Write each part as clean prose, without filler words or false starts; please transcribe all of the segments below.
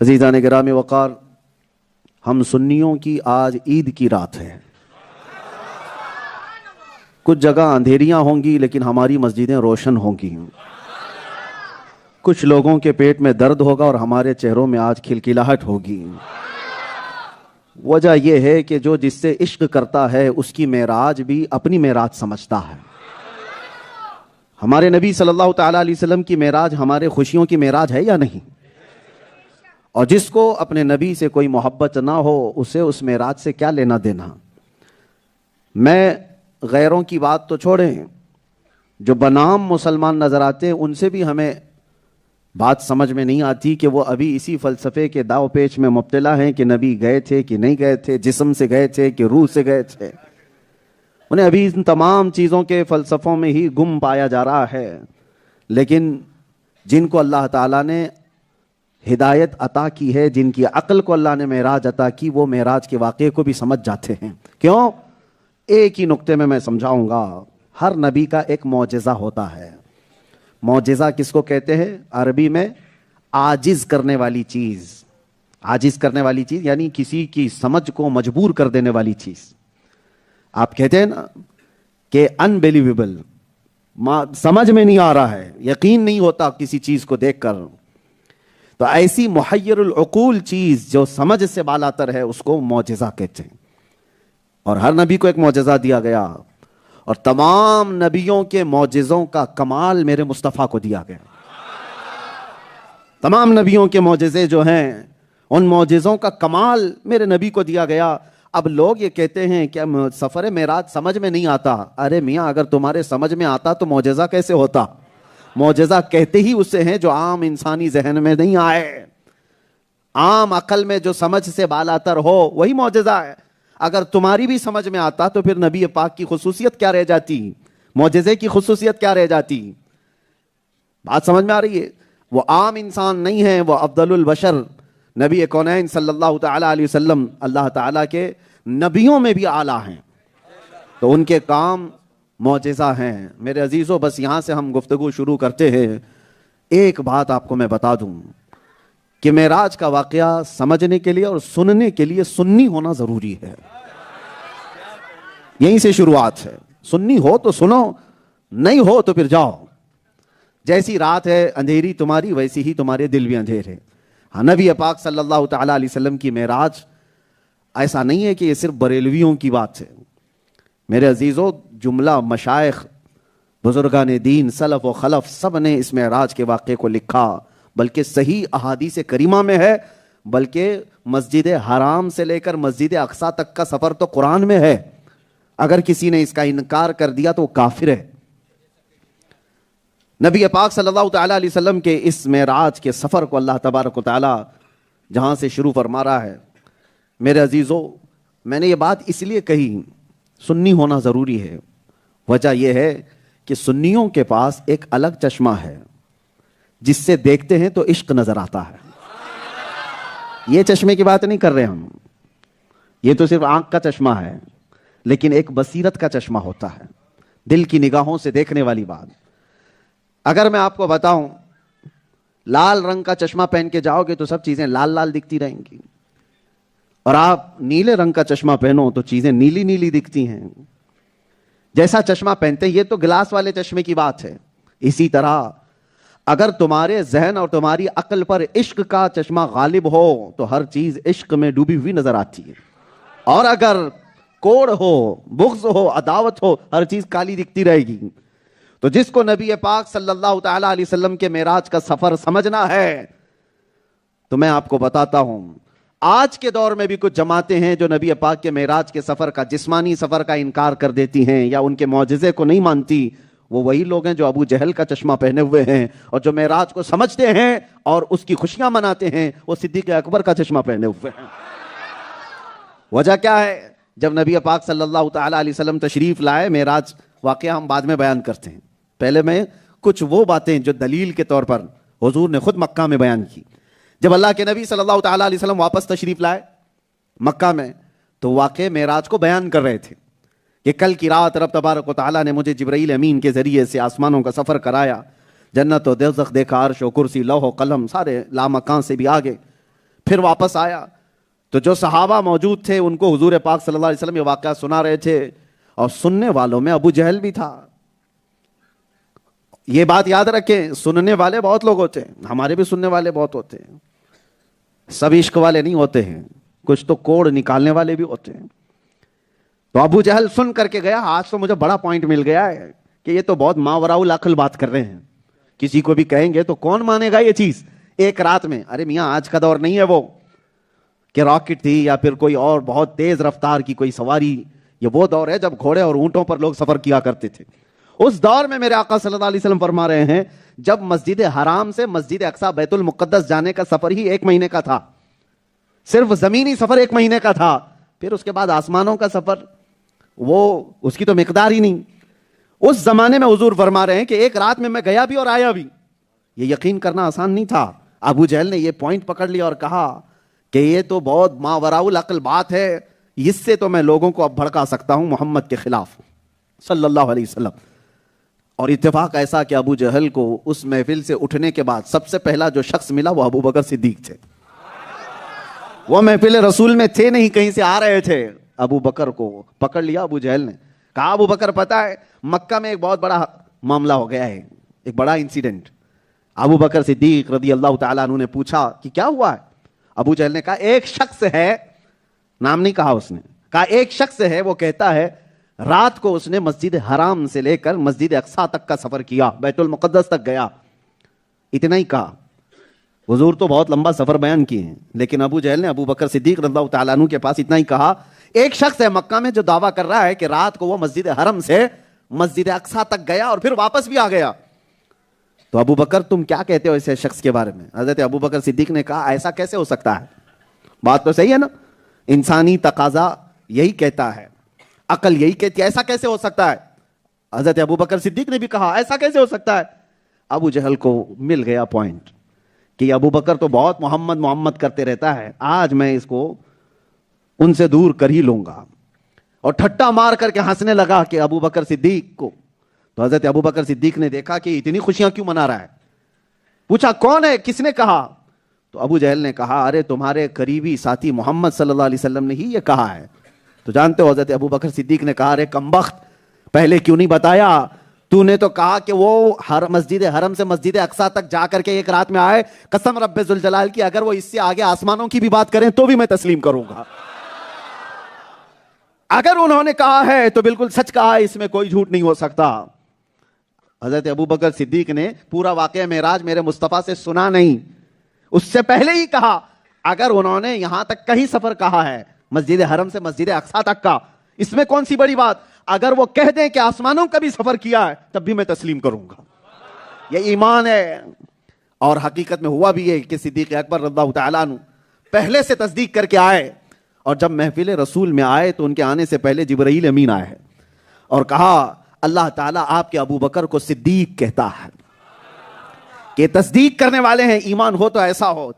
عزیزان گرامی وقار، ہم سنیوں کی آج عید کی رات ہے۔ کچھ جگہ اندھیریاں ہوں گی لیکن ہماری مسجدیں روشن ہوں گی۔ کچھ لوگوں کے پیٹ میں درد ہوگا اور ہمارے چہروں میں آج کھلکھلاہٹ ہوگی۔ وجہ یہ ہے کہ جو جس سے عشق کرتا ہے اس کی معراج بھی اپنی معراج سمجھتا ہے۔ ہمارے نبی صلی اللہ تعالیٰ علیہ وسلم کی معراج ہمارے خوشیوں کی معراج ہے یا نہیں؟ اور جس کو اپنے نبی سے کوئی محبت نہ ہو اسے اس معراج سے کیا لینا دینا؟ میں غیروں کی بات تو چھوڑیں، جو بنام مسلمان نظر آتے ہیں ان سے بھی ہمیں بات سمجھ میں نہیں آتی کہ وہ ابھی اسی فلسفے کے داو پیچ میں مبتلا ہیں کہ نبی گئے تھے کہ نہیں گئے تھے، جسم سے گئے تھے کہ روح سے گئے تھے۔ انہیں ابھی ان تمام چیزوں کے فلسفوں میں ہی گم پایا جا رہا ہے۔ لیکن جن کو اللہ تعالیٰ نے ہدایت عطا کی ہے، جن کی عقل کو اللہ نے معراج عطا کی، وہ معراج کے واقعے کو بھی سمجھ جاتے ہیں۔ کیوں؟ ایک ہی نقطے میں سمجھاؤں گا۔ ہر نبی کا ایک معجزہ ہوتا ہے۔ معجزہ کس کو کہتے ہیں؟ عربی میں عاجز کرنے والی چیز۔ عاجز کرنے والی چیز یعنی کسی کی سمجھ کو مجبور کر دینے والی چیز۔ آپ کہتے ہیں نا کہ انبیلیویبل، سمجھ میں نہیں آ رہا ہے، یقین نہیں ہوتا کسی چیز کو دیکھ کر، تو ایسی محیر العقول چیز جو سمجھ سے بالاتر ہے اس کو معجزہ کہتے ہیں۔ اور ہر نبی کو ایک معجزہ دیا گیا، اور تمام نبیوں کے معجزوں کا کمال میرے مصطفیٰ کو دیا گیا۔ تمام نبیوں کے معجزے جو ہیں ان معجزوں کا کمال میرے نبی کو دیا گیا۔ اب لوگ یہ کہتے ہیں کہ سفر معراج سمجھ میں نہیں آتا۔ ارے میاں، اگر تمہارے سمجھ میں آتا تو معجزہ کیسے ہوتا؟ معجزہ کہتے ہی اسے ہیں جو عام انسانی ذہن میں نہیں آئے، عام عقل میں جو سمجھ سے بالاتر ہو، وہی معجزہ ہے۔ اگر تمہاری بھی سمجھ میں آتا تو پھر نبی پاک کی خصوصیت کیا رہ جاتی؟ معجزے کی خصوصیت کیا رہ جاتی؟ بات سمجھ میں آ رہی ہے؟ وہ عام انسان نہیں ہے، وہ افضل البشر نبی کونین صلی اللہ تعالیٰ علیہ وسلم اللہ تعالیٰ کے نبیوں میں بھی اعلیٰ ہیں، تو ان کے کام معجزہ ہیں۔ میرے عزیزوں، بس یہاں سے ہم گفتگو شروع کرتے ہیں۔ ایک بات آپ کو میں بتا دوں کہ معراج کا واقعہ سمجھنے کے لیے اور سننے کے لیے سنی ہونا ضروری ہے۔ یہیں سے شروعات ہے۔ سنی ہو تو سنو، نہیں ہو تو پھر جاؤ۔ جیسی رات ہے اندھیری تمہاری، ویسی ہی تمہارے دل بھی اندھیرے۔ ہاں، نبی پاک صلی اللہ تعالیٰ علیہ وسلم کی معراج ایسا نہیں ہے کہ یہ صرف بریلویوں کی بات ہے۔ میرے عزیزوں، جملہ مشائخ، بزرگان دین، سلف و خلف، سب نے اس معراج کے واقعے کو لکھا، بلکہ صحیح احادیث کریمہ میں ہے، بلکہ مسجد حرام سے لے کر مسجد اقصیٰ تک کا سفر تو قرآن میں ہے۔ اگر کسی نے اس کا انکار کر دیا تو وہ کافر ہے۔ نبی پاک صلی اللہ تعالیٰ علیہ وسلم کے اس معراج کے سفر کو اللہ تبارک و تعالیٰ جہاں سے شروع فرما رہا ہے، میرے عزیزوں، میں نے یہ بات اس لیے کہی سنی ہونا ضروری ہے۔ وجہ یہ ہے کہ سنیوں کے پاس ایک الگ چشمہ ہے جس سے دیکھتے ہیں تو عشق نظر آتا ہے۔ یہ چشمے کی بات نہیں کر رہے ہم، یہ تو صرف آنکھ کا چشمہ ہے، لیکن ایک بصیرت کا چشمہ ہوتا ہے، دل کی نگاہوں سے دیکھنے والی بات۔ اگر میں آپ کو بتاؤں لال رنگ کا چشمہ پہن کے جاؤ گے تو سب چیزیں لال لال دکھتی رہیں گی، اور آپ نیلے رنگ کا چشمہ پہنو تو چیزیں نیلی نیلی دکھتی ہیں۔ جیسا چشمہ پہنتے ہیں، یہ تو گلاس والے چشمے کی بات ہے۔ اسی طرح اگر تمہارے ذہن اور تمہاری عقل پر عشق کا چشمہ غالب ہو تو ہر چیز عشق میں ڈوبی ہوئی نظر آتی ہے، اور اگر کوڑ ہو، بغض ہو، عداوت ہو، ہر چیز کالی دکھتی رہے گی۔ تو جس کو نبی پاک صلی اللہ تعالیٰ علیہ وسلم کے معراج کا سفر سمجھنا ہے تو میں آپ کو بتاتا ہوں، آج کے دور میں بھی کچھ جماعتیں ہیں جو نبی پاک کے معراج کے سفر کا، جسمانی سفر کا انکار کر دیتی ہیں یا ان کے معجزے کو نہیں مانتی۔ وہ وہی لوگ ہیں جو ابو جہل کا چشمہ پہنے ہوئے ہیں، اور جو معراج کو سمجھتے ہیں اور اس کی خوشیاں مناتے ہیں وہ صدیق اکبر کا چشمہ پہنے ہوئے ہیں۔ وجہ کیا ہے؟ جب نبی پاک صلی اللہ تعالیٰ علیہ وسلم تشریف لائے، معراج واقعہ ہم بعد میں بیان کرتے ہیں، پہلے میں کچھ وہ باتیں جو دلیل کے طور پر حضور نے خود مکہ میں بیان کی۔ جب اللہ کے نبی صلی اللہ تعالیٰ علیہ وسلم واپس تشریف لائے مکہ میں تو واقع معراج کو بیان کر رہے تھے کہ کل کی رات رب تبارک و تعالیٰ نے مجھے جبرائیل امین کے ذریعے سے آسمانوں کا سفر کرایا، جنت و دوزخ دیکھا، عرش و کرسی، لوح و قلم، سارے لامکان سے بھی آگے، پھر واپس آیا تو جو صحابہ موجود تھے ان کو حضور پاک صلی اللہ علیہ وسلم یہ واقعہ سنا رہے تھے، اور سننے والوں میں ابو جہل بھی تھا۔ یہ بات یاد رکھیں، سننے والے بہت لوگ ہوتے ہیں، ہمارے بھی سننے والے بہت ہوتے ہیں، سب عشق والے نہیں ہوتے ہیں، کچھ تو کوڑ نکالنے والے بھی ہوتے ہیں۔ تو ابو جہل سن کر کے گیا، آج تو مجھے بڑا پوائنٹ مل گیا ہے کہ یہ تو بہت ماوراء العقل بات کر رہے ہیں، کسی کو بھی کہیں گے تو کون مانے گا یہ چیز ایک رات میں؟ ارے میاں آج کا دور نہیں ہے وہ کہ راکٹ تھی یا پھر کوئی اور بہت تیز رفتار کی کوئی سواری، یہ وہ دور ہے جب گھوڑے اور اونٹوں پر لوگ سفر کیا کرتے تھے۔ اس دور میں میرے آقا صلی اللہ علیہ وسلم فرما رہے ہیں جب مسجد حرام سے مسجد اقصی بیت المقدس جانے کا سفر ہی 1 مہینے کا تھا، صرف زمینی سفر 1 مہینے کا تھا، پھر اس کے بعد آسمانوں کا سفر وہ اس کی تو مقدار ہی نہیں۔ اس زمانے میں حضور فرما رہے ہیں کہ ایک رات میں گیا بھی اور آیا بھی، یہ یقین کرنا آسان نہیں تھا۔ ابو جہل نے یہ پوائنٹ پکڑ لیا اور کہا کہ یہ تو بہت ماوراء العقل بات ہے، اس سے تو میں لوگوں کو اب بھڑکا سکتا ہوں محمد کے خلاف صلی اللہ علیہ وسلم۔ اور اتفاق ایسا کہ ابو جہل کو اس محفل سے اٹھنے کے بعد سب سے پہلا جو شخص ملا وہ ابو بکر صدیق تھے۔ وہ محفل رسول میں تھے نہیں، کہیں سے آ رہے تھے، ابو بکر کو پکڑ لیا ابو جہل نے، کہا ابو بکر پتہ ہے مکہ میں ایک بہت بڑا معاملہ ہو گیا ہے، ایک بڑا انسیڈنٹ۔ ابو بکر صدیق رضی اللہ تعالیٰ عنہ نے پوچھا کہ کیا ہوا ہے؟ ابو جہل نے کہا ایک شخص ہے، نام نہیں کہا اس نے، کہا ایک شخص ہے وہ کہتا ہے رات کو اس نے مسجد حرام سے لے کر مسجد اقصی تک کا سفر کیا، بیت المقدس تک گیا، اتنا ہی کہا۔ حضور تو بہت لمبا سفر بیان کیے ہیں، لیکن ابو جہل نے ابو بکر صدیق رضی اللہ تعالیٰ عنہ کے پاس اتنا ہی کہا ایک شخص ہے مکہ میں جو دعویٰ کر رہا ہے کہ رات کو وہ مسجد حرم سے مسجد اقصی تک گیا اور پھر واپس بھی آ گیا۔ تو ابو بکر تم کیا کہتے ہو ایسے شخص کے بارے میں؟ حضرت ابو بکر صدیق نے کہا ایسا کیسے ہو سکتا ہے؟ بات تو صحیح ہے نا، انسانی تقاضا یہی کہتا ہے، عقل یہی کہتی ہے، ایسا کیسے ہو سکتا ہے؟ حضرت ابو بکر صدیق نے بھی کہا ایسا کیسے ہو سکتا ہے؟ ابو جہل کو مل گیا پوائنٹ کہ ابو بکر تو بہت محمد محمد کرتے رہتا ہے، آج میں اس کو ان سے دور کر ہی لوں گا، اور ٹھٹا مار کر کے ہنسنے لگا کہ ابو بکر صدیق کو۔ تو حضرت ابو بکر صدیق نے دیکھا کہ اتنی خوشیاں کیوں منا رہا ہے، پوچھا کون ہے، کس نے کہا؟ تو ابو جہل نے کہا ارے تمہارے قریبی ساتھی محمد صلی اللہ علیہ وسلم نے ہی یہ کہا ہے۔ تو جانتے ہو حضرت ابو بکر صدیق نے کہا ارے کمبخت، پہلے کیوں نہیں بتایا؟ تو نے تو کہا کہ وہ ہر مسجد حرم سے مسجد اقصی تک جا کر کے ایک رات میں آئے، قسم رب ذوالجلال کی اگر وہ اس سے آگے آسمانوں کی بھی بات کریں تو بھی میں تسلیم کروں گا۔ اگر انہوں نے کہا ہے تو بالکل سچ کہا ہے، اس میں کوئی جھوٹ نہیں ہو سکتا۔ حضرت ابو بکر صدیق نے پورا واقعہ معراج میرے مصطفیٰ سے سنا نہیں، اس سے پہلے ہی کہا اگر انہوں نے یہاں تک کا ہی سفر کہا ہے مسجد حرم سے مسجد اقصی تک کا، اس میں کون سی بڑی بات؟ اگر وہ کہہ دیں کہ آسمانوں کا بھی سفر کیا ہے تب بھی میں تسلیم کروں گا۔ یہ ایمان ہے، اور حقیقت میں ہوا بھی ہے کہ صدیق اکبر رضی اللہ تعالیٰ عنہ پہلے سے تصدیق کر کے آئے، اور جب محفل رسول میں آئے تو ان کے آنے سے پہلے جبرائیل امین آئے ہیں اور کہا اللہ تعالیٰ آپ کے ابو بکر کو صدیق کہتا ہے کہ تصدیق کرنے والے ہیں، ایمان ہو تو ایسا ہو۔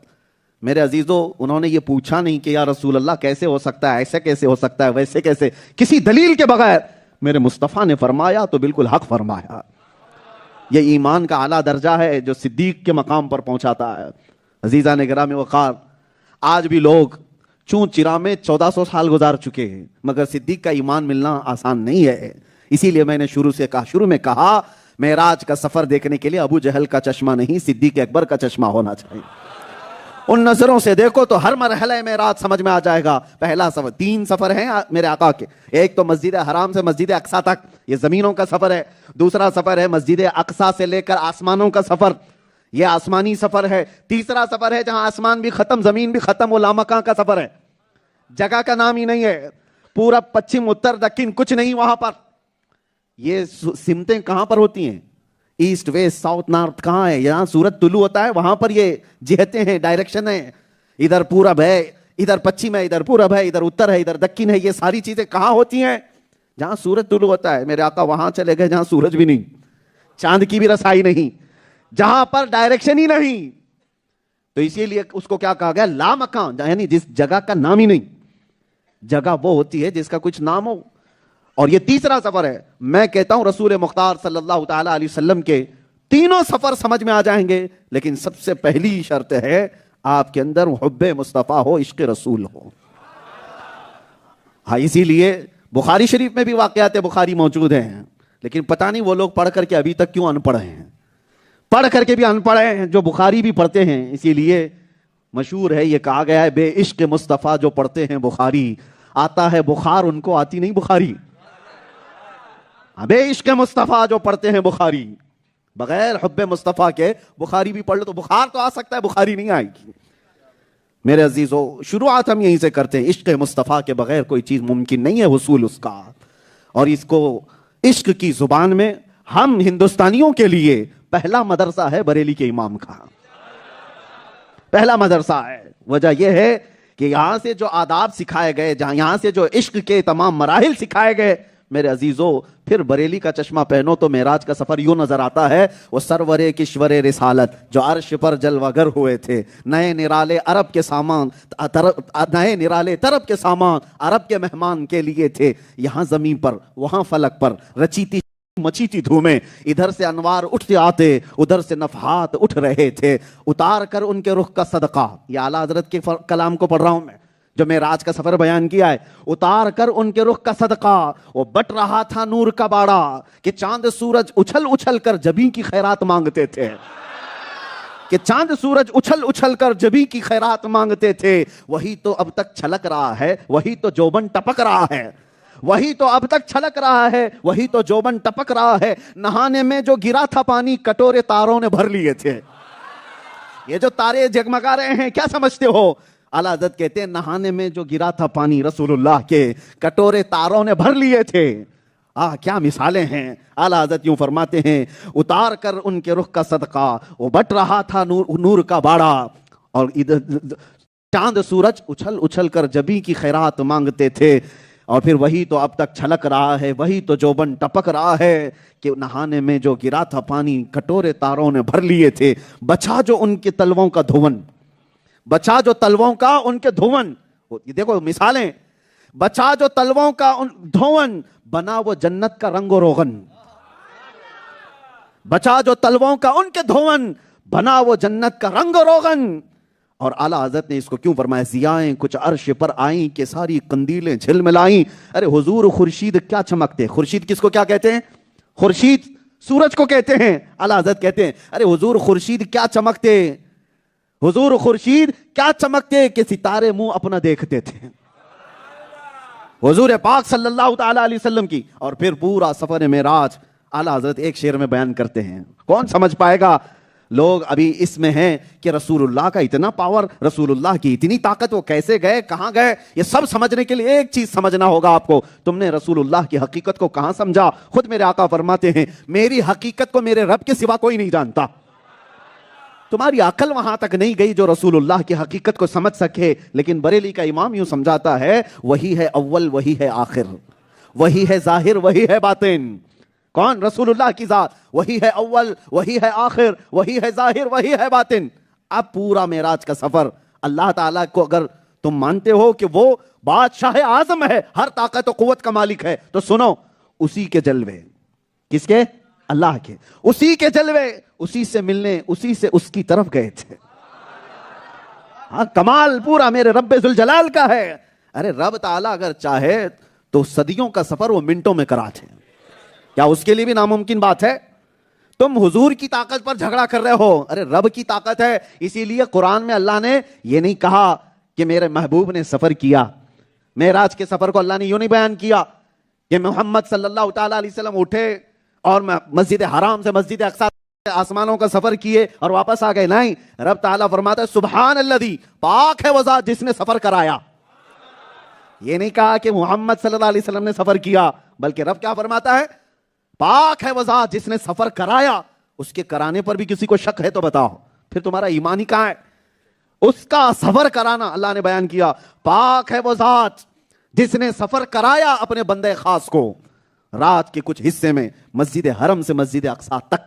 میرے عزیزو انہوں نے یہ پوچھا نہیں کہ یا رسول اللہ کیسے ہو سکتا ہے، ایسے کیسے ہو سکتا ہے، ویسے کیسے، کسی دلیل کے بغیر میرے مصطفیٰ نے فرمایا تو بالکل حق فرمایا۔ یہ ایمان کا اعلیٰ درجہ ہے جو صدیق کے مقام پر پہنچاتا ہے۔ عزیزان گرامی وقار، آج بھی لوگ چون چرا میں 1400 سال گزار چکے ہیں، مگر صدیق کا ایمان ملنا آسان نہیں ہے۔ اسی لیے میں نے شروع میں کہا معراج کا سفر دیکھنے کے لیے ابو جہل کا چشمہ نہیں، صدیق اکبر کا چشمہ ہونا چاہیے۔ ان نظروں سے دیکھو تو ہر مرحلہ معراج سمجھ میں آ جائے گا۔ پہلا سفر، 3 سفر ہیں میرے آقا کے، ایک تو مسجد حرام سے مسجد اقصی تک، یہ زمینوں کا سفر ہے۔ دوسرا سفر ہے مسجد اقصی سے لے کر آسمانوں کا سفر، یہ آسمانی سفر ہے۔ تیسرا سفر ہے جہاں آسمان بھی ختم زمین بھی ختم، وہ لامکاں کا سفر ہے، جگہ کا نام ہی نہیں ہے، پورا پچھم اتر دکن کچھ نہیں وہاں پر۔ یہ سمتیں کہاں پر ہوتی ہیں؟ ایسٹ ویسٹ ساؤتھ نارتھ کہاں ہے؟ یہاں سورج طلوع ہوتا ہے وہاں پر یہ جہتیں ہیں، ڈائریکشن ہے، ادھر پورب ہے، ادھر پچھم ہے، ادھر پورب ہے، ادھر اتر ہے، ادھر دکن ہے۔ یہ ساری چیزیں کہاں ہوتی ہیں؟ جہاں سورج طلوع ہوتا ہے۔ میرے آقا وہاں چلے گئے جہاں سورج بھی نہیں، چاند کی بھی رسائی نہیں، جہاں پر ڈائریکشن ہی نہیں، تو اسی لیے اس کو کیا کہا گیا؟ لامکان، یعنی جس جگہ کا نام ہی نہیں۔ جگہ وہ ہوتی ہے جس کا کچھ نام ہو۔ اور یہ تیسرا سفر ہے۔ میں کہتا ہوں رسول مختار صلی اللہ تعالی علیہ وسلم کے تینوں سفر سمجھ میں آ جائیں گے، لیکن سب سے پہلی شرط ہے آپ کے اندر حب مصطفیٰ ہو، عشق رسول ہو. ہاں اسی لیے بخاری شریف میں بھی واقعات بخاری موجود ہیں، لیکن پتہ نہیں وہ لوگ پڑھ کر کے ابھی تک کیوں ان پڑھ ہیں، پڑھ کر کے بھی ان پڑھ ہیں جو بخاری بھی پڑھتے ہیں. اسی لیے مشہور ہے، یہ کہا گیا ہے بے عشق مصطفیٰ جو پڑھتے ہیں بخاری، آتا ہے بخار ان کو آتی نہیں بخاری. بے عشق مصطفیٰ جو پڑھتے ہیں بخاری، بغیر حب مصطفیٰ کے بخاری بھی پڑھ لو تو بخار تو آ سکتا ہے، بخاری نہیں آئے گی. میرے عزیزو، شروعات ہم یہیں سے کرتے ہیں. عشق مصطفیٰ کے بغیر کوئی چیز ممکن نہیں ہے حصول اس کا. اور اس کو عشق کی زبان میں ہم ہندوستانیوں کے لیے پہلا مدرسہ ہے بریلی کے امام کا، پہلا مدرسہ ہے. وجہ یہ ہے کہ یہاں سے جو آداب سکھائے گئے، جہاں یہاں سے جو عشق کے تمام مراحل سکھائے گئے، میرے عزیزو پھر بریلی کا چشمہ پہنو تو معراج کا سفر یوں نظر آتا ہے. وہ سرور کشور رسالت جو عرش پر جلوگر ہوئے تھے، نئے نرالے عرب کے سامان، نئے نرالے طرب کے سامان عرب کے مہمان کے لیے تھے. یہاں زمین پر وہاں فلک پر رچیتی مچیتی دھومیں، ادھر سے انوار اٹھتے آتے، ادھر سے نفحات اٹھ رہے تھے. اتار کر ان کے رخ کا صدقہ، یہ اعلیٰ حضرت کے کلام کو پڑھ رہا ہوں میں جو معراج کا سفر بیان کیا ہے. اتار کر ان کے رخ کا صدقہ، وہ بٹ رہا تھا نور کا باڑا کہ چاند سورج اچھل اچھل کر جبیں کی خیرات مانگتے تھے، کہ چاند سورج اچھل اچھل کر جبیں کی خیرات مانگتے تھے. وہی تو اب تک چھلک رہا ہے، وہی تو جوبن ٹپک رہا ہے، وہی تو اب تک چھلک رہا ہے، وہی تو جوبن ٹپک رہا ہے. نہانے میں جو گرا تھا پانی کٹورے تاروں نے بھر لیے تھے. یہ جو تارے جگمگا رہے ہیں کیا سمجھتے ہو؟ اعلیٰ حضرت کہتے ہیں نہانے میں جو گرا تھا پانی رسول اللہ کے کٹورے تاروں نے بھر لیے تھے. کیا مثالیں ہیں. اعلیٰ حضرت یوں فرماتے ہیں اتار کر ان کے رخ کا صدقہ، وہ بٹ رہا تھا نور کا باڑا، اور چاند سورج اچھل اچھل کر جبیں کی خیرات مانگتے تھے. اور پھر وہی تو اب تک چھلک رہا ہے، وہی تو جوبن ٹپک رہا ہے کہ نہانے میں جو گرا تھا پانی کٹورے تاروں نے بھر لیے تھے. بچا جو ان کے تلووں کا دھون، بچا جو تلووں کا ان کے دھون، یہ دیکھو مثالیں. بچا جو تلووں کا دھون، بنا وہ جنت کا رنگ و روغن. بچا جو تلووں کا ان کے دھون، بنا وہ جنت کا رنگ و روغن. اور اعلیٰ حضرت نے اس کو کیوں فرمایا؟ ضیائیں کچھ عرش پر آئیں کہ ساری قندیلیں جھلملائیں. ارے حضور خورشید کیا چمکتے. خورشید کس کو کیا کہتے ہیں؟ خورشید سورج کو کہتے ہیں. اعلیٰ حضرت کہتے ہیں ارے حضور خورشید کیا چمکتے، حضور خورشید کیا چمکتے کہ ستارے منہ اپنا دیکھتے تھے. حضور پاک صلی اللہ تعالی علیہ وسلم کی. اور پھر پورا سفر معراج اعلیٰ حضرت ایک شعر میں بیان کرتے ہیں. کون سمجھ پائے گا؟ لوگ ابھی اس میں ہیں کہ رسول اللہ کا اتنا پاور، رسول اللہ کی اتنی طاقت، وہ کیسے گئے، کہاں گئے. یہ سب سمجھنے کے لیے ایک چیز سمجھنا ہوگا آپ کو. تم نے رسول اللہ کی حقیقت کو کہاں سمجھا؟ خود میرے آقا فرماتے ہیں میری حقیقت کو میرے رب کے سوا کوئی نہیں جانتا. تمہاری عقل وہاں تک نہیں گئی جو رسول اللہ کی حقیقت کو سمجھ سکے. لیکن بریلی کا امام یوں سمجھاتا ہے وہی ہے اول، وہی ہے آخر، وہی ہے ظاہر، وہی ہے باطن. کون؟ رسول اللہ کی ذات. وہی ہے اول، وہی ہے آخر، وہی ہے ظاہر، وہی ہے باطن. اب پورا معراج کا سفر اللہ تعالیٰ کو اگر تم مانتے ہو کہ وہ بادشاہ اعظم ہے، ہر طاقت و قوت کا مالک ہے، تو سنو اسی کے جلوے. کس کے؟ اللہ کے. اسی کے جلوے، اسی سے ملنے، اسی سے اس کی طرف گئے تھے. کمال پورا میرے رب ذوالجلال کا ہے. ارے رب تعالیٰ اگر چاہے تو صدیوں کا سفر وہ منٹوں میں کرا دے. کیا اس کے لیے بھی ناممکن بات ہے؟ تم حضور کی طاقت پر جھگڑا کر رہے ہو. ارے رب کی طاقت ہے. اسی لیے قرآن میں اللہ نے یہ نہیں کہا کہ میرے محبوب نے سفر کیا. معراج کے سفر کو اللہ نے یوں نہیں بیان کیا کہ محمد صلی اللہ تعالی علیہ وسلم اٹھے اور مسجد حرام سے مسجد اقصی آسمانوں کا سفر کیے اور واپس آ گئے. نہیں، رب تعالیٰ فرماتا ہے سبحان الذی، پاک ہے وہ ذات جس نے سفر کرایا. یہ نہیں کہا کہ محمد صلی اللہ علیہ وسلم نے سفر کیا، بلکہ رب کیا فرماتا ہے؟ پاک ہے وہ ذات جس نے سفر کرایا. اس کے کرانے پر بھی کسی کو شک ہے تو بتاؤ، پھر تمہارا ایمان ہی کہاں ہے؟ اس کا سفر کرانا اللہ نے بیان کیا. پاک ہے وہ ذات جس نے سفر کرایا اپنے بندے خاص کو رات کے کچھ حصے میں مسجد حرم سے مسجد اقصی تک.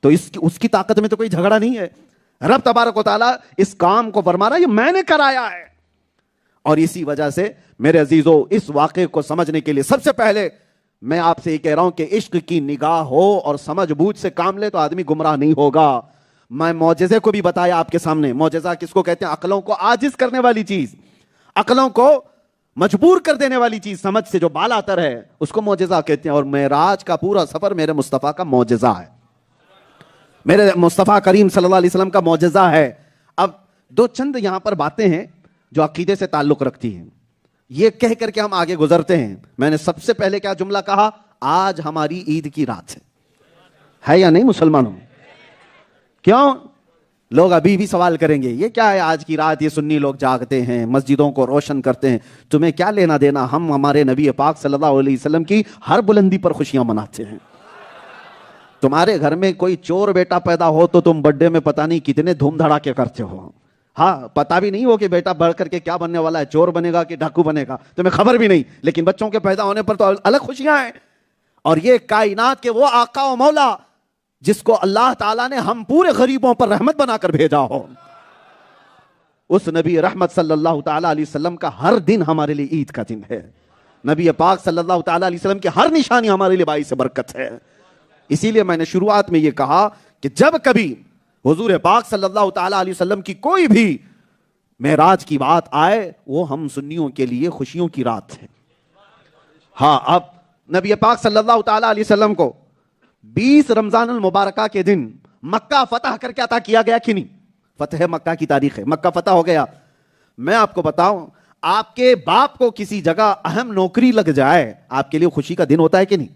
تو اس کی طاقت میں تو کوئی جھگڑا نہیں ہے. رب تبارک و تعالیٰ اس کام کو فرما رہا ہے یہ میں نے کرایا ہے. اور اسی وجہ سے میرے عزیزو اس واقعے کو سمجھنے کے لیے سب سے پہلے میں آپ سے یہ کہہ رہا ہوں کہ عشق کی نگاہ ہو اور سمجھ بوجھ سے کام لے تو آدمی گمراہ نہیں ہوگا. میں معجزے کو بھی بتایا آپ کے سامنے. معجزہ کس کو کہتے ہیں؟ عقلوں کو عاجز کرنے والی چیز, عقلوں کو مجبور کر دینے والی چیز, سمجھ سے جو بالا تر ہے, اس کو معجزہ کہتے ہیں. اور معراج کا پورا سفر میرے مصطفیٰ کا معجزہ ہے, میرے مصطفیٰ کریم صلی اللہ علیہ وسلم کا معجزہ ہے. اب دو چند یہاں پر باتیں ہیں جو عقیدے سے تعلق رکھتی ہیں, یہ کہہ کر کے ہم آگے گزرتے ہیں. میں نے سب سے پہلے کیا جملہ کہا؟ آج ہماری عید کی رات ہے یا نہیں مسلمانوں؟ کیوں؟ لوگ ابھی بھی سوال کریں گے یہ کیا ہے آج کی رات, یہ سنی لوگ جاگتے ہیں, مسجدوں کو روشن کرتے ہیں, تمہیں کیا لینا دینا؟ ہم ہمارے نبی پاک صلی اللہ علیہ وسلم کی ہر بلندی پر خوشیاں مناتے ہیں. تمہارے گھر میں کوئی چور بیٹا پیدا ہو تو تم برتھ ڈے میں پتہ نہیں کتنے دھوم دھڑاکے کرتے ہو. ہاں, پتہ بھی نہیں ہو کہ بیٹا بڑھ کر کے کیا بننے والا ہے, چور بنے گا کہ ڈاکو بنے گا, تمہیں خبر بھی نہیں. لیکن بچوں کے پیدا ہونے پر تو الگ خوشیاں ہیں. اور یہ کائنات کے وہ آقا و مولا جس کو اللہ تعالیٰ نے ہم پورے غریبوں پر رحمت بنا کر بھیجا ہو, اس نبی رحمت صلی اللہ تعالیٰ علیہ وسلم کا ہر دن ہمارے لیے عید کا دن ہے. نبی پاک صلی اللہ تعالیٰ علیہ وسلم کی ہر نشانی ہمارے لیے باعث برکت ہے. اسی لیے میں نے شروعات میں یہ کہا کہ جب کبھی حضور پاک صلی اللہ تعالیٰ علیہ وسلم کی کوئی بھی معراج کی بات آئے, وہ ہم سنیوں کے لیے خوشیوں کی رات ہے. ہاں, اب نبی پاک صلی اللہ تعالیٰ علیہ وسلم کو 20 رمضان المبارکہ کے دن مکہ فتح کر کے عطا کیا گیا کہ نہیں؟ فتح مکہ کی تاریخ ہے, مکہ فتح ہو گیا. میں آپ کو بتاؤں, آپ کے باپ کو کسی جگہ اہم نوکری لگ جائے, آپ کے لیے خوشی کا دن ہوتا ہے کہ نہیں؟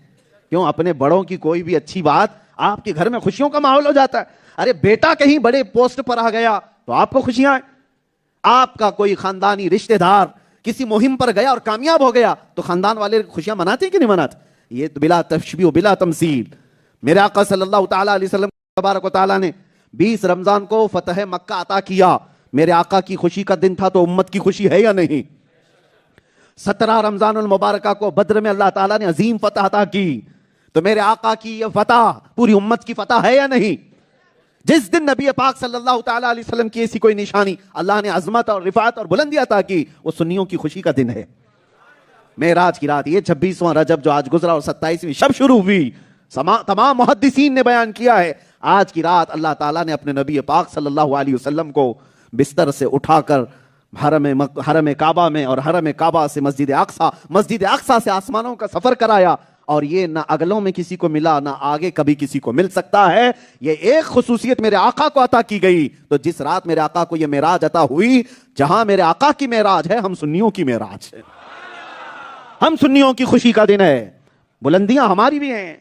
کیوں؟ اپنے بڑوں کی کوئی بھی اچھی بات, آپ کے گھر میں خوشیوں کا ماحول ہو جاتا ہے. ارے بیٹا کہیں بڑے پوسٹ پر آ گیا تو آپ کو خوشیاں ہیں. آپ کا کوئی خاندانی رشتہ دار کسی مہم پر گیا اور کامیاب ہو گیا تو خاندان والے خوشیاں مناتے ہیں کہ نہیں مناتے؟ یہ تو بلا تشبیہ و بلا تمثیل میرے آقا صلی اللہ تعالیٰ علیہ وسلم تبارک و تعالیٰ نے 20 رمضان کو فتح مکہ عطا کیا. میرے آقا کی خوشی کا دن تھا تو امت کی خوشی ہے یا نہیں؟ 17 رمضان المبارکہ کو بدر میں اللہ تعالیٰ نے عظیم فتح عطا کی, تو میرے آقا کی یہ فتح پوری امت کی فتح ہے یا نہیں؟ جس دن نبی پاک صلی اللہ تعالیٰ علیہ وسلم کی ایسی کوئی نشانی اللہ نے عظمت اور رفعت اور بلندی عطا کی, وہ سنیوں کی خوشی کا دن ہے. معراج کی رات, یہ 26واں رجب جو آج گزرا اور 27ویں شب شروع ہوئی, تمام محدثین نے بیان کیا ہے آج کی رات اللہ تعالیٰ نے اپنے نبی پاک صلی اللہ علیہ وسلم کو بستر سے اٹھا کر حرم کعبہ میں اور حرم کعبہ سے مسجد اقصیٰ سے آسمانوں کا سفر کرایا. اور یہ نہ اگلوں میں کسی کو ملا, نہ آگے کبھی کسی کو مل سکتا ہے. یہ ایک خصوصیت میرے آقا کو عطا کی گئی. تو جس رات میرے آقا کو یہ معراج عطا ہوئی, جہاں میرے آقا کی معراج ہے, ہم سنیوں کی معراج ہے, ہم سنیوں کی خوشی کا دن ہے. بلندیاں ہماری بھی ہیں,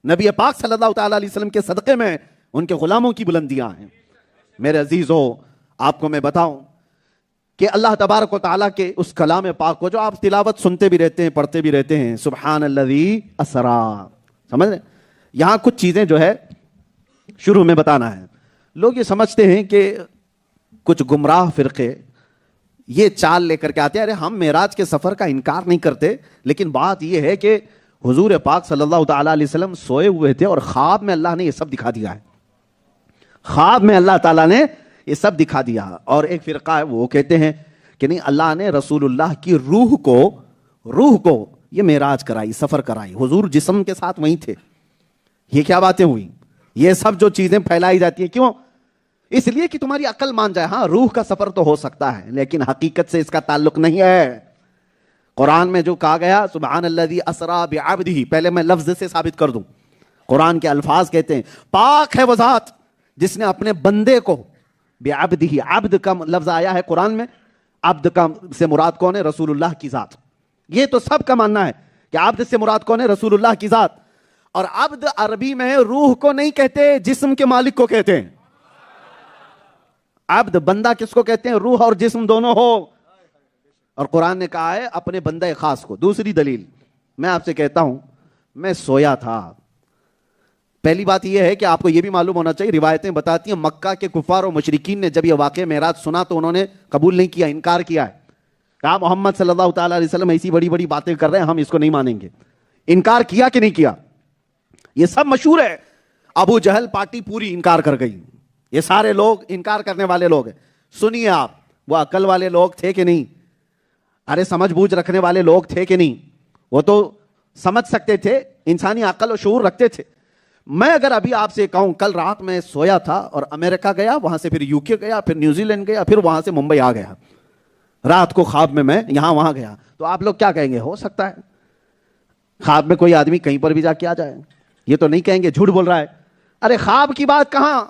نبی پاک صلی اللہ تعالیٰ علیہ وسلم کے صدقے میں ان کے غلاموں کی بلندیاں ہیں. میرے عزیزو, آپ کو میں بتاؤں کہ اللہ تبارک و تعالیٰ کے اس کلام پاک کو جو آپ تلاوت سنتے بھی رہتے ہیں, پڑھتے بھی رہتے ہیں, سبحان الذی اسرا, سمجھ رہے؟ یہاں کچھ چیزیں جو ہے شروع میں بتانا ہے. لوگ یہ سمجھتے ہیں کہ کچھ گمراہ فرقے یہ چال لے کر کے آتے ہیں, ارے ہم معراج کے سفر کا انکار نہیں کرتے, لیکن بات یہ ہے کہ حضور پاک صلی اللہ تعالیٰ علیہ وسلم سوئے ہوئے تھے اور خواب میں اللہ نے یہ سب دکھا دیا ہے. خواب میں اللہ تعالیٰ نے یہ سب دکھا دیا. اور ایک فرقہ ہے وہ کہتے ہیں کہ نہیں, اللہ نے رسول اللہ کی روح کو یہ معراج کرائی, سفر کرائی, حضور جسم کے ساتھ وہیں تھے. یہ کیا باتیں ہوئی؟ یہ سب جو چیزیں پھیلائی جاتی ہیں, کیوں؟ اس لیے کہ تمہاری عقل مان جائے. ہاں, روح کا سفر تو ہو سکتا ہے, لیکن حقیقت سے اس کا تعلق نہیں ہے. قرآن میں جو کہا گیا سبحان الذی اسرا بعبدہ, پہلے میں لفظ سے ثابت کر دوں. قرآن کے الفاظ کہتے ہیں پاک ہے وہ ذات جس نے اپنے بندے کو بعبدہ, عبد کا لفظ آیا ہے قرآن میں, عبد کا سے مراد کون ہے؟ رسول اللہ کی ذات. یہ تو سب کا ماننا ہے کہ عبد سے مراد کون ہے؟ رسول اللہ کی ذات. اور عبد عربی میں روح کو نہیں کہتے, جسم کے مالک کو کہتے ہیں. عبد بندہ کس کو کہتے ہیں؟ روح اور جسم دونوں ہو. اور قرآن نے کہا ہے اپنے بندہ خاص کو. دوسری دلیل میں آپ سے کہتا ہوں, میں سویا تھا. پہلی بات یہ ہے کہ آپ کو یہ بھی معلوم ہونا چاہیے, روایتیں بتاتی ہیں مکہ کے کفار و مشرکین نے جب یہ واقعہ معراج سنا تو انہوں نے قبول نہیں کیا, انکار کیا ہے. کہا محمد صلی اللہ تعالیٰ علیہ وسلم ایسی بڑی بڑی باتیں کر رہے ہیں, ہم اس کو نہیں مانیں گے. انکار کیا کہ نہیں کیا؟ یہ سب مشہور ہے. ابو جہل پارٹی پوری انکار کر گئی. یہ سارے لوگ انکار کرنے والے لوگ ہیں. سنیے آپ, وہ عقل والے لوگ تھے کہ نہیں؟ ارے سمجھ بوجھ رکھنے والے لوگ تھے کہ نہیں؟ وہ تو سمجھ سکتے تھے, انسانی عقل و شعور رکھتے تھے. میں اگر ابھی آپ سے کہوں کل رات میں سویا تھا اور امریکہ گیا، وہاں سے پھر UK گیا، پھر نیوزی لینڈ گیا، پھر وہاں سے ممبئی آ گیا، رات کو خواب میں یہاں وہاں گیا، تو آپ لوگ کیا کہیں گے؟ ہو سکتا ہے خواب میں کوئی آدمی کہیں پر بھی جا کے آ جائے، یہ تو نہیں کہیں گے جھوٹ بول رہا ہے۔ ارے خواب کی بات کہاں،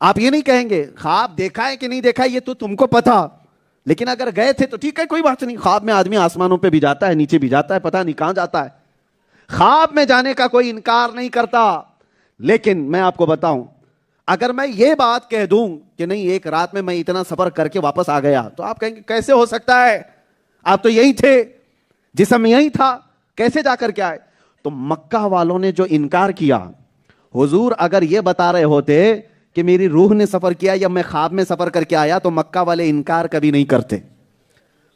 آپ یہ نہیں کہیں گے خواب دیکھا ہے کہ نہیں دیکھا ہے یہ تو تم کو پتا، لیکن اگر گئے تھے تو ٹھیک ہے کوئی بات نہیں، خواب میں آدمی آسمانوں پہ بھی جاتا ہے، نیچے بھی جاتا ہے، پتہ نہیں کہاں جاتا ہے، خواب میں جانے کا کوئی انکار نہیں کرتا۔ لیکن میں آپ کو بتاؤں، اگر میں یہ بات کہہ دوں کہ نہیں ایک رات میں اتنا سفر کر کے واپس آ گیا، تو آپ کہیں گے کیسے ہو سکتا ہے، آپ تو یہی تھے، جسم یہی تھا، کیسے جا کر کے آئے؟ تو مکہ والوں نے جو انکار کیا، حضور اگر یہ بتا رہے ہوتے کہ میری روح نے سفر کیا یا میں خواب میں سفر کر کے آیا، تو مکہ والے انکار کبھی نہیں کرتے،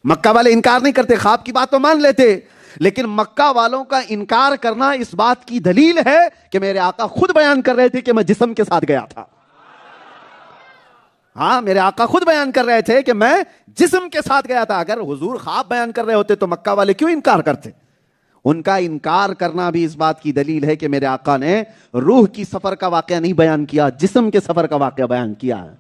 مکہ والے انکار نہیں کرتے، خواب کی بات تو مان لیتے، لیکن مکہ والوں کا انکار کرنا اس بات کی دلیل ہے کہ میرے آقا خود بیان کر رہے تھے کہ میں جسم کے ساتھ گیا تھا۔ ہاں، میرے آقا خود بیان کر رہے تھے کہ میں جسم کے ساتھ گیا تھا۔ اگر حضور خواب بیان کر رہے ہوتے تو مکہ والے کیوں انکار کرتے؟ ان کا انکار کرنا بھی اس بات کی دلیل ہے کہ میرے آقا نے روح کی سفر کا واقعہ نہیں بیان کیا، جسم کے سفر کا واقعہ بیان کیا ہے۔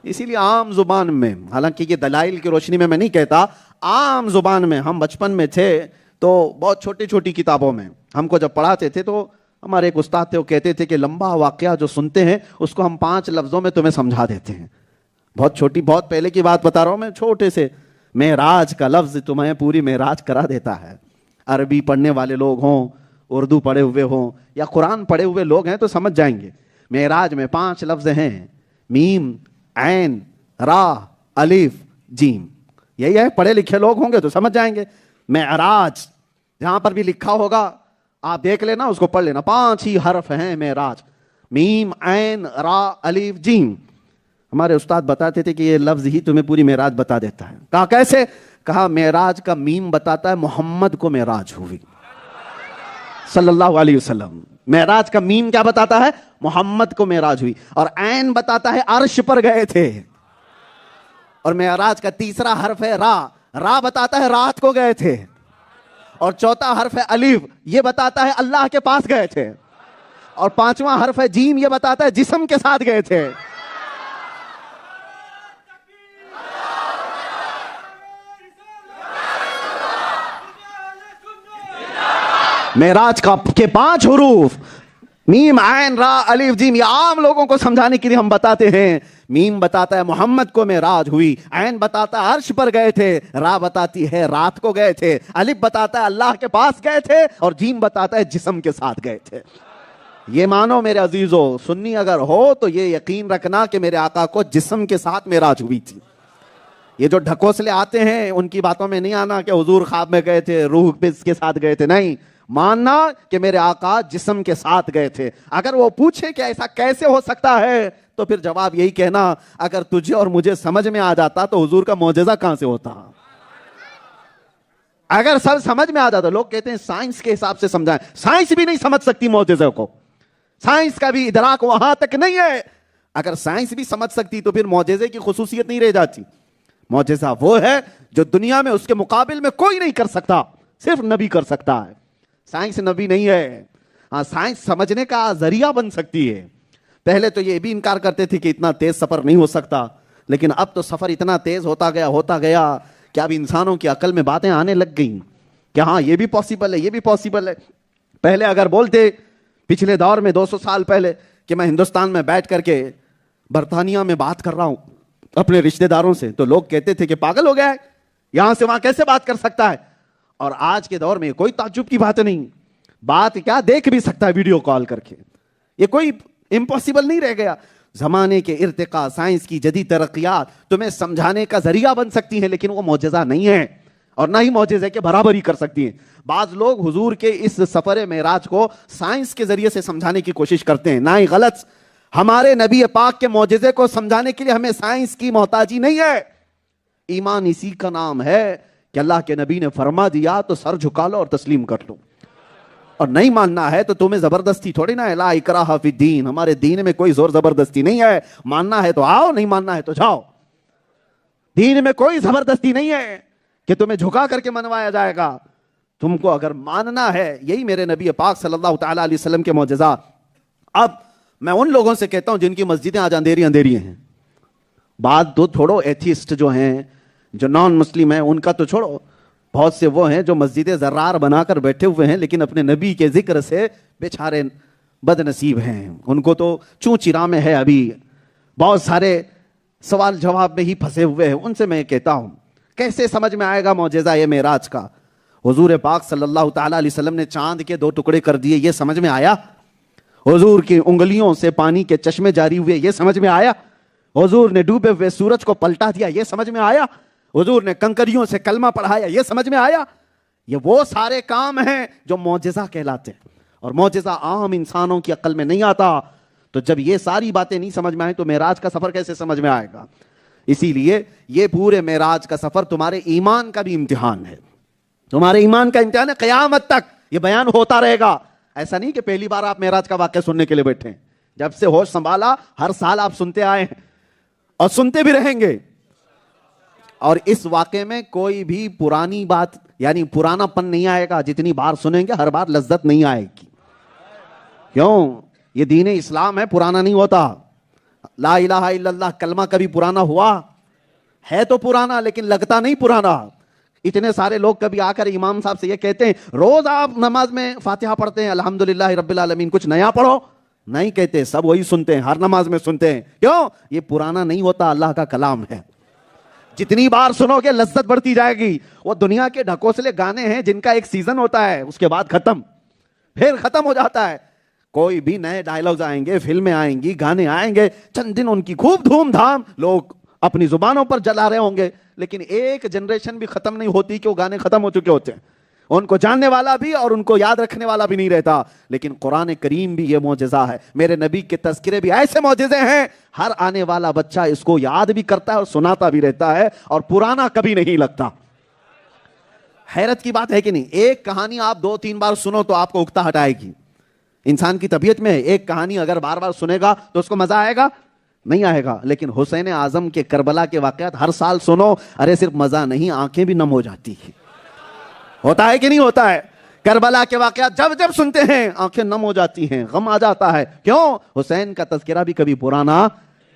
اسی لیے عام زبان میں، حالانکہ یہ دلائل کی روشنی میں نہیں کہتا، عام زبان میں، ہم بچپن میں تھے تو بہت چھوٹی چھوٹی کتابوں میں ہم کو جب پڑھاتے تھے تو ہمارے ایک استاد تھے، وہ کہتے تھے کہ لمبا واقعہ جو سنتے ہیں اس کو ہم 5 لفظوں میں تمہیں سمجھا دیتے ہیں۔ بہت چھوٹی، بہت پہلے کی بات بتا رہا ہوں میں، چھوٹے سے معراج کا لفظ تمہیں پوری معراج کرا دیتا ہے۔ عربی پڑھنے والے لوگ ہوں، اردو پڑھے ہوئے ہوں یا قرآن پڑھے ہوئے لوگ ہیں تو سمجھ جائیں گے۔ معراج میں 5 لفظ ہیں، میم، عین، را، الف، جیم، یہی ہے، پڑھے لکھے لوگ ہوں گے تو سمجھ جائیں گے۔ معراج جہاں پر بھی لکھا ہوگا آپ دیکھ لینا، اس کو پڑھ لینا، 5 ہی حرف ہیں معراج، میم، عین، را، الف، جیم۔ ہمارے استاد بتاتے تھے کہ یہ لفظ ہی تمہیں پوری معراج بتا دیتا ہے۔ کہا کیسے؟ کہا معراج کا میم بتاتا ہے محمد کو معراج ہوئی صلی اللہ علیہ وسلم، معراج کا میم کیا بتاتا ہے؟ محمد کو معراج ہوئی، اور عین بتاتا ہے عرش پر گئے تھے، اور معراج کا تیسرا حرف ہے را، را بتاتا ہے رات کو گئے تھے، اور چوتھا حرف ہے الف، یہ بتاتا ہے اللہ کے پاس گئے تھے، اور 5واں حرف ہے جیم، یہ بتاتا ہے جسم کے ساتھ گئے تھے۔ معراج کے 5 حروف میم، عین، را، الف، جیم، یہ عام لوگوں کو سمجھانے کے لیے ہم بتاتے ہیں۔ میم بتاتا ہے محمد کو معراج ہوئی، عین بتاتا ہے عرش پر گئے تھے، را بتاتی ہے رات کو گئے تھے، الف بتاتا ہے اللہ کے پاس گئے تھے، اور جیم بتاتا ہے جسم کے ساتھ گئے تھے۔ یہ مانو میرے عزیزو، سنی اگر ہو تو یہ یقین رکھنا کہ میرے آقا کو جسم کے ساتھ معراج ہوئی تھی۔ یہ جو ڈھکوسلے آتے ہیں ان کی باتوں میں نہیں آنا کہ حضور خواب میں گئے تھے، روح کے ساتھ گئے تھے، نہیں، ماننا کہ میرے آقا جسم کے ساتھ گئے تھے۔ اگر وہ پوچھے کہ ایسا کیسے ہو سکتا ہے تو پھر جواب یہی کہنا، اگر تجھے اور مجھے سمجھ میں آ جاتا تو حضور کا معجزہ کہاں سے ہوتا؟ اگر سب سمجھ میں آ جاتا، لوگ کہتے ہیں سائنس کے حساب سے سمجھائیں، سائنس بھی نہیں سمجھ سکتی معجزے کو، سائنس کا بھی ادراک وہاں تک نہیں ہے۔ اگر سائنس بھی سمجھ سکتی تو پھر معجزے کی خصوصیت نہیں رہ جاتی۔ معجزہ وہ ہے جو دنیا میں اس کے مقابل میں کوئی نہیں کر سکتا، صرف نبی کر سکتا ہے۔ سائنس نبی نہیں ہے، ہاں سائنس سمجھنے کا ذریعہ بن سکتی ہے۔ پہلے تو یہ بھی انکار کرتے تھے کہ اتنا تیز سفر نہیں ہو سکتا، لیکن اب تو سفر اتنا تیز ہوتا گیا کہ اب انسانوں کی عقل میں باتیں آنے لگ گئیں کہ ہاں یہ بھی پاسبل ہے، یہ بھی پاسبل ہے۔ پہلے اگر بولتے پچھلے دور میں 200 سال پہلے کہ میں ہندوستان میں بیٹھ کر کے برطانیہ میں بات کر رہا ہوں اپنے رشتہ داروں سے، تو لوگ کہتے تھے کہ پاگل ہو گیا ہے، یہاں سے وہاں کیسے بات کر سکتا ہے؟ اور آج کے دور میں کوئی تعجب کی بات نہیں، بات کیا دیکھ بھی سکتا ہے ویڈیو کال کر کے، یہ کوئی امپاسبل نہیں رہ گیا۔ زمانے کے ارتقاء، سائنس کی جدید ترقیات تمہیں سمجھانے کا ذریعہ بن سکتی ہیں، لیکن وہ معجزہ نہیں ہے اور نہ ہی معجزے کے برابری کر سکتی ہیں۔ بعض لوگ حضور کے اس سفر معراج کو سائنس کے ذریعے سے سمجھانے کی کوشش کرتے ہیں، نہ ہی غلط۔ ہمارے نبی پاک کے معجزے کو سمجھانے کے لیے ہمیں سائنس کی محتاجی نہیں ہے۔ ایمان اسی کا نام ہے کہ اللہ کے نبی نے فرما دیا تو سر جھکا لو اور تسلیم کر لو، اور نہیں ماننا ہے تو تمہیں زبردستی تھوڑی نہ ہے، لا اکراہ فی الدین، ہمارے دین میں کوئی زور زبردستی نہیں ہے، ماننا ہے تو آؤ، نہیں ماننا ہے تو جاؤ۔ دین میں کوئی زبردستی نہیں ہے کہ تمہیں جھکا کر کے منوایا جائے گا۔ تم کو اگر ماننا ہے، یہی میرے نبی پاک صلی اللہ تعالی علیہ وسلم کے معجزات، اب میں ان لوگوں سے کہتا ہوں جن کی مسجدیں آج اندھیری اندھیری ہیں، بات تو چھوڑو ایتھیسٹ جو ہیں، جو نان مسلم ہیں، ان کا تو چھوڑو، بہت سے وہ ہیں جو مسجدیں زرار بنا کر بیٹھے ہوئے ہیں لیکن اپنے نبی کے ذکر سے بیچارے بد نصیب ہیں، ان کو تو چوں چرا میں ہے، ابھی بہت سارے سوال جواب میں ہی پھنسے ہوئے ہیں۔ ان سے میں کہتا ہوں کیسے سمجھ میں آئے گا معجزہ یہ معراج کا؟ حضور پاک صلی اللہ تعالیٰ علیہ وسلم نے چاند کے 2 ٹکڑے کر دیے، یہ سمجھ میں آیا؟ حضور کی انگلیوں سے پانی کے چشمے جاری ہوئے، یہ سمجھ میں آیا؟ حضور نے ڈوبے ہوئے سورج کو پلٹا دیا، یہ سمجھ میں آیا؟ حضور نے کنکریوں سے کلمہ پڑھایا، یہ سمجھ میں آیا؟ یہ وہ سارے کام ہیں جو معجزہ کہلاتے ہیں، اور معجزہ عام انسانوں کی عقل میں نہیں آتا۔ تو جب یہ ساری باتیں نہیں سمجھ میں آئیں تو معراج کا سفر کیسے سمجھ میں آئے گا؟ اسی لیے یہ پورے معراج کا سفر تمہارے ایمان کا بھی امتحان ہے، تمہارے ایمان کا امتحان ہے، قیامت تک یہ بیان ہوتا رہے گا۔ ایسا نہیں کہ پہلی بار آپ معراج کا واقعہ سننے کے لیے بیٹھے ہیں، جب سے ہوش سنبھالا ہر سال آپ سنتے آئے ہیں اور سنتے بھی رہیں گے، اور اس واقعے میں کوئی بھی پرانی بات یعنی پرانا پن نہیں آئے گا۔ جتنی بار سنیں گے ہر بار لذت نہیں آئے گی، کیوں؟ یہ دین اسلام ہے، پرانا نہیں ہوتا۔ لا الہ الا اللہ کلمہ کبھی پرانا ہوا ہے؟ تو پرانا، لیکن لگتا نہیں پرانا۔ اتنے سارے لوگ کبھی آ کر امام صاحب سے یہ کہتے ہیں روز آپ نماز میں فاتحہ پڑھتے ہیں الحمدللہ رب العالمین، کچھ نیا پڑھو؟ نہیں کہتے، سب وہی سنتے ہیں، ہر نماز میں سنتے ہیں۔ کیوں؟ یہ پرانا نہیں ہوتا، اللہ کا کلام ہے، جتنی بار سنو گے لذت بڑھتی جائے گی۔ وہ دنیا کے ڈھکوسلے گانے ہیں جن کا ایک سیزن ہوتا ہے، اس کے بعد ختم، پھر ختم ہو جاتا ہے۔ کوئی بھی نئے ڈائلاگز آئیں گے، فلمیں آئیں گی، گانے آئیں گے، چند دن ان کی خوب دھوم دھام لوگ اپنی زبانوں پر جلا رہے ہوں گے، لیکن ایک جنریشن بھی ختم نہیں ہوتی کہ وہ گانے ختم ہو چکے ہوتے ہیں، ان کو جاننے والا بھی اور ان کو یاد رکھنے والا بھی نہیں رہتا۔ لیکن قرآن کریم بھی یہ معجزہ ہے، میرے نبی کے تذکرے بھی ایسے معجزے ہیں، ہر آنے والا بچہ اس کو یاد بھی کرتا ہے اور سناتا بھی رہتا ہے، اور پرانا کبھی نہیں لگتا۔ حیرت کی بات ہے کہ نہیں؟ ایک کہانی آپ 2-3 بار سنو تو آپ کو اکتا ہٹائے گی۔ انسان کی طبیعت میں ایک کہانی اگر بار بار سنے گا تو اس کو مزہ آئے گا؟ نہیں آئے گا۔ لیکن حسین اعظم کے کربلا کے واقعات ہر سال سنو، ارے صرف مزہ نہیں، آنکھیں بھی نم ہو جاتی ہیں۔ ہوتا ہے کہ نہیں ہوتا ہے؟ کربلا کے واقعات جب جب سنتے ہیں آنکھیں نم ہو جاتی ہیں، غم آ جاتا ہے۔ کیوں؟ حسین کا تذکرہ بھی کبھی پرانا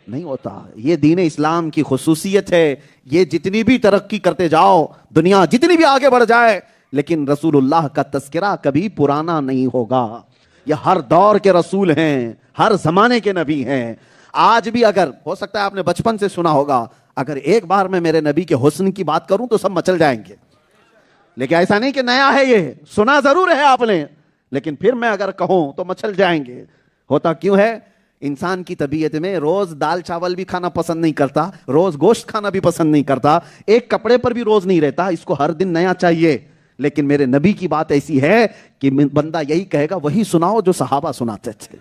نہیں ہوتا۔ یہ دین اسلام کی خصوصیت ہے۔ یہ جتنی بھی ترقی کرتے جاؤ، دنیا جتنی بھی آگے بڑھ جائے، لیکن رسول اللہ کا تذکرہ کبھی پرانا نہیں ہوگا۔ یہ ہر دور کے رسول ہیں، ہر زمانے کے نبی ہیں۔ آج بھی اگر ہو سکتا ہے آپ نے بچپن سے سنا ہوگا، اگر ایک بار میں میرے نبی کے حسن کی بات کروں تو سب مچل جائیں گے، لیکن ایسا نہیں کہ نیا ہے، یہ سنا ضرور ہے آپ نے، لیکن پھر میں اگر کہوں تو مچل جائیں گے۔ ہوتا کیوں ہے؟ انسان کی طبیعت میں روز دال چاول بھی کھانا پسند نہیں کرتا، روز گوشت کھانا بھی پسند نہیں کرتا، ایک کپڑے پر بھی روز نہیں رہتا، اس کو ہر دن نیا چاہیے۔ لیکن میرے نبی کی بات ایسی ہے کہ بندہ یہی کہے گا وہی سناؤ جو صحابہ سناتے تھے،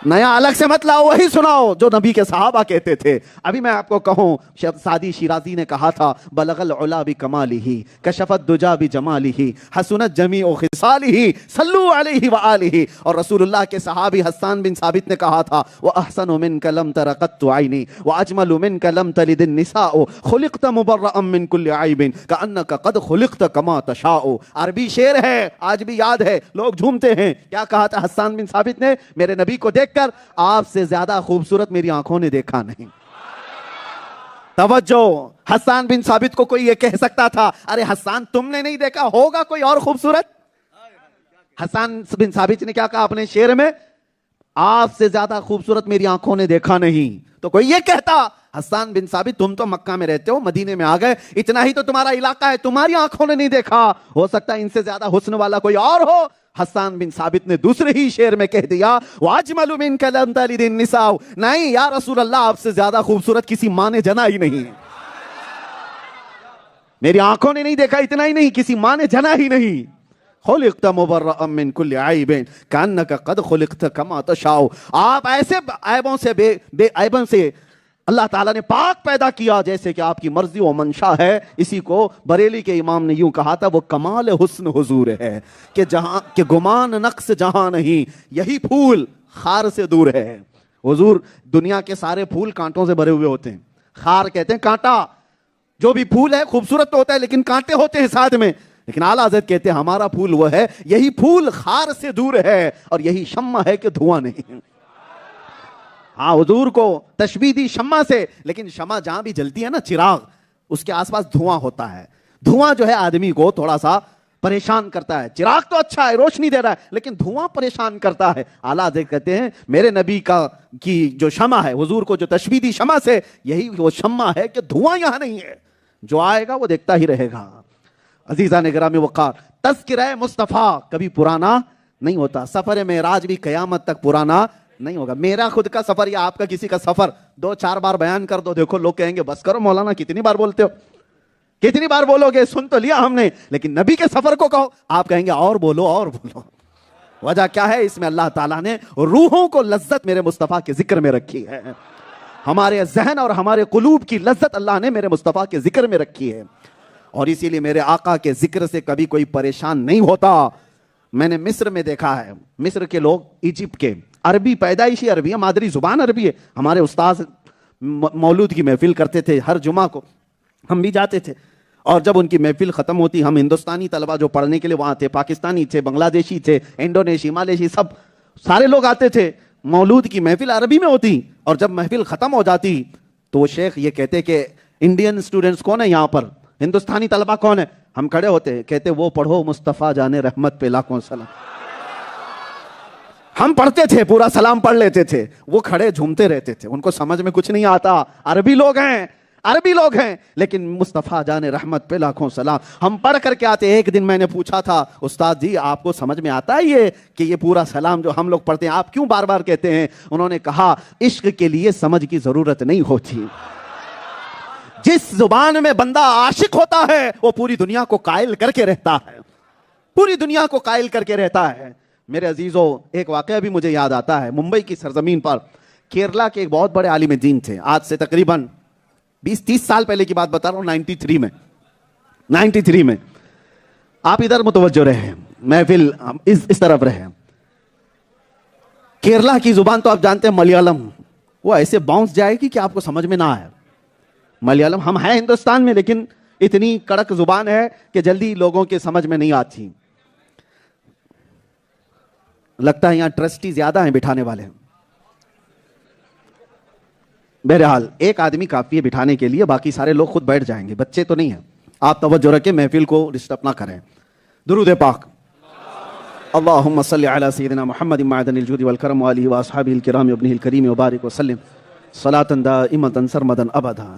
نیا الگ سے مت لاؤ، وہی سناؤ جو نبی کے صحابہ کہتے تھے۔ ابھی میں آپ کو کہوں، سعدی شیرازی نے کہا تھا بلغ العلا بکمالہ کشف الدجا بجمالہ حسنت جمیع خصالہ صلو علیہ وآلہ۔ اور رسول اللہ کے صحابی حسان بن ثابت نے کہا تھا وَأَحْسَنُ مِنْكَ لَمْ تَرَ قَطُّ عَيْنِي وَأَجْمَلُ مِنْكَ لَمْ تَلِدِ النِّسَاءُ خُلِقْتَ مُبَرَّأً مِنْ كُلِّ عَيْبٍ كَأَنَّكَ قَدْ خُلِقْتَ كَمَا تَشَاءُ۔ عربی شعر ہے، آج بھی یاد ہے، لوگ جھومتے ہیں۔ کیا کہا تھا حسان بن ثابت نے؟ میرے نبی کو دیکھ کر آپ سے زیادہ خوبصورت میری آنکھوں نے دیکھا نہیں۔ توجہ، حسان بن ثابت کو کوئی یہ کہہ سکتا تھا ارے حسان تم نے نہیں دیکھا، ہوگا کوئی اور خوبصورت؟ حسان بن ثابت نے کیا کہا اپنے شعر میں؟ آپ سے زیادہ خوبصورت میری آنکھوں نے دیکھا نہیں۔ تو کوئی یہ کہتا حسان بن ثابت تم تو مکہ میں رہتے ہو، مدینے میں آ گئے، اتنا ہی تو تمہارا علاقہ ہے، تمہاری آنکھوں نے نہیں دیکھا، ہو سکتا ہے ان سے زیادہ حسن والا کوئی اور ہو۔ حسان بن ثابت نے دوسرے ہی شعر میں کہہ دیا وَأَجْمَلُ مِنْكَ لَمْ تَلِدِ النِّسَاءُ، نہیں یا رسول اللہ آپ سے زیادہ خوبصورت کسی ماں نے جنا ہی نہیں، میری آنکھوں نے نہیں دیکھا، اتنا ہی نہیں کسی ماں نے جنا ہی نہیں۔ خُلِقْتَ مُبَرَّأً مِنْ كُلِّ عَيْبٍ كَأَنَّكَ قَدْ خُلِقْتَ كَمَا تَشَاءُ۔ آپ ایسے عیبوں سے بے عیبوں سے اللہ تعالیٰ نے پاک پیدا کیا جیسے کہ آپ کی مرضی و منشا ہے۔ اسی کو بریلی کے امام نے یوں کہا تھا وہ کمال حسن حضور ہے کہ جہاں کہ گمان نقص جہاں نہیں، یہی پھول خار سے دور ہے۔ حضور، دنیا کے سارے پھول کانٹوں سے بھرے ہوئے ہوتے ہیں، خار کہتے ہیں کانٹا، جو بھی پھول ہے خوبصورت تو ہوتا ہے لیکن کانٹے ہوتے ہیں ساتھ میں۔ لیکن اعلیٰ حضرت کہتے ہیں ہمارا پھول وہ ہے، یہی پھول خار سے دور ہے اور یہی شمع ہے کہ دھواں نہیں۔ ہاں حضور کو تشبیہ دی شمع سے، لیکن شمع جہاں بھی جلتی ہے نا، چراغ، اس کے آس پاس دھواں ہوتا ہے۔ دھواں جو ہے آدمی کو تھوڑا سا پریشان کرتا ہے، چراغ تو اچھا ہے، روشنی دے رہا ہے، لیکن دھواں پریشان کرتا ہے۔ اعلیٰ حضرت کہتے ہیں میرے نبی کی جو شمع ہے، حضور کو جو تشبیہ دی شمع سے، یہی وہ شمع ہے کہ دھواں یہاں نہیں ہے، جو آئے گا وہ دیکھتا ہی رہے گا۔ عزیزان گرامی وقار، تذکرہ مصطفیٰ کبھی پرانا نہیں ہوتا۔ سفر معراج بھی قیامت تک پرانا نہیں ہوگا۔ میرا خود کا سفر یا آپ کا کسی کا سفر 2-4 بار بیان کر دو، دیکھو لوگ کہیں گے بس کرو مولانا، کتنی بار بولتے ہو، کتنی بار بولو گے، سن تو لیا ہم نے، لیکن نبی کے سفر کو کہو، آپ کہیں گے اور بولو اور بولو۔ وجہ کیا ہے؟ اس میں اللہ تعالیٰ نے روحوں کو لذت میرے مصطفیٰ کے ذکر میں رکھی ہے۔ ہمارے ذہن اور ہمارے قلوب کی لذت اللہ نے میرے مصطفیٰ کے ذکر میں رکھی ہے، اور اسی لیے میرے آقا کے ذکر سے کبھی کوئی پریشان نہیں ہوتا۔ میں نے مصر میں دیکھا ہے، مصر کے لوگ، ایجپٹ کے، عربی پیدائشی عربی ہے، مادری زبان عربی ہے۔ ہمارے استاذ مولود کی محفل کرتے تھے ہر جمعہ کو، ہم بھی جاتے تھے، اور جب ان کی محفل ختم ہوتی، ہم ہندوستانی طلبہ جو پڑھنے کے لیے وہاں تھے، پاکستانی تھے، بنگلہ دیشی تھے، انڈونیشی، مالیشی، سارے لوگ آتے تھے۔ مولود کی محفل عربی میں ہوتی، اور جب محفل ختم ہو جاتی تو وہ شیخ یہ کہتے کہ انڈین اسٹوڈنٹس کون ہے یہاں پر، ہندوستانی طلبہ کون ہے؟ ہم کھڑے ہوتے، کہتے وہ پڑھو مصطفیٰ جان رحمت پہ لاکھوں سلام۔ ہم پڑھتے تھے، پورا سلام پڑھ لیتے تھے، وہ کھڑے جھومتے رہتے تھے، ان کو سمجھ میں کچھ نہیں آتا، عربی لوگ ہیں، لیکن مصطفیٰ جان رحمت پہ لاکھوں سلام۔ ہم پڑھ کر کے آتے۔ ایک دن میں نے پوچھا تھا، استاد جی آپ کو سمجھ میں آتا ہے یہ کہ یہ پورا سلام جو ہم لوگ پڑھتے ہیں آپ کیوں بار بار کہتے ہیں؟ انہوں نے کہا عشق کے لیے سمجھ کی ضرورت نہیں ہوتی، جس زبان میں بندہ عاشق ہوتا ہے وہ پوری دنیا کو قائل کر کے رہتا ہے، پوری دنیا کو قائل کر کے رہتا ہے۔ میرے عزیزوں، ایک واقعہ بھی مجھے یاد آتا ہے، ممبئی کی سرزمین پر کیرلا کے ایک بہت بڑے عالم دین تھے، آج سے تقریباً 20-30 سال پہلے کی بات بتا رہا ہوں، 93 میں آپ ادھر متوجہ رہے، محفل اس طرف رہے۔ کیرلا کی زبان تو آپ جانتے ہیں ملیالم، وہ ایسے باؤنس جائے گی کہ آپ کو سمجھ میں نہ آئے۔ ملیالم ہم ہیں ہندوستان میں، لیکن اتنی کڑک زبان ہے کہ جلدی لوگوں کے سمجھ میں نہیں آتی۔ لگتا ہے یہاں ٹرسٹی زیادہ ہیں بٹھانے والے۔ بہرحال ایک آدمی کافی ہے بٹھانے کے لیے، باقی سارے لوگ خود بیٹھ جائیں گے، بچے تو نہیں ہیں۔ آپ توجہ رکھیں، محفل کو ڈسٹرب نہ کریں۔ درود پاک۔ اللہم صلی علی سیدنا محمد معدن الجود والکرم وآلہ واصحابہ الکرام وابنہ الکریم وبارک وسلم صلاۃ دائمۃ سرمدا ابدا۔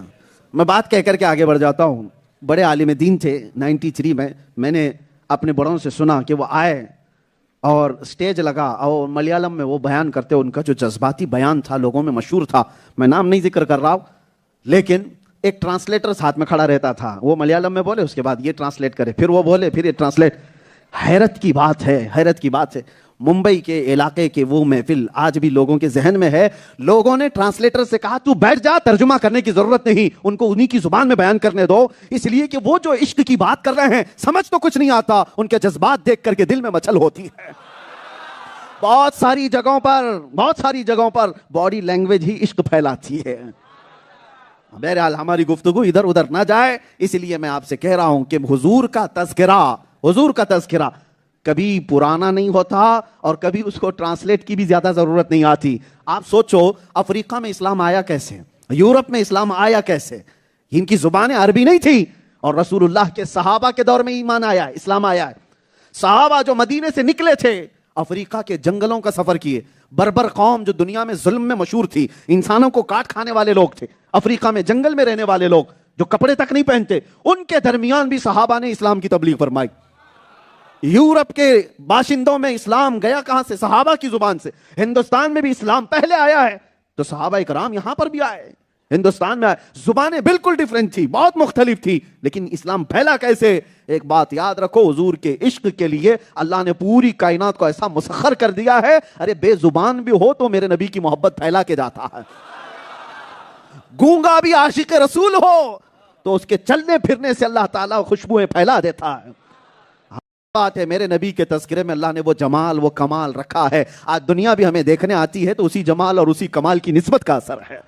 میں بات کہہ کر کے آگے بڑھ جاتا ہوں۔ بڑے عالم دین تھے، 93 میں نے اپنے بڑوں سے سنا کہ وہ آئے اور سٹیج لگا اور ملیالم میں وہ بیان کرتے، ان کا جو جذباتی بیان تھا لوگوں میں مشہور تھا۔ میں نام نہیں ذکر کر رہا ہوں، لیکن ایک ٹرانسلیٹر ساتھ میں کھڑا رہتا تھا، وہ ملیالم میں بولے، اس کے بعد یہ ٹرانسلیٹ کرے، پھر وہ بولے، پھر یہ ٹرانسلیٹ۔ حیرت کی بات ہے، ممبئی کے علاقے کے وہ محفل آج بھی لوگوں کے ذہن میں ہے۔ لوگوں نے ٹرانسلیٹر سے کہا تو بیٹھ جا، ترجمہ کرنے کی ضرورت نہیں، ان کو انہی کی زبان میں بیان کرنے دو، اس لیے کہ وہ جو عشق کی بات کر رہے ہیں سمجھ تو کچھ نہیں آتا، ان کے جذبات دیکھ کر کے دل میں مچل ہوتی ہے۔ بہت ساری جگہوں پر باڈی لینگویج ہی عشق پھیلاتی ہے۔ بہرحال ہماری گفتگو ادھر ادھر نہ جائے، اس لیے میں آپ سے کہہ رہا ہوں کہ حضور کا تذکرہ کبھی پرانا نہیں ہوتا اور کبھی اس کو ٹرانسلیٹ کی بھی زیادہ ضرورت نہیں آتی۔ آپ سوچو افریقہ میں اسلام آیا کیسے، یورپ میں اسلام آیا کیسے؟ ان کی زبانیں عربی نہیں تھی، اور رسول اللہ کے صحابہ کے دور میں ایمان آیا ہے، اسلام آیا ہے۔ صحابہ جو مدینے سے نکلے تھے، افریقہ کے جنگلوں کا سفر کیے، بربر قوم جو دنیا میں ظلم میں مشہور تھی، انسانوں کو کاٹ کھانے والے لوگ تھے، افریقہ میں جنگل میں رہنے والے لوگ جو کپڑے تک نہیں پہنتے، ان کے درمیان بھی صحابہ نے اسلام کی تبلیغ فرمائی۔ یورپ کے باشندوں میں اسلام گیا کہاں سے؟ صحابہ کی زبان سے۔ ہندوستان میں بھی اسلام پہلے آیا ہے تو صحابہ کرام یہاں پر بھی آئے، ہندوستان میں آئے۔ زبانیں بالکل ڈیفرنٹ تھی، بہت مختلف تھی، لیکن اسلام پھیلا کیسے؟ ایک بات یاد رکھو، حضور کے عشق کے لیے اللہ نے پوری کائنات کو ایسا مسخر کر دیا ہے، ارے بے زبان بھی ہو تو میرے نبی کی محبت پھیلا کے جاتا ہے۔ گونگا بھی عاشق رسول ہو تو اس کے چلنے پھرنے سے اللہ تعالیٰ خوشبوئیں پھیلا دیتا ہے۔ بات ہے، میرے نبی کے تذکرے میں اللہ نے وہ جمال، وہ کمال رکھا ہے۔ آج دنیا بھی ہمیں دیکھنے آتی ہے تو اسی جمال اور اسی کمال کی نسبت کا اثر ہے،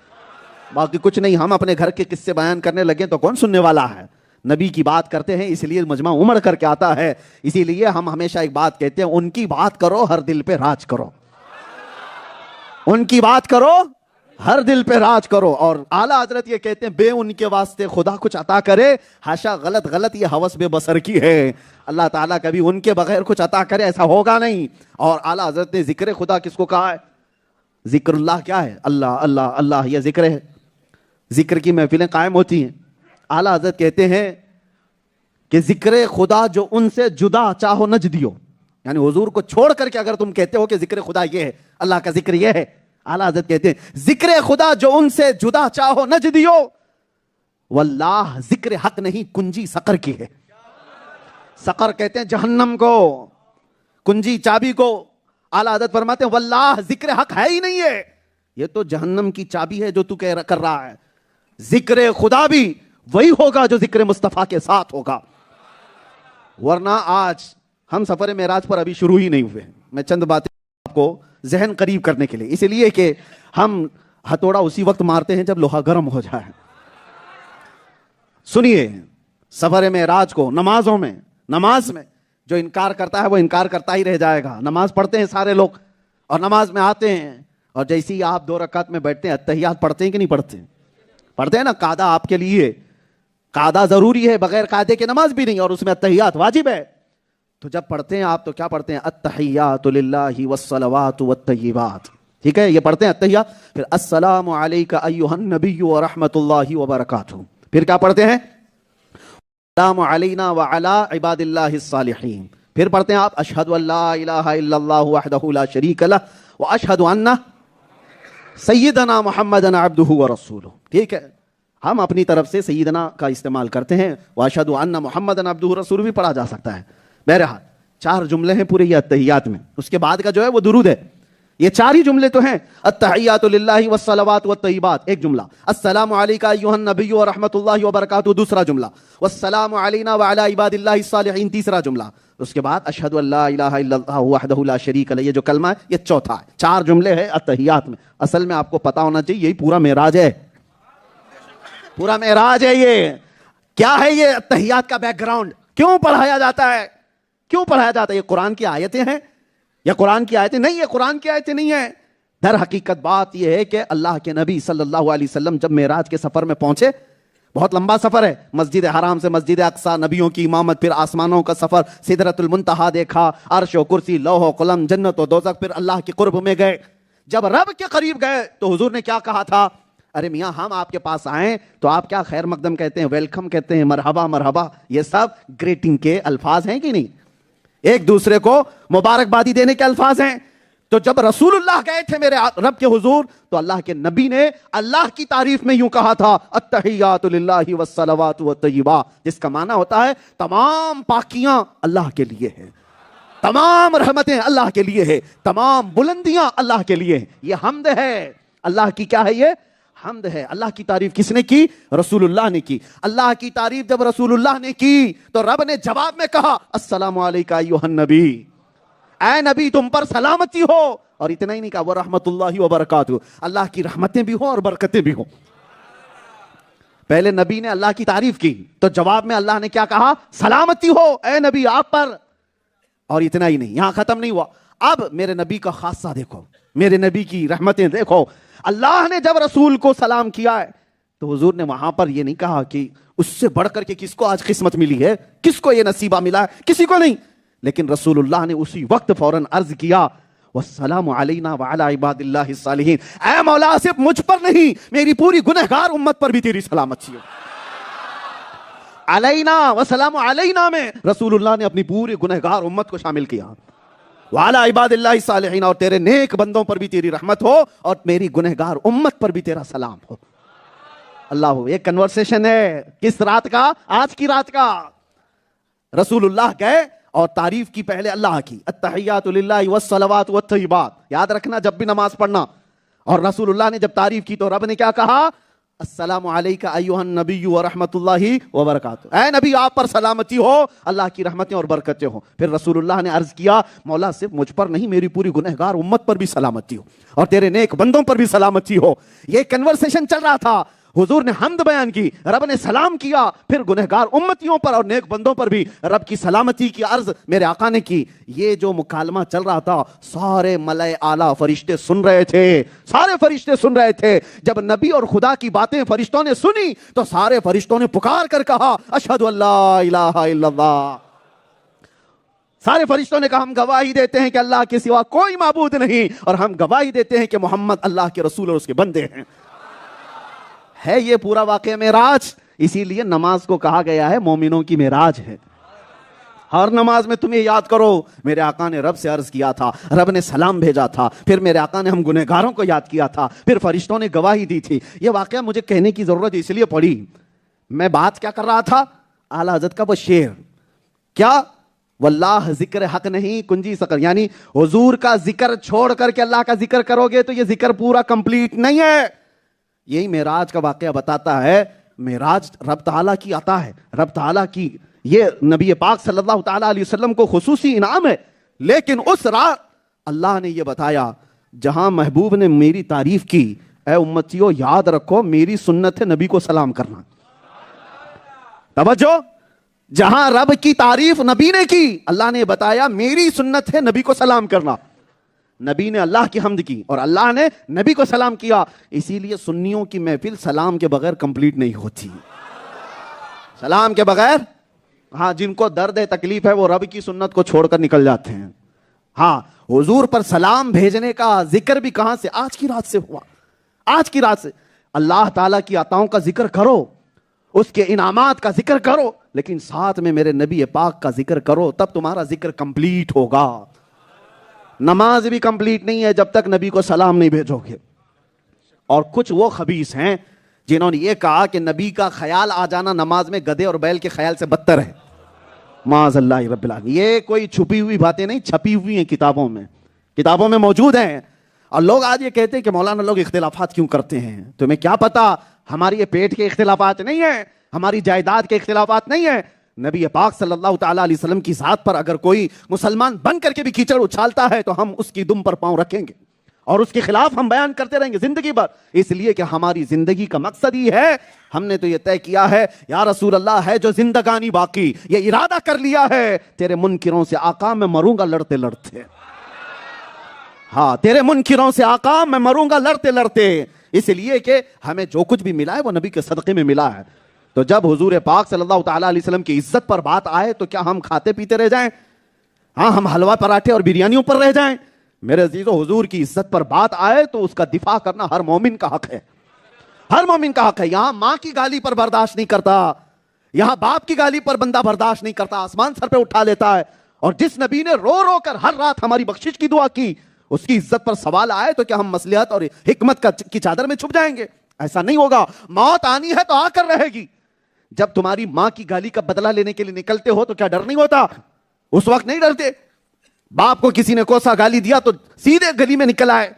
باقی کچھ نہیں۔ ہم اپنے گھر کے قصے بیان کرنے لگیں تو کون سننے والا ہے؟ نبی کی بات کرتے ہیں اس لیے مجمع امڑ کر کے آتا ہے. اسی لیے ہم ہمیشہ ایک بات کہتے ہیں, ان کی بات کرو ہر دل پہ راج کرو, ان کی بات کرو ہر دل پہ راج کرو. اور اعلیٰ حضرت یہ کہتے ہیں بے ان کے واسطے خدا کچھ عطا کرے, ہاشا غلط یہ ہوس بے بصر کی ہے. اللہ تعالیٰ کبھی ان کے بغیر کچھ عطا کرے ایسا ہوگا نہیں. اور اعلیٰ حضرت نے ذکر خدا کس کو کہا ہے؟ ذکر اللہ کیا ہے؟ اللہ اللہ اللہ, یہ ذکر ہے. ذکر کی محفلیں قائم ہوتی ہیں. اعلیٰ حضرت کہتے ہیں کہ ذکر خدا جو ان سے جدا چاہو نجدیو, یعنی حضور کو چھوڑ کر کے اگر تم کہتے ہو کہ ذکر خدا یہ ہے, اللہ کا ذکر یہ ہے, اعلیٰ حضرت کہتے ہیں ذکر خدا جو ان سے جدا چاہو نجدیو, واللہ ذکر حق نہیں کنجی سقر کی ہے. سقر کہتے ہیں جہنم کو, کنجی چابی کو. اعلیٰ حضرت فرماتے ہیں واللہ ذکر حق ہے ہی نہیں ہے, یہ تو جہنم کی چابی ہے جو تو کر رہا ہے. ذکر خدا بھی وہی ہوگا جو ذکر مصطفیٰ کے ساتھ ہوگا. ورنہ آج ہم سفر معراج پر ابھی شروع ہی نہیں ہوئے. میں چند باتیں آپ کو ذہن قریب کرنے کے لیے, اس لیے کہ ہم ہتھوڑا اسی وقت مارتے ہیں جب لوہا گرم ہو جائے. سنیے, سفر معراج کو نمازوں میں, نماز میں جو انکار کرتا ہے وہ انکار کرتا ہی رہ جائے گا. نماز پڑھتے ہیں سارے لوگ اور نماز میں آتے ہیں, اور جیسے ہی آپ 2 رکعت میں بیٹھتے ہیں اتحیات پڑھتے ہیں کہ نہیں پڑھتے؟ پڑھتے ہیں نا. قاعدہ آپ کے لیے, قاعدہ ضروری ہے, بغیر قاعدے کے نماز بھی نہیں, اور اس میں اتحیات واجب ہے. تو جب پڑھتے ہیں آپ تو کیا پڑھتے ہیں؟ التحیات للہ والصلوات والطیبات. ٹھیک ہے, یہ پڑھتے ہیں اتحیات. پھر السلام علیک ایھا النبی ورحمۃ اللہ وبرکاتہ. پھر کیا پڑھتے ہیں؟ السلام علینا وعلی عباد اللہ الصالحین. پھر پڑھتے ہیں آپ اشہد ان لا الہ الا اللہ وحدہ لا شریک لہ واشہد ان سیدنا محمد عبدہ ورسولہ. ٹھیک ہے, ہم اپنی طرف سے سیدنا کا استعمال کرتے ہیں, واشہد ان محمد عبدہ ورسولہ بھی پڑھا جا سکتا ہے. بہرحال 4 جملے ہیں پورے یہ اتحیات میں. اس کے بعد کا جو ہے وہ درود ہے. یہ 4 ہی جملے تو ہیں. التحیات للہ والصلوات والطیبات ایک جملہ, السلام علیک ایھا النبی ورحمۃ اللہ وبرکاتہ دوسرا جملہ, والسلام علینا وعلی عباد اللہ الصالحین تیسرا جملہ. اس کے بعد اشہد ان لا الہ الا اللہ وحدہ لا شریک لہ, یہ جو کلمہ ہے یہ چوتھا ہے. 4 جملے ہیں اتحیات میں. اصل میں آپ کو پتا ہونا چاہیے یہی پورا معراج ہے, پورا معراج ہے. یہ کیا ہے؟ یہ اتحیات کا بیک گراؤنڈ. کیوں پڑھایا جاتا ہے؟ کیوں پڑھایا جاتا ہے؟ یہ قرآن کی آیتیں ہیں یا قرآن کی آیتیں نہیں؟ یہ قرآن کی آیتیں نہیں ہیں. در حقیقت بات یہ ہے کہ اللہ کے نبی صلی اللہ علیہ وسلم جب معراج کے سفر میں پہنچے, بہت لمبا سفر ہے, مسجد حرام سے مسجد اقصی, نبیوں کی امامت, پھر آسمانوں کا سفر, سدرۃ المنتہا دیکھا, عرش و کرسی, لوح و قلم, جنت و دوزخ, پھر اللہ کے قرب میں گئے. جب رب کے قریب گئے تو حضور نے کیا کہا تھا؟ ارے میاں ہم آپ کے پاس آئیں تو آپ کیا خیر مقدم کہتے ہیں, ویلکم کہتے ہیں, مرحبا مرحبا, یہ سب گریٹنگ کے الفاظ ہیں کہ نہیں؟ ایک دوسرے کو مبارکبادی دینے کے الفاظ ہیں. تو جب رسول اللہ گئے تھے میرے رب کے حضور تو اللہ کے نبی نے اللہ کی تعریف میں یوں کہا تھا التحیات للہ والصلوات والطیبات, جس کا معنی ہوتا ہے تمام پاکیاں اللہ کے لیے ہیں, تمام رحمتیں اللہ کے لیے ہیں, تمام بلندیاں اللہ کے لیے ہیں. یہ حمد ہے اللہ کی. کیا ہے یہ؟ حمد ہے. اللہ کی تعریف کس نے کی؟ رسول اللہ نے کی. اللہ کی تعریف جب رسول اللہ نے کی تو رب نے جواب میں کہا السلام علیک ایھا النبی, اے نبی تم پر سلامتی ہو. اور اتنا ہی نہیں کہا ورحمۃ اللہ وبرکاتہ, اللہ کی رحمتیں بھی ہوں اور برکتیں بھی ہوں. پہلے نبی نے اللہ کی تعریف کی تو جواب میں اللہ نے کیا کہا؟ سلامتی ہو اے نبی آپ پر. اور اتنا ہی نہیں, یہاں ختم نہیں ہوا. اب میرے نبی کا خاصہ دیکھو, میرے نبی کی رحمتیں دیکھو. اللہ نے جب رسول کو سلام کیا ہے تو حضور نے وہاں پر یہ نہیں کہا کہ اس سے بڑھ کر کے کس کو آج قسمت ملی ہے, کس کو یہ نصیبہ ملا ہے, کسی کو نہیں. لیکن رسول اللہ نے اسی وقت فوراً عرض کیا والسلام علینا وعلی عباد اللہ الصالحین, اے مولا صرف مجھ پر نہیں میری پوری گنہگار امت پر بھی تیری سلامتی ہو. علینا والسلام علینا میں رسول اللہ نے اپنی پوری گنہگار امت کو شامل کیا. وعلی عباد اللہ الصالحین, اور تیرے نیک بندوں پر بھی تیری رحمت ہو اور میری گنہگار امت پر بھی تیرا سلام ہو. اللہ, یہ کنورسیشن ہے کس رات کا؟ آج کی رات کا. رسول اللہ گئے اور تعریف کی پہلے اللہ کی, التحیات للہ والصلوات والطیبات. یاد رکھنا جب بھی نماز پڑھنا. اور رسول اللہ نے جب تعریف کی تو رب نے کیا کہا؟ السلام علیک ایھا النبی ورحمۃ اللہ وبرکاتہ, اے نبی آپ پر سلامتی ہو, اللہ کی رحمتیں اور برکتیں ہوں. پھر رسول اللہ نے عرض کیا مولا صرف مجھ پر نہیں میری پوری گنہگار امت پر بھی سلامتی ہو اور تیرے نیک بندوں پر بھی سلامتی ہو. یہ کنورسیشن چل رہا تھا. حضور نے حمد بیان کی، رب نے سلام کیا، پھر گنہگار امتیوں پر اور نیک بندوں پر بھی رب کی سلامتی کی عرض میرے آقا نے کی۔ یہ جو مکالمہ چل رہا تھا سارے ملائے اعلیٰ فرشتے سن رہے تھے، سارے فرشتے سن رہے تھے۔ جب نبی اور خدا کی باتیں فرشتوں نے سنی تو سارے فرشتوں نے پکار کر کہا اشہد ان لا الہ الا اللہ۔ سارے فرشتوں نے کہا ہم گواہی دیتے ہیں کہ اللہ کے سوا کوئی معبود نہیں، اور ہم گواہی دیتے ہیں کہ محمد اللہ کے رسول اور اس کے بندے ہیں۔ ہے یہ پورا واقعہ معراج، اسی لیے نماز کو کہا گیا ہے مومنوں کی معراج ہے۔ ہر نماز میں تمہیں یاد کرو میرے آقا نے رب سے عرض کیا تھا، رب نے سلام بھیجا تھا، پھر میرے آقا نے ہم گنہگاروں کو یاد کیا تھا، پھر فرشتوں نے گواہی دی تھی۔ یہ واقعہ مجھے کہنے کی ضرورت اس لیے پڑی، میں بات کیا کر رہا تھا؟ اعلیٰ حضرت کا وہ شعر، کیا واللہ ذکر حق نہیں کنجی سکر، یعنی حضور کا ذکر چھوڑ کر کے اللہ کا ذکر کرو گے تو یہ ذکر پورا کمپلیٹ نہیں ہے۔ یہی معراج کا واقعہ بتاتا ہے، معراج رب تعالیٰ کی عطا ہے، رب تعالیٰ کی، یہ نبی پاک صلی اللہ تعالیٰ علیہ وسلم کو خصوصی انعام ہے۔ لیکن اس رات اللہ نے یہ بتایا جہاں محبوب نے میری تعریف کی، اے امتیوں یاد رکھو میری سنت ہے نبی کو سلام کرنا۔ توجہ، جہاں رب کی تعریف نبی نے کی، اللہ نے بتایا میری سنت ہے نبی کو سلام کرنا۔ نبی نے اللہ کی حمد کی اور اللہ نے نبی کو سلام کیا۔ اسی لیے سنیوں کی محفل سلام کے بغیر کمپلیٹ نہیں ہوتی، سلام کے بغیر۔ ہاں جن کو درد ہے تکلیف ہے وہ رب کی سنت کو چھوڑ کر نکل جاتے ہیں۔ ہاں حضور پر سلام بھیجنے کا ذکر بھی کہاں سے؟ آج کی رات سے ہوا، آج کی رات سے۔ اللہ تعالیٰ کی عطاؤں کا ذکر کرو، اس کے انعامات کا ذکر کرو، لیکن ساتھ میں میرے نبی پاک کا ذکر کرو، تب تمہارا ذکر کمپلیٹ ہوگا۔ نماز بھی کمپلیٹ نہیں ہے جب تک نبی کو سلام نہیں بھیجو گے۔ اور کچھ وہ خبیث ہیں جنہوں نے یہ کہا کہ نبی کا خیال آ جانا نماز میں گدھے اور بیل کے خیال سے بدتر ہے۔ معاذ اللہ رب العالمین، یہ کوئی چھپی ہوئی باتیں نہیں، چھپی ہوئی ہیں کتابوں میں، کتابوں میں موجود ہیں۔ اور لوگ آج یہ کہتے ہیں کہ مولانا لوگ اختلافات کیوں کرتے ہیں؟ تمہیں کیا پتا ہماری یہ پیٹ کے اختلافات نہیں ہیں، ہماری جائیداد کے اختلافات نہیں ہیں۔ نبی پاک صلی اللہ تعالیٰ علیہ وسلم کی ذات پر اگر کوئی مسلمان بن کر کے بھی کیچڑ اچھالتا ہے تو ہم اس کی دم پر پاؤں رکھیں گے اور اس کے خلاف ہم بیان کرتے رہیں گے زندگی بھر، اس لیے کہ ہماری زندگی کا مقصد ہی ہے، ہم نے تو یہ طے کیا ہے یا رسول اللہ ہے جو زندگانی باقی، یہ ارادہ کر لیا ہے تیرے منکروں سے آقا میں مروں گا لڑتے لڑتے۔ ہاں تیرے منکروں سے آقا میں مروں گا لڑتے لڑتے، اس لیے کہ ہمیں جو کچھ بھی ملا ہے وہ نبی کے صدقے میں ملا ہے۔ تو جب حضور پاک صلی اللہ تعالیٰ علیہ وسلم کی عزت پر بات آئے تو کیا ہم کھاتے پیتے رہ جائیں؟ ہاں ہم حلوہ پراٹھے اور بریانیوں پر رہ جائیں؟ میرے عزیزو، حضور کی عزت پر بات آئے تو اس کا دفاع کرنا ہر مومن کا حق ہے، ہر مومن کا حق ہے۔ یہاں ماں کی گالی پر برداشت نہیں کرتا، یہاں باپ کی گالی پر بندہ برداشت نہیں کرتا، آسمان سر پہ اٹھا لیتا ہے۔ اور جس نبی نے رو رو کر ہر رات ہماری بخشش کی دعا کی، اس کی عزت پر سوال آئے تو کیا ہم مصلحت اور حکمت کی چادر میں چھپ جائیں گے؟ ایسا نہیں ہوگا۔ موت آنی ہے تو آ کر رہے گی۔ جب تمہاری ماں کی گالی کا بدلہ لینے کے لیے نکلتے ہو تو کیا ڈر نہیں ہوتا؟ اس وقت نہیں ڈرتے؟ باپ کو کسی نے کوسا گالی دیا تو سیدھے گلی میں نکل آئے،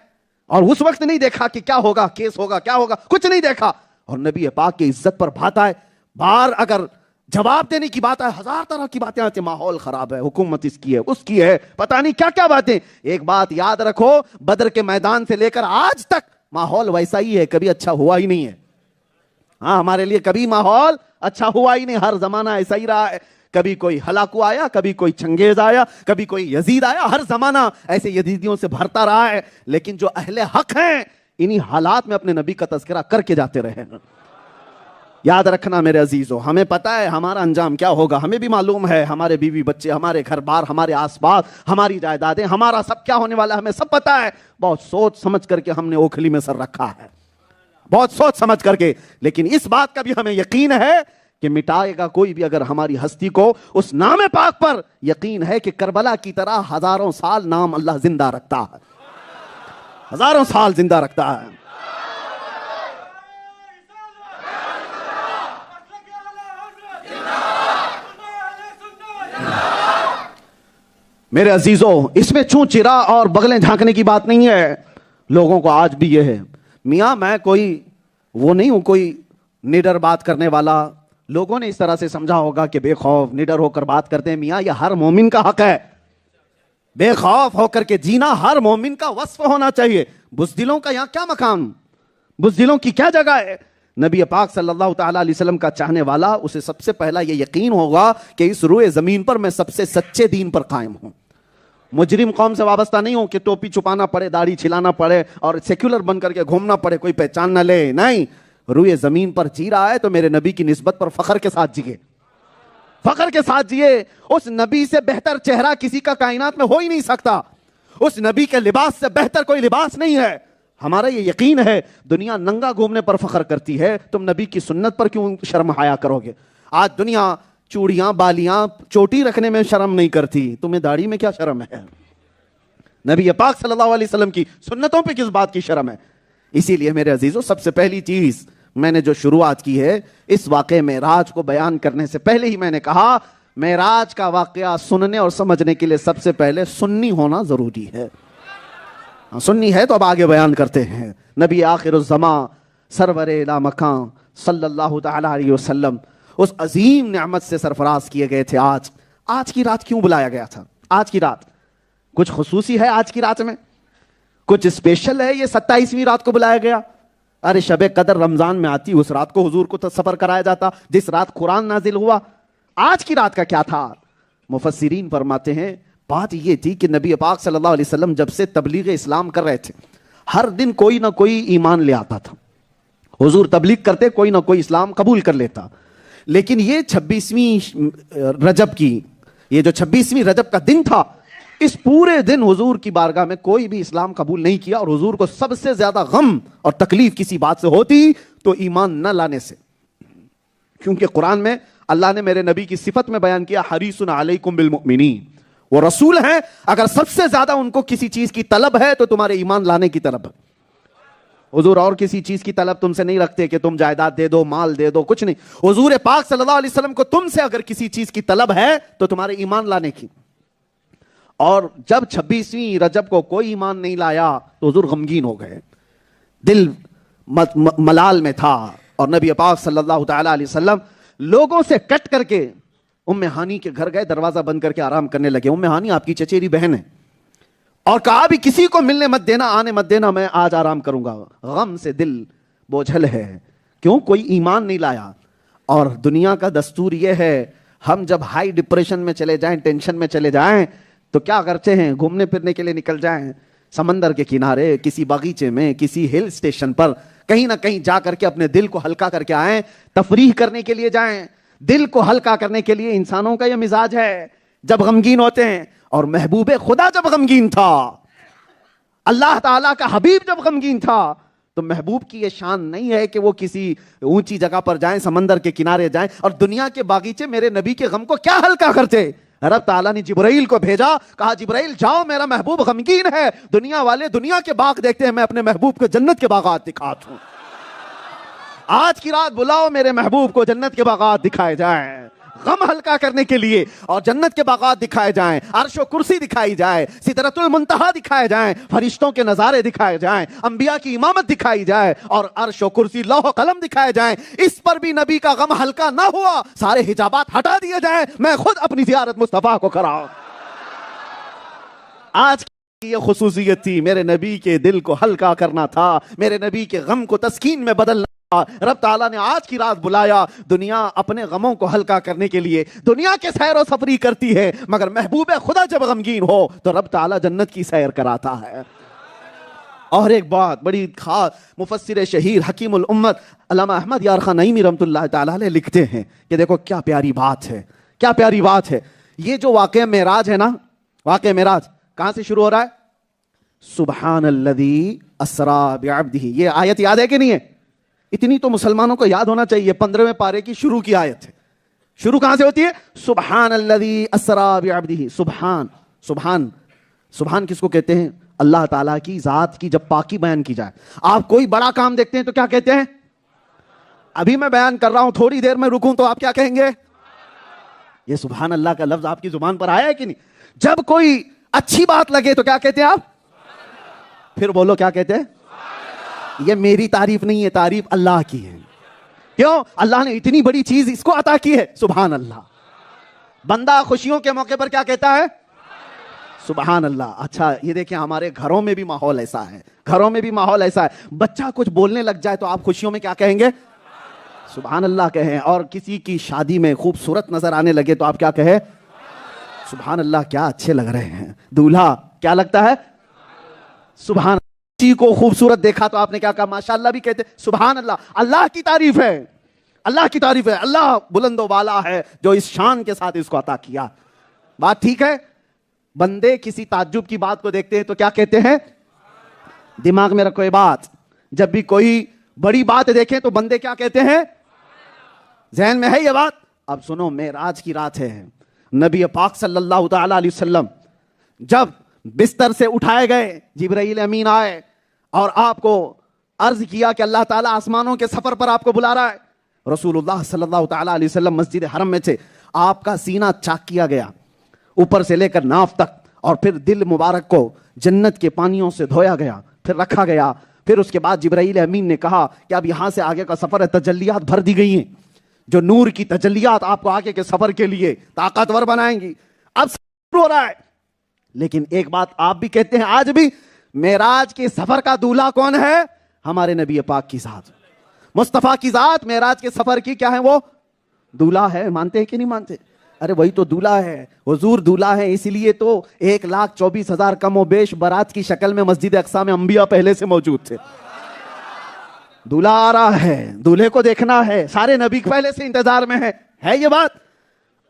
اور اس وقت نہیں دیکھا کہ کیا ہوگا، کیس ہوگا، کیا ہوگا، کچھ نہیں دیکھا۔ اور نبی پاک کی عزت پر بات آئے، بار اگر جواب دینے کی بات آئے، ہزار طرح کی باتیں آتی ہیں، ماحول خراب ہے، حکومت اس کی ہے، اس کی ہے، پتہ نہیں کیا کیا باتیں۔ ایک بات یاد رکھو، بدر کے میدان سے لے کر آج تک ماحول ویسا ہی ہے، کبھی اچھا ہوا ہی نہیں ہے۔ ہاں ہمارے لیے کبھی ماحول اچھا ہوا ہی نہیں، ہر زمانہ ایسا ہی رہا ہے۔ کبھی کوئی ہلاکو آیا، کبھی کوئی چنگیز آیا، کبھی کوئی یزید آیا، ہر زمانہ ایسے یزیدیوں سے بھرتا رہا ہے۔ لیکن جو اہل حق ہیں انہی حالات میں اپنے نبی کا تذکرہ کر کے جاتے رہے ہیں۔ یاد رکھنا میرے عزیزو، ہمیں پتہ ہے ہمارا انجام کیا ہوگا، ہمیں بھی معلوم ہے ہمارے بیوی بچے، ہمارے گھر بار، ہمارے آس پاس، ہماری جائیدادیں، ہمارا سب کیا ہونے والا ہے، ہمیں سب پتہ ہے۔ بہت سوچ سمجھ کر کے ہم نے اوکھلی میں سر رکھا ہے، بہت سوچ سمجھ کر کے۔ لیکن اس بات کا بھی ہمیں یقین ہے کہ مٹائے گا کوئی بھی اگر ہماری ہستی کو اس نام پاک پر یقین ہے کہ کربلا کی طرح ہزاروں سال نام اللہ زندہ رکھتا ہے، ہزاروں سال زندہ رکھتا ہے۔ میرے عزیزو، اس میں چون چرا اور بغلیں جھانکنے کی بات نہیں ہے۔ لوگوں کو آج بھی یہ ہے، میاں میں کوئی وہ نہیں ہوں، کوئی نڈر بات کرنے والا۔ لوگوں نے اس طرح سے سمجھا ہوگا کہ بے خوف نڈر ہو کر بات کرتے ہیں۔ میاں یہ ہر مومن کا حق ہے، بے خوف ہو کر کے جینا ہر مومن کا وصف ہونا چاہیے۔ بزدلوں کا یہاں کیا مقام، بزدلوں کی کیا جگہ ہے؟ نبی پاک صلی اللہ تعالیٰ علیہ وسلم کا چاہنے والا اسے سب سے پہلا یہ یقین ہوگا کہ اس روئے زمین پر میں سب سے سچے دین پر قائم ہوں. مجرم قوم سے وابستہ نہیں ہوں کہ ٹوپی چھپانا پڑے, داڑھی چھلانا پڑے اور سیکولر بن کر کے گھومنا پڑے, کوئی پہچان نہ لے. نہیں, روئے زمین پر جی رہا ہے تو میرے نبی کی نسبت پر فخر کے ساتھ جیے, فخر کے ساتھ جیے. اس نبی سے بہتر چہرہ کسی کا کائنات میں ہو ہی نہیں سکتا. اس نبی کے لباس سے بہتر کوئی لباس نہیں ہے. ہمارا یہ یقین ہے. دنیا ننگا گھومنے پر فخر کرتی ہے, تم نبی کی سنت پر کیوں شرم حیا کرو گے؟ آج دنیا چوڑیاں, بالیاں, چوٹی رکھنے میں شرم نہیں کرتی, تمہیں داڑھی میں کیا شرم ہے؟ نبی پاک صلی اللہ علیہ وسلم کی سنتوں پہ کس بات کی شرم ہے؟ اسی لیے میرے عزیزوں, سب سے پہلی چیز میں نے جو شروعات کی ہے اس واقعے معراج کو بیان کرنے سے پہلے ہی میں نے کہا, معراج کا واقعہ سننے اور سمجھنے کے لیے سب سے پہلے سنی ہونا ضروری ہے. سنی ہے تو اب آگے بیان کرتے ہیں. نبی آخر الزمان سرور لا مکان صلی اللہ تعالی علیہ وسلم اس عظیم نعمت سے سرفراز کیے گئے تھے. آج کی رات کیوں بلایا گیا تھا؟ آج کی رات کچھ خصوصی ہے؟ آج کی رات میں کچھ اسپیشل ہے؟ یہ 27ویں رات کو بلایا گیا. ارے شب قدر رمضان میں آتی, اس رات کو حضور کو سفر کرایا جاتا جس رات قرآن نازل ہوا. آج کی رات کا کیا تھا؟ مفسرین فرماتے ہیں بات یہ تھی کہ نبی پاک صلی اللہ علیہ وسلم جب سے تبلیغ اسلام کر رہے تھے, ہر دن کوئی نہ کوئی ایمان لے آتا تھا. حضور تبلیغ کرتے, کوئی نہ کوئی اسلام قبول کر لیتا. لیکن یہ 26ویں رجب کی, یہ جو 26ویں رجب کا دن تھا, اس پورے دن حضور کی بارگاہ میں کوئی بھی اسلام قبول نہیں کیا. اور حضور کو سب سے زیادہ غم اور تکلیف کسی بات سے ہوتی تو ایمان نہ لانے سے. کیونکہ قرآن میں اللہ نے میرے نبی کی صفت میں بیان کیا, حریص علیکم بالمؤمنین, وہ رسول ہیں, اگر سب سے زیادہ ان کو کسی چیز کی طلب ہے تو تمہارے ایمان لانے کی طلب ہے. حضور اور کسی چیز کی طلب تم سے نہیں رکھتے کہ تم جائیداد دے دو, مال دے دو, کچھ نہیں. حضور پاک صلی اللہ علیہ وسلم کو تم سے اگر کسی چیز کی طلب ہے تو تمہارے ایمان لانے کی. اور جب 26ویں رجب کو کوئی ایمان نہیں لایا تو حضور غمگین ہو گئے, دل ملال میں تھا. اور نبی پاک صلی اللہ تعالی علیہ وسلم لوگوں سے کٹ کر کے ام ہانی کے گھر گئے, دروازہ بند کر کے آرام کرنے لگے. ام ہانی آپ کی چچیری بہن ہے, اور کہا بھی کسی کو ملنے مت دینا, آنے مت دینا, میں آج آرام کروں گا. غم سے دل بوجھل ہے. کیوں؟ کوئی ایمان نہیں لایا. اور دنیا کا دستور یہ ہے, ہم جب ہائی ڈپریشن میں چلے جائیں, ٹینشن میں چلے جائیں تو کیا کرتے ہیں؟ گھومنے پھرنے کے لیے نکل جائیں, سمندر کے کنارے, کسی باغیچے میں, کسی ہل اسٹیشن پر, کہیں نہ کہیں جا کر کے اپنے دل کو ہلکا کر کے آئیں, تفریح کرنے کے لیے جائیں. دل کو ہلکا کرنے کے لیے انسانوں کا یہ مزاج ہے جب غمگین ہوتے ہیں. اور محبوب خدا جب غمگین تھا, اللہ تعالیٰ کا حبیب جب غمگین تھا, تو محبوب کی یہ شان نہیں ہے کہ وہ کسی اونچی جگہ پر جائیں, سمندر کے کنارے جائیں. اور دنیا کے باغیچے میرے نبی کے غم کو کیا ہلکا کرتے؟ رب تعالیٰ نے جبرائیل کو بھیجا, کہا جبرائیل جاؤ, میرا محبوب غمگین ہے. دنیا والے دنیا کے باغ دیکھتے ہیں, میں اپنے محبوب کو جنت کے باغات دکھاتا ہوں. آج کی رات بلاؤ میرے محبوب کو, جنت کے باغات دکھائے جائیں غم ہلکا کرنے کے لیے. اور جنت کے باغات دکھائے جائیں, عرش و کرسی دکھائی جائے, سدرۃ المنتہا دکھائے جائیں, فرشتوں کے نظارے دکھائے جائیں, انبیاء کی امامت دکھائی جائے, اور عرش و کرسی, لوح و قلم دکھائے جائیں. اس پر بھی نبی کا غم ہلکا نہ ہوا, سارے حجابات ہٹا دیے جائیں, میں خود اپنی زیارت مصطفیٰ کو کراؤں. آج کی یہ خصوصیت تھی, میرے نبی کے دل کو ہلکا کرنا تھا, میرے نبی کے غم کو تسکین میں بدلنا. رب تعالیٰ نے آج کی رات بلایا. دنیا اپنے غموں کو ہلکا کرنے کے لیے دنیا کے سیر و سفری کرتی ہے, مگر محبوب خدا جب غمگین ہو تو رب تعالیٰ جنت کی سیر کراتا ہے. اور ایک بات بڑی خاص, مفسر شہیر حکیم الامت علامہ احمد یار خان نعیمی رحمۃ اللہ تعالیٰ علیہ لکھتے ہیں کہ دیکھو کیا پیاری بات ہے, کیا پیاری بات ہے. یہ جو واقعہ معراج ہے نا, واقعہ معراج کہاں سے شروع ہو رہا ہے؟ سبحان الذی اسری بعبدہ. یہ آیت یاد ہے کہ نہیں ہے؟ اتنی تو مسلمانوں کو یاد ہونا چاہیے. 15ویں پارے کی شروع کی آیت ہے. شروع کہاں سے ہوتی ہے؟ سبحان الذی اسری بعبدہ. سبحان, سبحان, سبحان کس کو کہتے ہیں؟ اللہ تعالیٰ کی ذات کی جب پاکی بیان کی جائے. آپ کوئی بڑا کام دیکھتے ہیں تو کیا کہتے ہیں؟ ابھی میں بیان کر رہا ہوں, تھوڑی دیر میں رکوں تو آپ کیا کہیں گے؟ یہ سبحان اللہ کا لفظ آپ کی زبان پر آیا ہے کہ نہیں؟ جب کوئی اچھی بات لگے تو کیا کہتے ہیں آپ؟ پھر بولو کیا کہتے ہیں؟ یہ میری تعریف نہیں ہے, تعریف اللہ کی ہے. کیوں؟ اللہ نے اتنی بڑی چیز اس کو عطا کی ہے. سبحان اللہ. بندہ خوشیوں کے موقع پر کیا کہتا ہے؟ سبحان اللہ. اچھا یہ دیکھیں ہمارے گھروں میں بھی ماحول ایسا ہے, گھروں میں بھی ماحول ایسا ہے. بچہ کچھ بولنے لگ جائے تو آپ خوشیوں میں کیا کہیں گے؟ سبحان اللہ کہیں. اور کسی کی شادی میں خوبصورت نظر آنے لگے تو آپ کیا کہیں؟ سبحان اللہ, کیا اچھے لگ رہے ہیں. دولہا کیا لگتا ہے؟ سبحان اللہ. کسی کو خوبصورت دیکھا تو آپ نے کیا کہا؟ ماشاءاللہ بھی کہتے. سبحان اللہ, اللہ کی تعریف ہے, اللہ کی تعریف ہے. اللہ بلند و بالا ہے جو اس شان کے ساتھ اس کو عطا کیا. بات ٹھیک ہے. بندے کسی تعجب کی بات کو دیکھتے ہیں تو کیا کہتے ہیں؟ دماغ میں رکھو یہ بات, جب بھی کوئی بڑی بات دیکھیں تو بندے کیا کہتے ہیں؟ ذہن میں ہے یہ بات؟ اب سنو, معراج کی رات ہے. نبی پاک صلی اللہ تعالی علیہ وسلم جب بستر سے اٹھائے گئے, جبرائیل امین آئے اور آپ کو عرض کیا کہ اللہ تعالیٰ آسمانوں کے سفر پر آپ کو بلا رہا ہے. رسول اللہ صلی اللہ تعالی علیہ وسلم مسجد حرم میں تھے. آپ کا سینہ چاک کیا گیا اوپر سے لے کر ناف تک, اور پھر دل مبارک کو جنت کے پانیوں سے دھویا گیا, پھر رکھا گیا. پھر اس کے بعد جبرائیل امین نے کہا کہ اب یہاں سے آگے کا سفر ہے, تجلیات بھر دی گئی ہیں, جو نور کی تجلیات آپ کو آگے کے سفر کے لیے طاقتور بنائیں گی. اب سفر ہو رہا ہے, لیکن ایک بات آپ بھی کہتے ہیں آج بھی, معراج کے سفر کا دولہا کون ہے؟ ہمارے نبی پاک کی ذات, مصطفیٰ کی ذات معراج کے سفر کی کیا ہے؟ وہ دولہا ہے. مانتے ہیں کہ نہیں مانتے؟ ارے وہی تو دولہا ہے, حضور دولہا ہے. اسی لیے تو 1,24,000 کم و بیش بارات کی شکل میں مسجد اقصی میں انبیاء پہلے سے موجود تھے. دولہا آ رہا ہے, دولہے کو دیکھنا ہے, سارے نبی پہلے سے انتظار میں ہے یہ بات.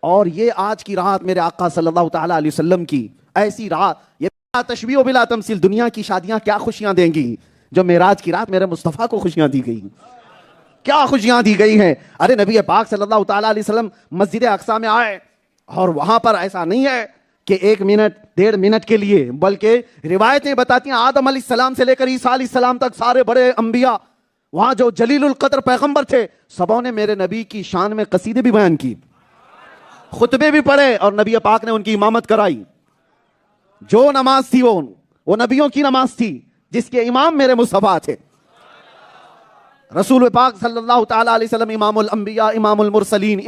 اور یہ آج کی رات میرے آقا صلی اللہ تعالی علیہ وسلم کی ایسی رات, یہ بلا تشبیہ و بلا تمثیل. دنیا کی شادیاں کیا خوشیاں دیں گی, جو معراج کی رات میرے مصطفیٰ کو خوشیاں دی گئی, کیا خوشیاں دی گئی ہیں. ارے نبی پاک صلی اللہ تعالی علیہ وسلم مسجد اقصی میں آئے, اور وہاں پر ایسا نہیں ہے کہ 1 منٹ 1.5 منٹ کے لیے, بلکہ روایتیں بتاتی ہیں آدم علیہ السلام سے لے کر عیسیٰ علیہ السلام تک سارے بڑے انبیاء, وہاں جو جلیل القدر پیغمبر تھے, سبوں نے میرے نبی کی شان میں قصیدے بھی بیان کی, خطبے بھی پڑھے, اور نبی پاک نے ان کی امامت کرائی. جو نماز تھی وہ نبیوں کی نماز تھی, جس کے امام میرے مصطفیٰ تھے. رسول پاک صلی اللہ تعالی علیہ وسلم امام الانبیاء, امام المرسلین,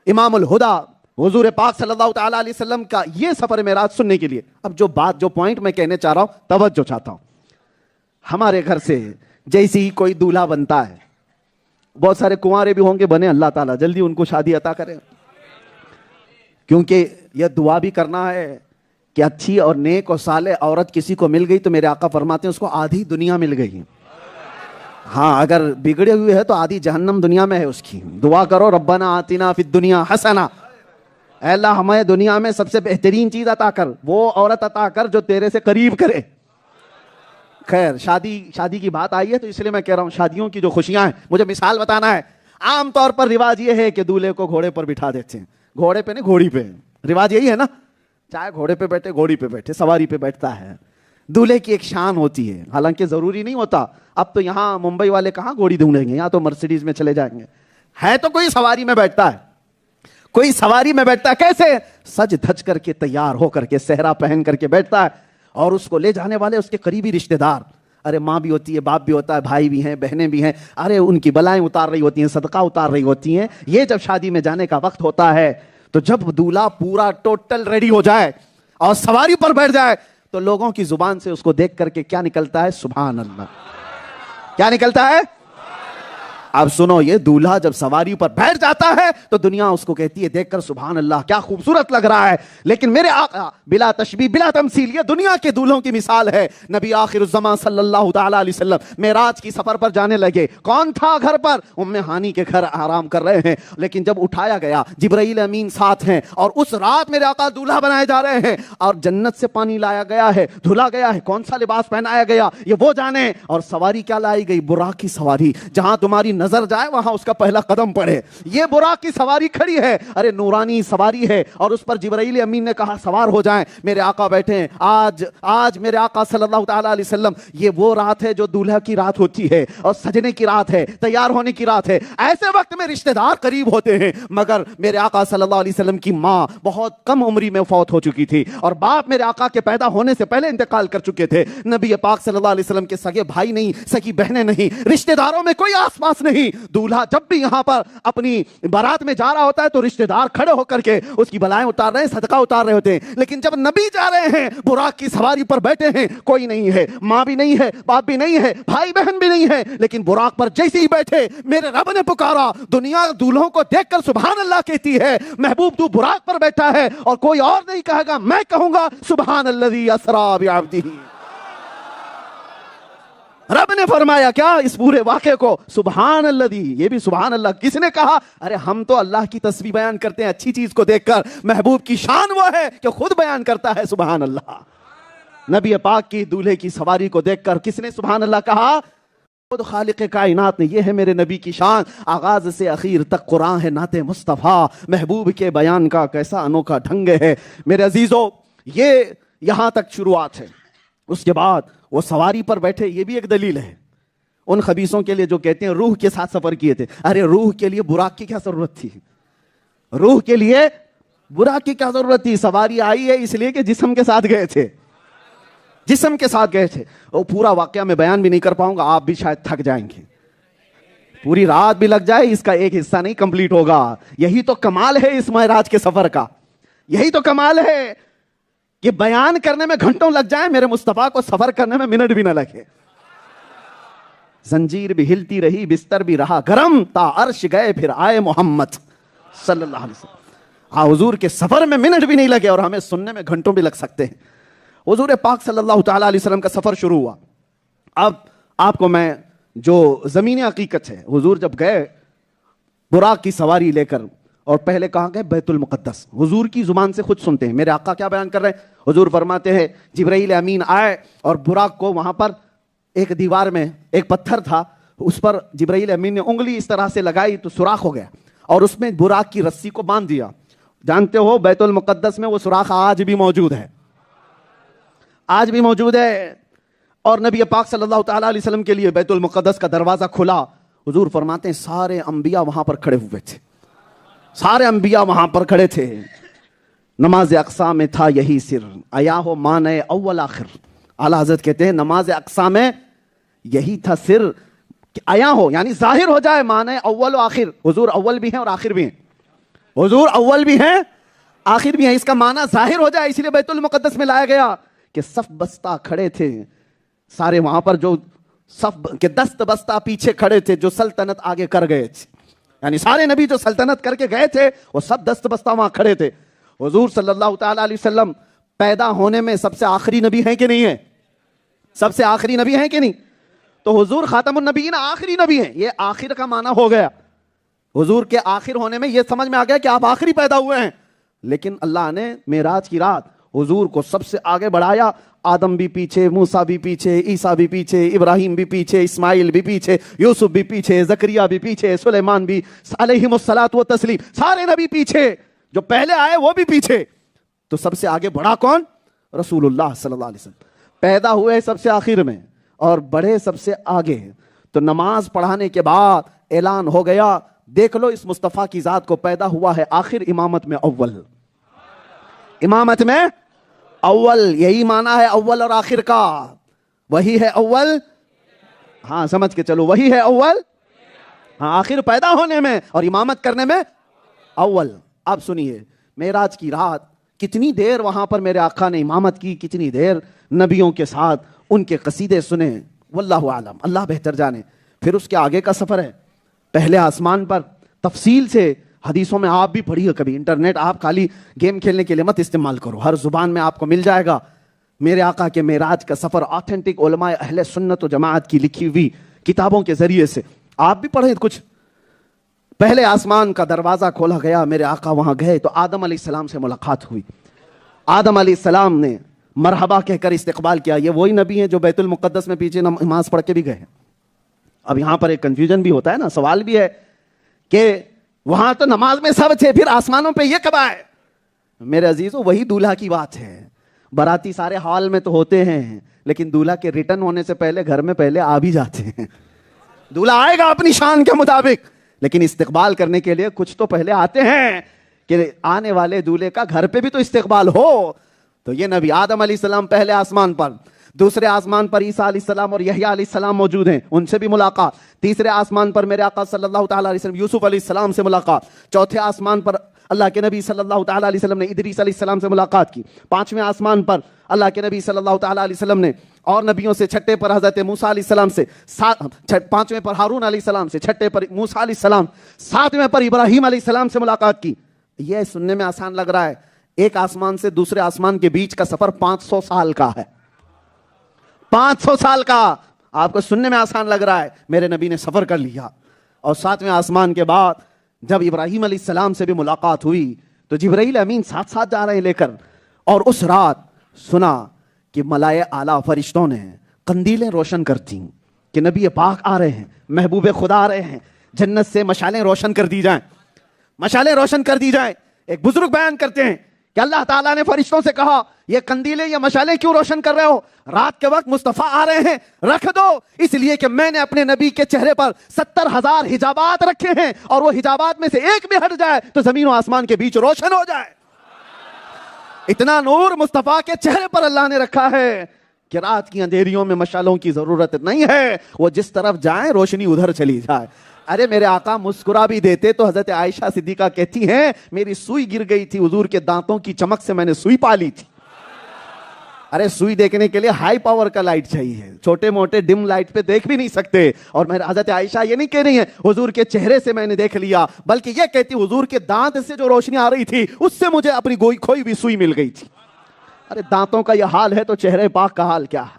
امام الہدا, حضور پاک صلی اللہ تعالی علیہ وسلم کا یہ سفر معراج سننے کے لیے. اب جو پوائنٹ میں کہنے چاہ رہا ہوں, توجہ چاہتا ہوں. ہمارے گھر سے جیسے ہی کوئی دولہا بنتا ہے, بہت سارے کنوارے بھی ہوں گے, بنے, اللہ تعالیٰ جلدی ان کو شادی عطا کرے, کیونکہ یہ دعا بھی کرنا ہے کہ اچھی اور نیک اور صالح عورت کسی کو مل گئی تو میرے آقا فرماتے ہیں اس کو آدھی دنیا مل گئی. ہاں, اگر بگڑے ہوئے ہے تو آدھی جہنم دنیا میں ہے اس کی. دعا کرو ربنا آتنا فی الدنیا حسنہ, اے اللہ ہمیں دنیا میں سب سے بہترین چیز عطا کر, وہ عورت عطا کر جو تیرے سے قریب کرے. خیر, شادی کی بات آئی ہے تو اس لیے میں کہہ رہا ہوں, شادیوں کی جو خوشیاں ہیں, مجھے مثال بتانا ہے. عام طور پر رواج یہ ہے کہ دولہے کو گھوڑے پر بٹھا دیتے ہیں, گھوڑے پہ نہیں گھوڑی پہ, رواج یہی ہے نا, چاہے گھوڑے پہ بیٹھے, گھوڑی پہ بیٹھے, سواری پہ بیٹھتا ہے. دولہے کی ایک شان ہوتی ہے, حالانکہ ضروری نہیں ہوتا. اب تو یہاں ممبئی والے کہاں گھوڑی ڈھونڈیں گے, یہاں تو مرسیڈیز میں چلے جائیں گے. ہے تو کوئی سواری میں بیٹھتا ہے, کوئی سواری میں بیٹھتا ہے. کیسے؟ سج دھج کر کے, تیار ہو کر کے, صحرا پہن کر کے بیٹھتا ہے, اور اس کو لے جانے والے اس کے قریبی رشتہ دار, ارے ماں بھی ہوتی ہے, باپ بھی ہوتا ہے, بھائی بھی ہیں, بہنیں بھی ہیں, ارے ان کی بلائیں اتار رہی ہوتی ہیں, صدقہ اتار رہی ہوتی ہیں. یہ جب شادی میں جانے کا وقت ہوتا ہے, تو جب دولہا پورا ٹوٹل ریڈی ہو جائے اور سواری پر بیٹھ جائے, تو لوگوں کی زبان سے اس کو دیکھ کر کے کیا نکلتا ہے؟ سبحان اللہ. کیا نکلتا ہے؟ اب سنو, یہ دولہا جب سواری پر بیٹھ جاتا ہے تو دنیا اس کو کہتی ہے دیکھ کر سبحان اللہ کیا خوبصورت لگ رہا ہے. لیکن میرے آقا بلا تشبیہ بلا تمثیل یہ دنیا کے دولہوں کی مثال ہے. نبی آخر الزمان صلی اللہ تعالی علیہ وسلم معراج کی سفر پر جانے لگے. کون تھا گھر پر؟ ام ہانی کے گھر آرام کر رہے ہیں. لیکن جب اٹھایا گیا, جبرائیل امین ساتھ ہیں, اور اس رات میرے آقا دولہا بنائے جا رہے ہیں, اور جنت سے پانی لایا گیا ہے, دھلا گیا ہے, کون سا لباس پہنایا گیا یہ وہ جانے. اور سواری کیا لائی گئی؟ براق کی سواری. جہاں تمہاری نظر جائے وہاں اس کا پہلا قدم پڑے. یہ براق کی سواری کھڑی ہے, ارے نورانی سواری ہے, اور اس پر جبرائیل امین نے کہا سوار ہو جائیں. میرے آقا بیٹھے ہیں. آج میرے آقا صلی اللہ تعالی علیہ وسلم, یہ وہ رات ہے جو دولہا کی رات ہوتی ہے, اور سجنے کی رات ہے, تیار ہونے کی رات ہے. ایسے وقت میں رشتہ دار قریب ہوتے ہیں, مگر میرے آقا صلی اللہ علیہ وسلم کی ماں بہت کم عمری میں فوت ہو چکی تھی, اور باپ میرے آقا کے پیدا ہونے سے پہلے انتقال کر چکے تھے. نبی پاک صلی اللہ علیہ وسلم کے سگے بھائی نہیں, سگی بہنیں نہیں, رشتہ داروں میں کوئی آس پاس نہیں. دولہا جب بھی یہاں پر اپنی بارات میں جا رہا ہوتا ہے تو رشتہ دار کھڑے ہو کر کے اس کی بلائیں اتار رہے ہیں, صدقہ اتار رہے ہوتے ہیں. لیکن جب نبی جا رہے ہیں, براق کی سواری پر بیٹھے ہیں, کوئی نہیں ہے, ماں بھی نہیں ہے, باپ بھی نہیں ہے, بھائی بہن بھی نہیں ہے, لیکن براق پر جیسے ہی بیٹھے میرے رب نے پکارا. دنیا دولہوں کو دیکھ کر سبحان اللہ کہتی ہے, محبوب تو براق پر بیٹھا ہے, اور کوئی اور نہیں کہے گا, میں کہوں گا سبحان الذی اسریٰ بعبدہ. رب نے فرمایا کیا اس پورے واقعے کو, سبحان الذی. یہ بھی سبحان اللہ کس نے کہا؟ ارے ہم تو اللہ کی تسبیح بیان کرتے ہیں اچھی چیز کو دیکھ کر, محبوب کی شان وہ ہے کہ خود بیان کرتا ہے سبحان اللہ. نبی پاک کی دولہے کی سواری کو دیکھ کر کس نے سبحان اللہ کہا؟ خود خالق کائنات نے. یہ ہے میرے نبی کی شان, آغاز سے اخیر تک قرآن ہے نعت مصطفیٰ, محبوب کے بیان کا کیسا انوکھا ڈھنگ ہے. میرے عزیزو, یہ یہاں تک شروعات ہے. اس کے بعد وہ سواری پر بیٹھے, یہ بھی ایک دلیل ہے ان خبیثوں کے لیے جو کہتے ہیں روح کے ساتھ سفر کیے تھے. ارے روح کے لیے براق کی کیا ضرورت تھی؟ روح کے لیے براق کی کیا ضرورت تھی؟ سواری آئی ہے اس لیے کہ جسم کے ساتھ گئے تھے, جسم کے ساتھ گئے تھے. وہ پورا واقعہ میں بیان بھی نہیں کر پاؤں گا, آپ بھی شاید تھک جائیں گے, پوری رات بھی لگ جائے اس کا ایک حصہ نہیں کمپلیٹ ہوگا. یہی تو کمال ہے اس معراج کے سفر کا, یہی تو کمال ہے کہ بیان کرنے میں گھنٹوں لگ جائیں, میرے مصطفیٰ کو سفر کرنے میں منٹ بھی نہ لگے. زنجیر بھی ہلتی رہی, بستر بھی رہا گرم, تا عرش گئے پھر آئے محمد صلی اللہ علیہ وسلم. ہاں, حضور کے سفر میں منٹ بھی نہیں لگے اور ہمیں سننے میں گھنٹوں بھی لگ سکتے ہیں. حضور پاک صلی اللہ تعالیٰ علیہ وسلم کا سفر شروع ہوا. اب آپ کو میں جو زمینی حقیقت ہے, حضور جب گئے براق کی سواری لے کر, اور پہلے کہاں گئے؟ بیت المقدس. حضور کی زبان سے خود سنتے ہیں میرے آقا کیا بیان کر رہے ہیں. حضور فرماتے ہیں جبرائیل امین آئے اور براق کو وہاں پر ایک دیوار میں ایک پتھر تھا, اس پر جبرائیل امین نے انگلی اس طرح سے لگائی تو سوراخ ہو گیا, اور اس میں براق کی رسی کو باندھ دیا. جانتے ہو بیت المقدس میں وہ سوراخ آج بھی موجود ہے, آج بھی موجود ہے. اور نبی پاک صلی اللہ تعالیٰ علیہ وسلم کے لیے بیت المقدس کا دروازہ کھلا. حضور فرماتے ہیں سارے انبیاء وہاں پر کھڑے ہوئے تھے, سارے انبیاء وہاں پر کھڑے تھے. نماز اقصا میں تھا یہی سر, آیا ہو مانے اول آخر. اعلیٰ حضرت کہتے ہیں نماز اقصا میں یہی تھا سر, آیا ہو یعنی ظاہر ہو جائے, مانے اول و آخر. حضور اول بھی ہیں اور آخر بھی ہیں, حضور اول بھی ہیں آخر بھی ہیں, اس کا معنی ظاہر ہو جائے. اس لیے بیت المقدس میں لایا گیا کہ صف بستہ کھڑے تھے سارے وہاں پر, جو صف کے دست بستہ پیچھے کھڑے تھے, جو سلطنت آگے کر گئے تھے, یعنی سارے نبی جو سلطنت کر کے گئے تھے وہ سب دست بستہ وہاں کھڑے تھے. حضور صلی اللہ تعالیٰ علیہ وسلم پیدا ہونے میں سب سے آخری نبی ہیں کہ نہیں ہیں؟ سب سے آخری نبی ہیں کہ نہیں؟ تو حضور خاتم النبیین آخری نبی ہیں. یہ آخر کا معنی ہو گیا, حضور کے آخر ہونے میں یہ سمجھ میں آ گیا کہ آپ آخری پیدا ہوئے ہیں. لیکن اللہ نے معراج کی رات حضور کو سب سے آگے بڑھایا. آدم بھی پیچھے, موسیٰ بھی پیچھے, عیسیٰ بھی پیچھے, ابراہیم بھی پیچھے, اسماعیل بھی پیچھے, یوسف بھی پیچھے, زکریا بھی پیچھے, سلیمان بھی علیہم الصلاۃ و تسلیم, سارے نبی پیچھے, جو پہلے آئے وہ بھی پیچھے. تو سب سے آگے بڑھا کون؟ رسول اللہ صلی اللہ علیہ وسلم. پیدا ہوئے سب سے آخر میں اور بڑھے سب سے آگے. تو نماز پڑھانے کے بعد اعلان ہو گیا, دیکھ لو اس مصطفیٰ کی ذات کو پیدا ہوا ہے آخر, امامت میں اول, امامت میں اول. یہی معنی ہے اول اور آخر کا, وہی ہے اول. ہاں سمجھ کے چلو, وہی ہے اول. ہاں آخر پیدا ہونے میں اور امامت کرنے میں اول. اب سنیے معراج کی رات کتنی دیر وہاں پر میرے آقا نے امامت کی, کتنی دیر نبیوں کے ساتھ ان کے قصیدے سنے, واللہ عالم, اللہ بہتر جانے. پھر اس کے آگے کا سفر ہے پہلے آسمان پر, تفصیل سے حدیثوں میں آپ بھی پڑھیے کبھی. انٹرنیٹ آپ خالی گیم کھیلنے کے لیے مت استعمال کرو, ہر زبان میں آپ کو مل جائے گا. میرے آقا کے معراج کا سفر آتھینٹک علماء اہل سنت و جماعت کی لکھی ہوئی کتابوں کے ذریعے سے آپ بھی پڑھیں کچھ. پہلے آسمان کا دروازہ کھولا گیا, میرے آقا وہاں گئے تو آدم علیہ السلام سے ملاقات ہوئی. آدم علیہ السلام نے مرحبا کہہ کر استقبال کیا. یہ وہی نبی ہیں جو بیت المقدس میں پیچھے نماز پڑھ کے بھی گئے ہیں. اب یہاں پر ایک کنفیوژن بھی ہوتا ہے نا, سوال بھی ہے کہ وہاں تو نماز میں سب تھے, پھر آسمانوں پہ یہ کب آئے؟ میرے عزیزو وہی دولہا کی بات ہے. باراتی سارے ہال میں تو ہوتے ہیں, لیکن دولہا کے ریٹرن ہونے سے پہلے گھر میں پہلے آ بھی جاتے ہیں. دولہا آئے گا اپنی شان کے مطابق, لیکن استقبال کرنے کے لیے کچھ تو پہلے آتے ہیں کہ آنے والے دولہے کا گھر پہ بھی تو استقبال ہو. تو یہ نبی آدم علیہ السلام پہلے آسمان پر, دوسرے آسمان پر عیسیٰ علیہ السلام اور یحییٰ علیہ السلام موجود ہیں، ان سے بھی ملاقات۔ تیسرے آسمان پر میرے آقا صلی اللہ تعالیٰ علیہ وسلم یوسف علیہ السلام سے ملاقات۔ چوتھے آسمان پر اللہ کے نبی صلی اللہ تعالیٰ علیہ وسلم نے ادریس علیہ السلام سے ملاقات کی۔ پانچویں آسمان پر اللہ کے نبی صلی اللہ تعالیٰ علیہ وسلم نے اور نبیوں سے، چھٹے پر حضرت موسیٰ علیہ السلام سے، پانچویں پر ہارون علیہ السلام سے، چھٹے پر موسیٰ علیہ السلام، ساتویں پر ابراہیم علیہ السلام سے ملاقات کی۔ یہ سننے میں آسان لگ رہا ہے، ایک آسمان سے دوسرے آسمان کے بیچ کا سفر 500 سال کا ہے، 500 سال کا۔ آپ کو سننے میں آسان لگ رہا ہے، میرے نبی نے سفر کر لیا۔ اور ساتویں آسمان کے بعد جب ابراہیم علیہ السلام سے بھی ملاقات ہوئی تو جبرائیل امین ساتھ ساتھ جا رہے ہیں لے کر، اور اس رات سنا کہ ملائے اعلیٰ فرشتوں نے قندیلیں روشن کرتی کہ نبی پاک آ رہے ہیں، محبوب خدا آ رہے ہیں، جنت سے مشالیں روشن کر دی جائیں، مشالیں روشن کر دی جائیں۔ ایک بزرگ بیان کرتے ہیں کہ اللہ تعالیٰ نے فرشتوں سے کہا یہ قندیلیں یا مشالیں کیوں روشن کر رہے ہو؟ رات کے وقت مصطفیٰ آ رہے ہیں، رکھ دو۔ اس لیے کہ میں نے اپنے نبی کے چہرے پر 70,000 حجابات رکھے ہیں، اور وہ حجابات میں سے ایک بھی ہٹ جائے تو زمین و آسمان کے بیچ روشن ہو جائے۔ اتنا نور مصطفیٰ کے چہرے پر اللہ نے رکھا ہے کہ رات کی اندھیریوں میں مشالوں کی ضرورت نہیں ہے، وہ جس طرف جائیں روشنی ادھر چلی جائے۔ ارے میرے آقا مسکرا بھی دیتے تو حضرت عائشہ صدیقہ کہتی ہیں میری سوئی گر گئی تھی، حضور کے دانتوں کی چمک سے میں نے سوئی پا لی تھی۔ ارے سوئی دیکھنے کے لیے ہائی پاور کا لائٹ چاہیے، چھوٹے موٹے ڈم لائٹ پہ دیکھ بھی نہیں سکتے۔ اور میرے حضرت عائشہ یہ نہیں کہہ رہی ہیں حضور کے چہرے سے میں نے دیکھ لیا، بلکہ یہ کہتی حضور کے دانت سے جو روشنی آ رہی تھی اس سے مجھے اپنی کھوئی بھی سوئی مل گئی تھی۔ ارے دانتوں کا یہ حال ہے تو چہرے پاک کا حال کیا ہے؟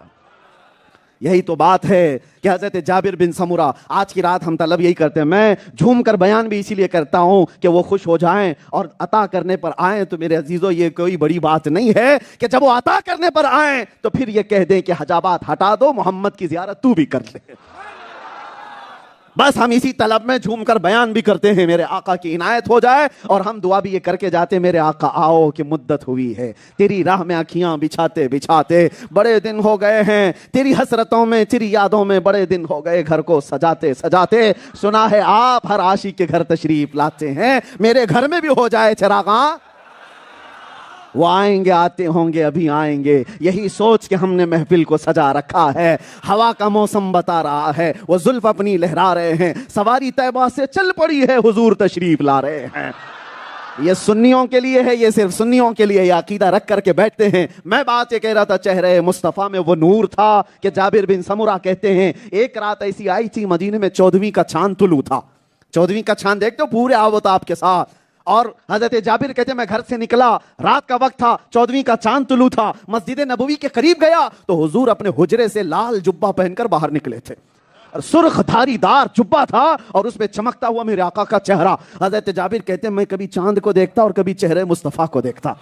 یہی تو بات ہے کہ حضرت جابر بن سمرہ، آج کی رات ہم طلب یہی کرتے ہیں، میں جھوم کر بیان بھی اسی لیے کرتا ہوں کہ وہ خوش ہو جائیں اور عطا کرنے پر آئیں۔ تو میرے عزیزو یہ کوئی بڑی بات نہیں ہے کہ جب وہ عطا کرنے پر آئیں تو پھر یہ کہہ دیں کہ حجابات ہٹا دو، محمد کی زیارت تو بھی کر لے۔ بس ہم اسی طلب میں جھوم کر بیان بھی کرتے ہیں، میرے آقا کی عنایت ہو جائے، اور ہم دعا بھی یہ کر کے جاتے ہیں میرے آقا آؤ کہ مدت ہوئی ہے تیری راہ میں آنکھیاں بچھاتے بچھاتے، بڑے دن ہو گئے ہیں تیری حسرتوں میں تیری یادوں میں، بڑے دن ہو گئے گھر کو سجاتے سجاتے، سنا ہے آپ ہر عاشق کے گھر تشریف لاتے ہیں، میرے گھر میں بھی ہو جائے چراغاں، وہ آئیں گے آتے ہوں گے ابھی آئیں گے، یہی سوچ کے ہم نے محفل کو سجا رکھا ہے۔ ہوا کا موسم بتا رہا ہے، وہ زلف اپنی لہرا رہے ہیں، سواری طیبہ سے چل پڑی ہے، حضور تشریف لا رہے ہیں۔ یہ سنیوں کے لیے ہے، یہ صرف سنیوں کے لیے یہ عقیدہ رکھ کر کے بیٹھتے ہیں۔ میں بات یہ کہہ رہا تھا چہرے مصطفیٰ میں وہ نور تھا کہ جابر بن سمرہ کہتے ہیں ایک رات ایسی آئی تھی مدینے میں 14ویں کا چاند طلوع تھا، 14ویں کا چاند دیکھتے ہو پورے آفتاب کے ساتھ، اور حضرت جابر کہتے ہیں میں گھر سے نکلا، رات کا وقت تھا، 14ویں کا چاند طلوع تھا، مسجد نبوی کے قریب گیا تو حضور اپنے حجرے سے لال جبہ پہن کر باہر نکلے تھے، سرخ دھاری دار جبہ تھا اور اس میں چمکتا ہوا میرے آقا کا چہرہ۔ حضرت جابر کہتے ہیں میں کبھی چاند کو دیکھتا اور کبھی چہرے مصطفیٰ کو دیکھتا،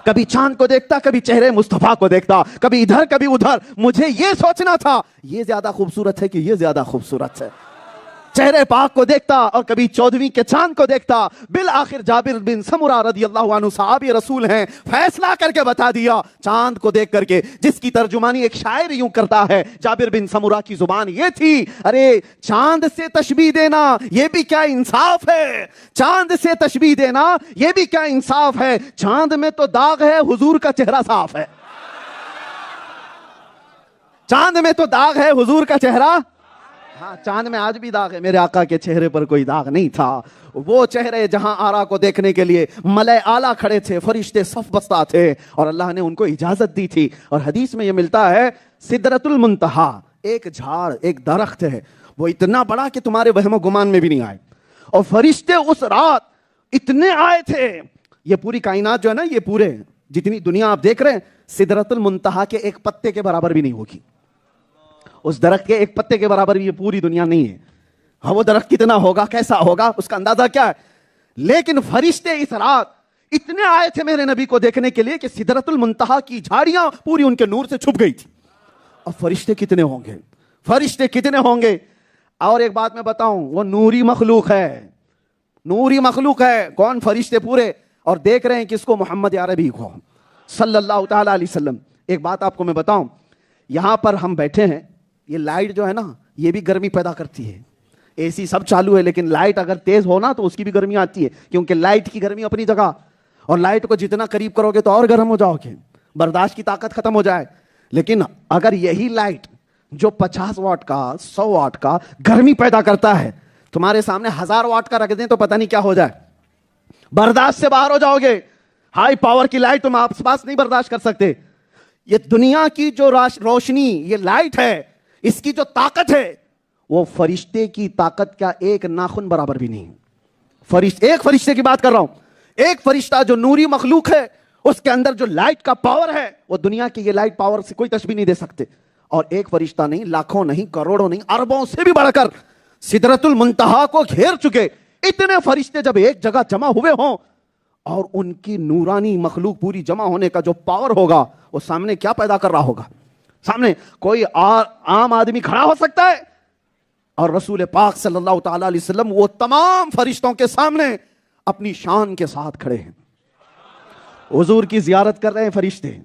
کبھی چاند کو دیکھتا کبھی چہرے مصطفیٰ کو دیکھتا، کبھی ادھر کبھی ادھر، مجھے یہ سوچنا تھا یہ زیادہ خوبصورت ہے کہ یہ زیادہ خوبصورت ہے، چہرے پاک کو دیکھتا اور کبھی 14ویں کے چاند کو دیکھتا۔ بالآخر جابر بن سمرہ رضی اللہ عنہ صحابی رسول ہیں، فیصلہ کر کے بتا دیا چاند کو دیکھ کر کے، جس کی ترجمانی ایک شاعر یوں کرتا ہے، جابر بن سمرہ کی زبان یہ تھی ارے چاند سے تشبیہ دینا یہ بھی کیا انصاف ہے، چاند سے تشبیہ دینا یہ بھی کیا انصاف ہے، چاند میں تو داغ ہے حضور کا چہرہ صاف ہے، چاند میں تو داغ ہے حضور کا چہرہ، ہاں چاند میں آج بھی داغ ہے، میرے آقا کے چہرے پر کوئی داغ نہیں تھا۔ وہ چہرے جہاں آرا کو دیکھنے کے لیے ملائے اعلیٰ کھڑے تھے، فرشتے صف بستہ تھے، اور اللہ نے ان کو اجازت دی تھی۔ اور حدیث میں یہ ملتا ہے سدرۃ المنتہا ایک جھاڑ ایک درخت ہے، وہ اتنا بڑا کہ تمہارے وہم و گمان میں بھی نہیں آئے، اور فرشتے اس رات اتنے آئے تھے، یہ پوری کائنات جو ہے نا، یہ پورے جتنی دنیا آپ دیکھ رہے ہیں سدرۃ المنتہا کے ایک پتے کے برابر بھی نہیں ہوگی، اس درخت کے ایک پتے کے برابر بھی یہ پوری دنیا نہیں ہے۔ ہاں وہ درخت کتنا ہوگا کیسا ہوگا اس کا اندازہ کیا ہے، لیکن فرشتے اس رات اتنے آئے تھے میرے نبی کو دیکھنے کے لیے کہ سدرۃ المنتہا کی جھاڑیاں پوری ان کے نور سے چھپ گئی تھی۔ اب فرشتے کتنے ہوں گے، فرشتے کتنے ہوں گے؟ اور ایک بات میں بتاؤں، وہ نوری مخلوق ہے، نوری مخلوق ہے۔ کون؟ فرشتے پورے، اور دیکھ رہے ہیں کس کو؟ محمد عربی کو صلی اللہ تعالی علیہ وسلم۔ ایک بات آپ کو میں بتاؤں، یہاں پر ہم بیٹھے ہیں، یہ لائٹ جو ہے نا یہ بھی گرمی پیدا کرتی ہے، اے سی سب چالو ہے، لیکن لائٹ اگر تیز ہو نا تو اس کی بھی گرمی آتی ہے، کیونکہ لائٹ کی گرمی اپنی جگہ، اور لائٹ کو جتنا قریب کرو گے تو اور گرم ہو جاؤ گے، برداشت کی طاقت ختم ہو جائے۔ لیکن اگر یہی لائٹ جو 50 واٹ کا 100 واٹ کا گرمی پیدا کرتا ہے تمہارے سامنے 1000 واٹ کا رکھ دیں تو پتہ نہیں کیا ہو جائے, برداشت سے باہر ہو جاؤ گے. ہائی پاور کی لائٹ تم آپ پاس نہیں برداشت کر سکتے. یہ دنیا کی جو روشنی, یہ لائٹ ہے, اس کی جو طاقت ہے وہ فرشتے کی طاقت کا ایک ناخن برابر بھی نہیں. ایک فرشتے کی بات کر رہا ہوں, ایک فرشتہ جو نوری مخلوق ہے, اس کے اندر جو لائٹ کا پاور ہے وہ دنیا کی یہ لائٹ پاور سے کوئی تشبیہ نہیں دے سکتے. اور ایک فرشتہ نہیں, لاکھوں نہیں, کروڑوں نہیں, اربوں سے بھی بڑھ کر سدرۃ المنتہا کو گھیر چکے اتنے فرشتے جب ایک جگہ جمع ہوئے ہوں اور ان کی نورانی مخلوق پوری جمع ہونے کا جو پاور ہوگا وہ سامنے کیا پیدا کر رہا ہوگا. سامنے کوئی عام آدمی کھڑا ہو سکتا ہے, اور رسول پاک صلی اللہ تعالی علیہ وسلم وہ تمام فرشتوں کے سامنے اپنی شان کے ساتھ کھڑے ہیں. حضور کی زیارت کر رہے ہیں فرشتے,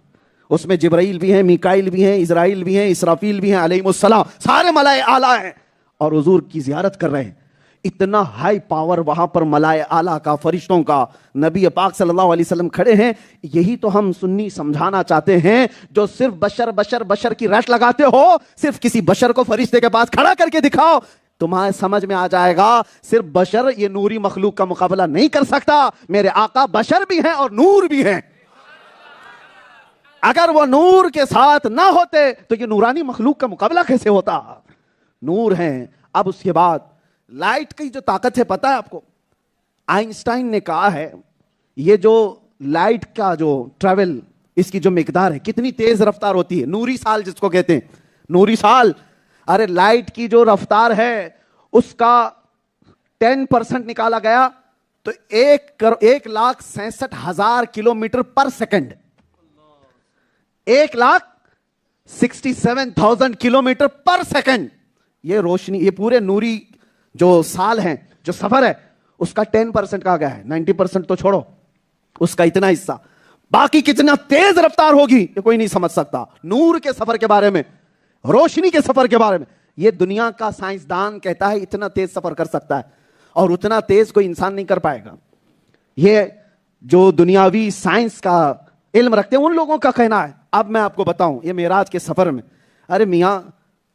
اس میں جبرائیل بھی ہیں, میکائیل بھی ہیں, اسرائیل بھی ہیں, اسرافیل بھی ہیں علیہم السلام, سارے ملائے اعلیٰ ہیں اور حضور کی زیارت کر رہے ہیں. اتنا ہائی پاور وہاں پر ملائے اعلیٰ کا, فرشتوں کا, نبی پاک صلی اللہ علیہ وسلم کھڑے ہیں. یہی تو ہم سنی سمجھانا چاہتے ہیں جو صرف بشر کی رٹ لگاتے ہو. صرف کسی بشر کو فرشتے کے پاس کھڑا کر کے دکھاؤ, تمہارے سمجھ میں آ جائے گا صرف بشر یہ نوری مخلوق کا مقابلہ نہیں کر سکتا. میرے آقا بشر بھی ہیں اور نور بھی ہیں. اگر وہ نور کے ساتھ نہ ہوتے تو یہ نورانی مخلوق کا مقابلہ کیسے ہوتا. نور ہیں. اب اس کے بعد لائٹ کی جو طاقت ہے پتہ ہے آپ کو, آئنسٹائن نے کہا ہے یہ جو لائٹ کا جو ٹریول, اس کی جو مقدار ہے کتنی تیز رفتار ہوتی ہے, نوری سال جس کو کہتے ہیں, نوری سال. ارے لائٹ کی جو رفتار ہے اس کا 10% نکالا گیا تو 1,67,000 kilometre per second, 1,67,000 kilometre per second. یہ روشنی, یہ پورے نوری جو سال ہیں, جو سفر ہے, اس کا 10% کہا گیا ہے. 90% تو چھوڑو, اس کا اتنا حصہ. باقی کتنا تیز رفتار ہوگی یہ کوئی نہیں سمجھ سکتا. نور کے سفر کے بارے میں, روشنی کے سفر کے بارے میں یہ دنیا کا سائنسدان کہتا ہے اتنا تیز سفر کر سکتا ہے, اور اتنا تیز کوئی انسان نہیں کر پائے گا. یہ جو دنیاوی سائنس کا علم رکھتے ہیں ان لوگوں کا کہنا ہے. اب میں آپ کو بتاؤں یہ معراج کے سفر میں, ارے میاں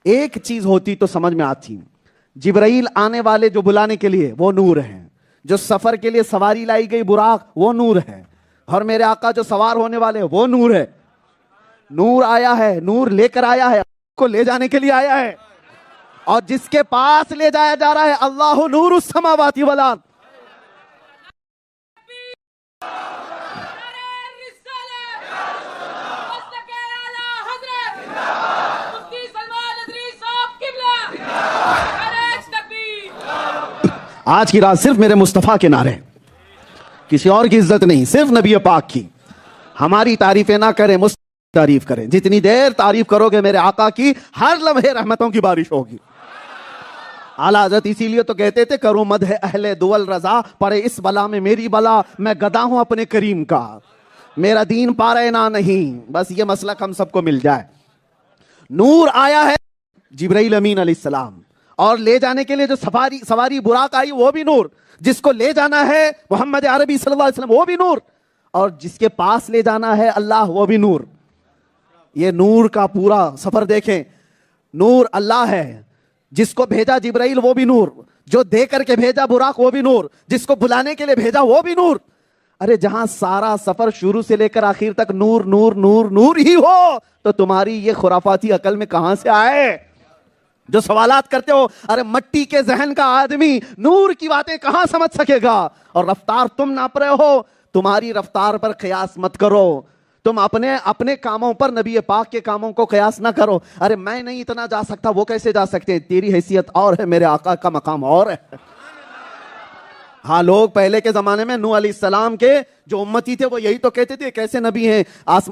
ایک چیز ہوتی تو سمجھ میں آتی. جبرائیل آنے والے جو بلانے کے لیے وہ نور ہیں, جو سفر کے لیے سواری لائی گئی براق وہ نور ہے, اور میرے آقا جو سوار ہونے والے وہ نور ہے. نور آیا ہے, نور لے کر آیا ہے, کو لے جانے کے لیے آیا ہے, اور جس کے پاس لے جایا جا رہا ہے اللہ نور السماوات والارض. آج کی رات صرف میرے مصطفیٰ کے نعرے, کسی اور کی عزت نہیں, صرف نبی پاک کی. ہماری تعریفیں نہ کریں, تعریف کریں. جتنی دیر تعریف کرو گے میرے آقا کی ہر لمحے رحمتوں کی بارش ہوگی. اعلیٰ حضرت اسی لیے تو کہتے تھے کرو مدح اہل دول رضا, پڑے اس بلا میں میری بلا, میں گدا ہوں اپنے کریم کا, میرا دین پارے نہ نہیں. بس یہ مسلک ہم سب کو مل جائے. نور آیا ہے جبرائیل امین علیہ السلام, اور لے جانے کے لیے جو سواری براق آئی وہ بھی نور, جس کو لے جانا ہے محمد عربی صلی اللہ علیہ وسلم وہ بھی نور, اور جس کے پاس لے جانا ہے اللہ وہ بھی نور. یہ نور کا پورا سفر دیکھیں. نور اللہ ہے, جس کو بھیجا جبرائیل وہ بھی نور, جو دے کر کے بھیجا براق وہ بھی نور, جس کو بلانے کے لیے بھیجا وہ بھی نور. ارے جہاں سارا سفر شروع سے لے کر آخر تک نور نور نور نور ہی ہو تو تمہاری یہ خرافاتی عقل میں کہاں سے آئے جو سوالات کرتے ہو. ارے مٹی کے ذہن کا آدمی نور کی باتیں کہاں سمجھ سکے گا. اور رفتار تم ناپ رہے ہو, تمہاری رفتار پر قیاس مت کرو. تم اپنے کاموں پر نبی پاک کے کاموں کو قیاس نہ کرو. ارے میں نہیں اتنا جا سکتا, وہ کیسے جا سکتے ہیں, تیری حیثیت اور ہے, میرے آقا کا مقام اور ہے. ہاں لوگ پہلے کے زمانے میں نوح علیہ السلام کے جو امتی تھے وہ یہی تو کہتے تھے کیسے نبی ہیں,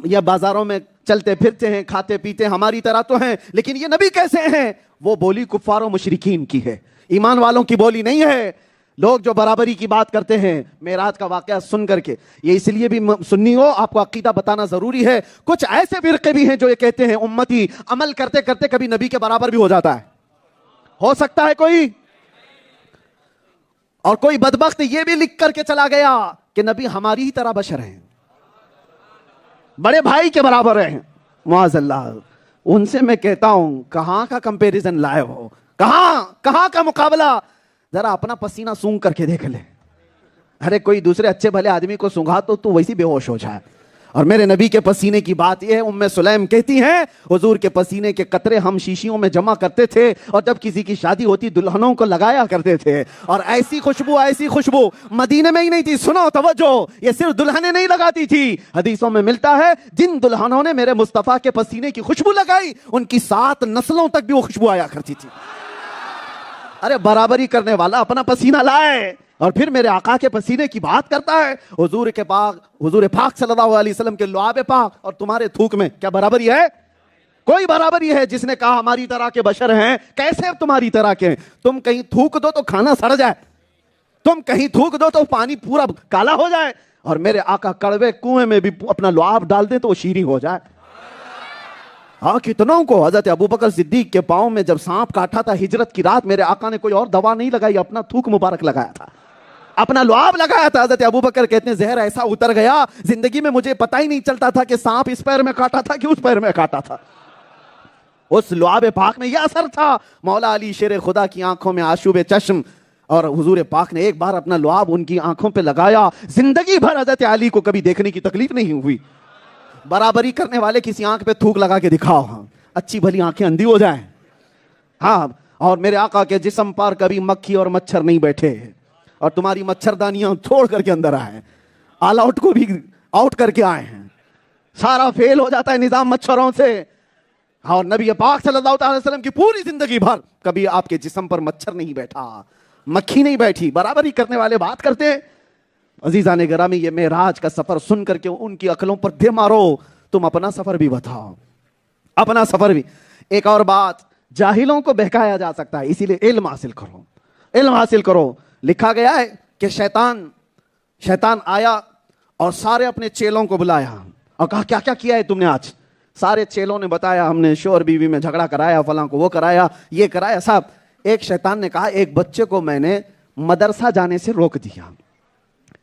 یا بازاروں میں چلتے پھرتے ہیں, کھاتے پیتے ہماری طرح تو ہیں, لیکن یہ نبی کیسے ہیں. وہ بولی کفار و مشرکین کی ہے, ایمان والوں کی بولی نہیں ہے. لوگ جو برابری کی بات کرتے ہیں معراج کا واقعہ سن کر کے, یہ اس لیے بھی سنی ہو آپ کو عقیدہ بتانا ضروری ہے. کچھ ایسے فرقے بھی ہیں جو یہ کہتے ہیں امتی عمل کرتے کرتے کبھی نبی کے برابر بھی ہو جاتا ہے. ہو سکتا ہے کوئی, اور کوئی بدبخت یہ بھی لکھ کر کے چلا گیا کہ نبی ہماری ہی طرح بشر ہیں, بڑے بھائی کے برابر ہیں, معاذ اللہ. ان سے میں کہتا ہوں کہاں کا کمپیریزن لائے ہو, کہاں کا مقابلہ. ذرا اپنا پسینہ سونگ کر کے دیکھ لے. ارے کوئی دوسرے اچھے بھلے آدمی کو سونگا تو ویسی بے ہوش ہو جائے. اور میرے نبی کے پسینے کی بات یہ ہے, ام سلیم کہتی ہیں حضور کے پسینے کے قطرے ہم شیشیوں میں جمع کرتے تھے, اور جب کسی کی شادی ہوتی دلہنوں کو لگایا کرتے تھے. اور ایسی خوشبو مدینے میں ہی نہیں تھی. سنو توجہ, یہ صرف دلہنیں نہیں لگاتی تھی. حدیثوں میں ملتا ہے جن دلہنوں نے میرے مصطفیٰ کے پسینے کی خوشبو لگائی ان کی 7 نسلوں تک بھی وہ خوشبو آیا کرتی تھی. ارے برابری کرنے والا اپنا پسینہ لائے اور پھر میرے آقا کے پسینے کی بات کرتا ہے. حضور پاک صلی اللہ علیہ وسلم کے لعاب پاک اور تمہارے تھوک میں کیا برابری ہے؟ کوئی برابری ہے. جس نے کہا ہماری طرح کے بشر ہیں, کیسے تمہاری طرح کے ہیں؟ تم کہیں تھوک دو تو کھانا سڑ جائے, تم کہیں تھوک دو تو پانی پورا کالا ہو جائے, اور میرے آقا کڑوے کنویں میں بھی اپنا لعاب ڈال دیں تو وہ شیریں ہو جائے. ہاں کتنوں کو. حضرت ابوبکر صدیق کے پاؤں میں جب سانپ کاٹا تھا ہجرت کی رات, میرے آقا نے کوئی اور دوا نہیں لگائی, اپنا تھوک مبارک لگایا تھا, اپنا لعاب لگایا تھا. حضرت ابوبکر کہتے ہیں زہر ایسا اتر گیا زندگی میں مجھے پتہ ہی نہیں چلتا تھا کہ سانپ اس پیر میں کاٹا تھا کہ اس پیر میں کاٹا تھا. اس لعاب پاک میں یہ اثر تھا. مولا علی شیر خدا کی آنکھوں میں آشوب چشم, اور حضور پاک نے ایک بار اپنا لعاب ان کی آنکھوں پہ لگایا. زندگی بھر حضرت علی کو کبھی دیکھنے کی تکلیف نہیں ہوئی. برابری کرنے والے کسی آنکھ پہ تھوک لگا کے دکھاؤ, ہاں اچھی بھلی آنکھیں اندھی ہو جائیں. ہاں, اور میرے آقا کے جسم پر کبھی مکھی اور مچھر نہیں بیٹھے, اور تمہاری مچھردانیاں چھوڑ کر کے اندر آئے, آل آؤٹ کو بھی آؤٹ کر کے آئے ہیں. سارا فیل ہو جاتا ہے نظام مچھروں سے. اور نبی پاک صلی اللہ علیہ وسلم کی پوری زندگی بھر کبھی آپ کے جسم پر مچھر نہیں بیٹھا, مکھی نہیں بیٹھی. برابری کرنے والے بات کرتے. عزیزان گرامی, یہ معراج کا سفر سن کر کے ان کی عقلوں پر دے مارو. تم اپنا سفر بھی بتاؤ, اپنا سفر بھی. ایک اور بات, جاہلوں کو بہکایا جا سکتا ہے, اسی لیے علم حاصل کرو, علم حاصل کرو. لکھا گیا ہے کہ شیطان آیا اور سارے اپنے چیلوں کو بلایا اور کہا کیا کیا کیا ہے تم نے آج؟ سارے چیلوں نے بتایا ہم نے شوہر بیوی میں جھگڑا کرایا, فلاں کو وہ کرایا, یہ کرایا. صاحب ایک شیطان نے کہا ایک بچے کو میں نے مدرسہ جانے سے روک دیا,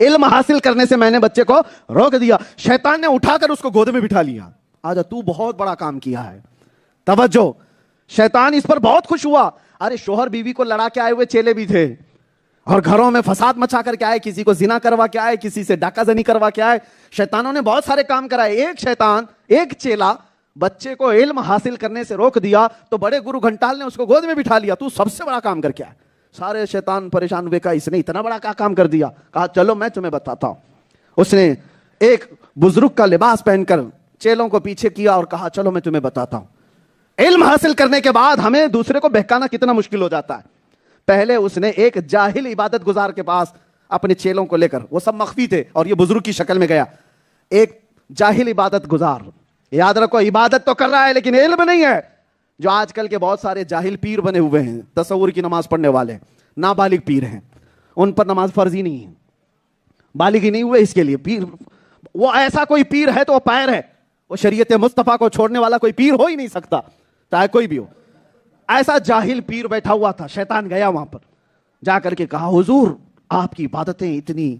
علم حاصل کرنے سے میں نے بچے کو روک دیا. شیطان نے اٹھا کر اس کو گود میں بٹھا لیا. آجا تو بہت بڑا کام کیا ہے. توجہ, شیطان اس پر بہت خوش ہوا. ارے شوہر بیوی کو لڑا کے آئے ہوئے چیلے بھی تھے, اور گھروں میں فساد مچا کر کے آئے, کسی کو زنا کروا کے آئے, کسی سے ڈاکہ زنی کروا کے آئے. شیطانوں نے بہت سارے کام کرائے. ایک چیلا بچے کو علم حاصل کرنے سے روک دیا تو بڑے گرو گھنٹال نے اس کو گود میں بٹھا لیا. تو سب سے بڑا کام کر کے آئے. سارے شیطان پریشان ہوئے, کہا اس نے اتنا بڑا کام کر دیا. کہا چلو میں تمہیں بتاتا ہوں. اس نے ایک بزرگ کا لباس پہن کر چیلوں کو پیچھے کیا اور کہا چلو میں تمہیں بتاتا ہوں. علم حاصل کرنے کے بعد ہمیں دوسرے کو بہکانا کتنا مشکل ہو جاتا ہے. پہلے اس نے ایک جاہل عبادت گزار کے پاس اپنے چیلوں کو لے کر, وہ سب مخفی تھے اور یہ بزرگ کی شکل میں گیا. ایک جاہل عبادت گزار, یاد رکھو عبادت تو کر رہا ہے لیکن علم نہیں ہے. جو آج کل کے بہت سارے جاہل پیر بنے ہوئے ہیں, تصور کی نماز پڑھنے والے نابالغ پیر ہیں, ان پر نماز فرض ہی نہیں ہے, بالغ ہی نہیں ہوئے اس کے لیے پیر. وہ ایسا کوئی پیر ہے تو وہ پیر ہے, وہ شریعت مصطفیٰ کو چھوڑنے والا کوئی پیر ہو ہی نہیں سکتا, چاہے کوئی بھی ہو. ایسا جاہل پیر بیٹھا ہوا تھا. شیطان گیا وہاں پر, جا کر کے کہا حضور آپ کی عبادتیں اتنی,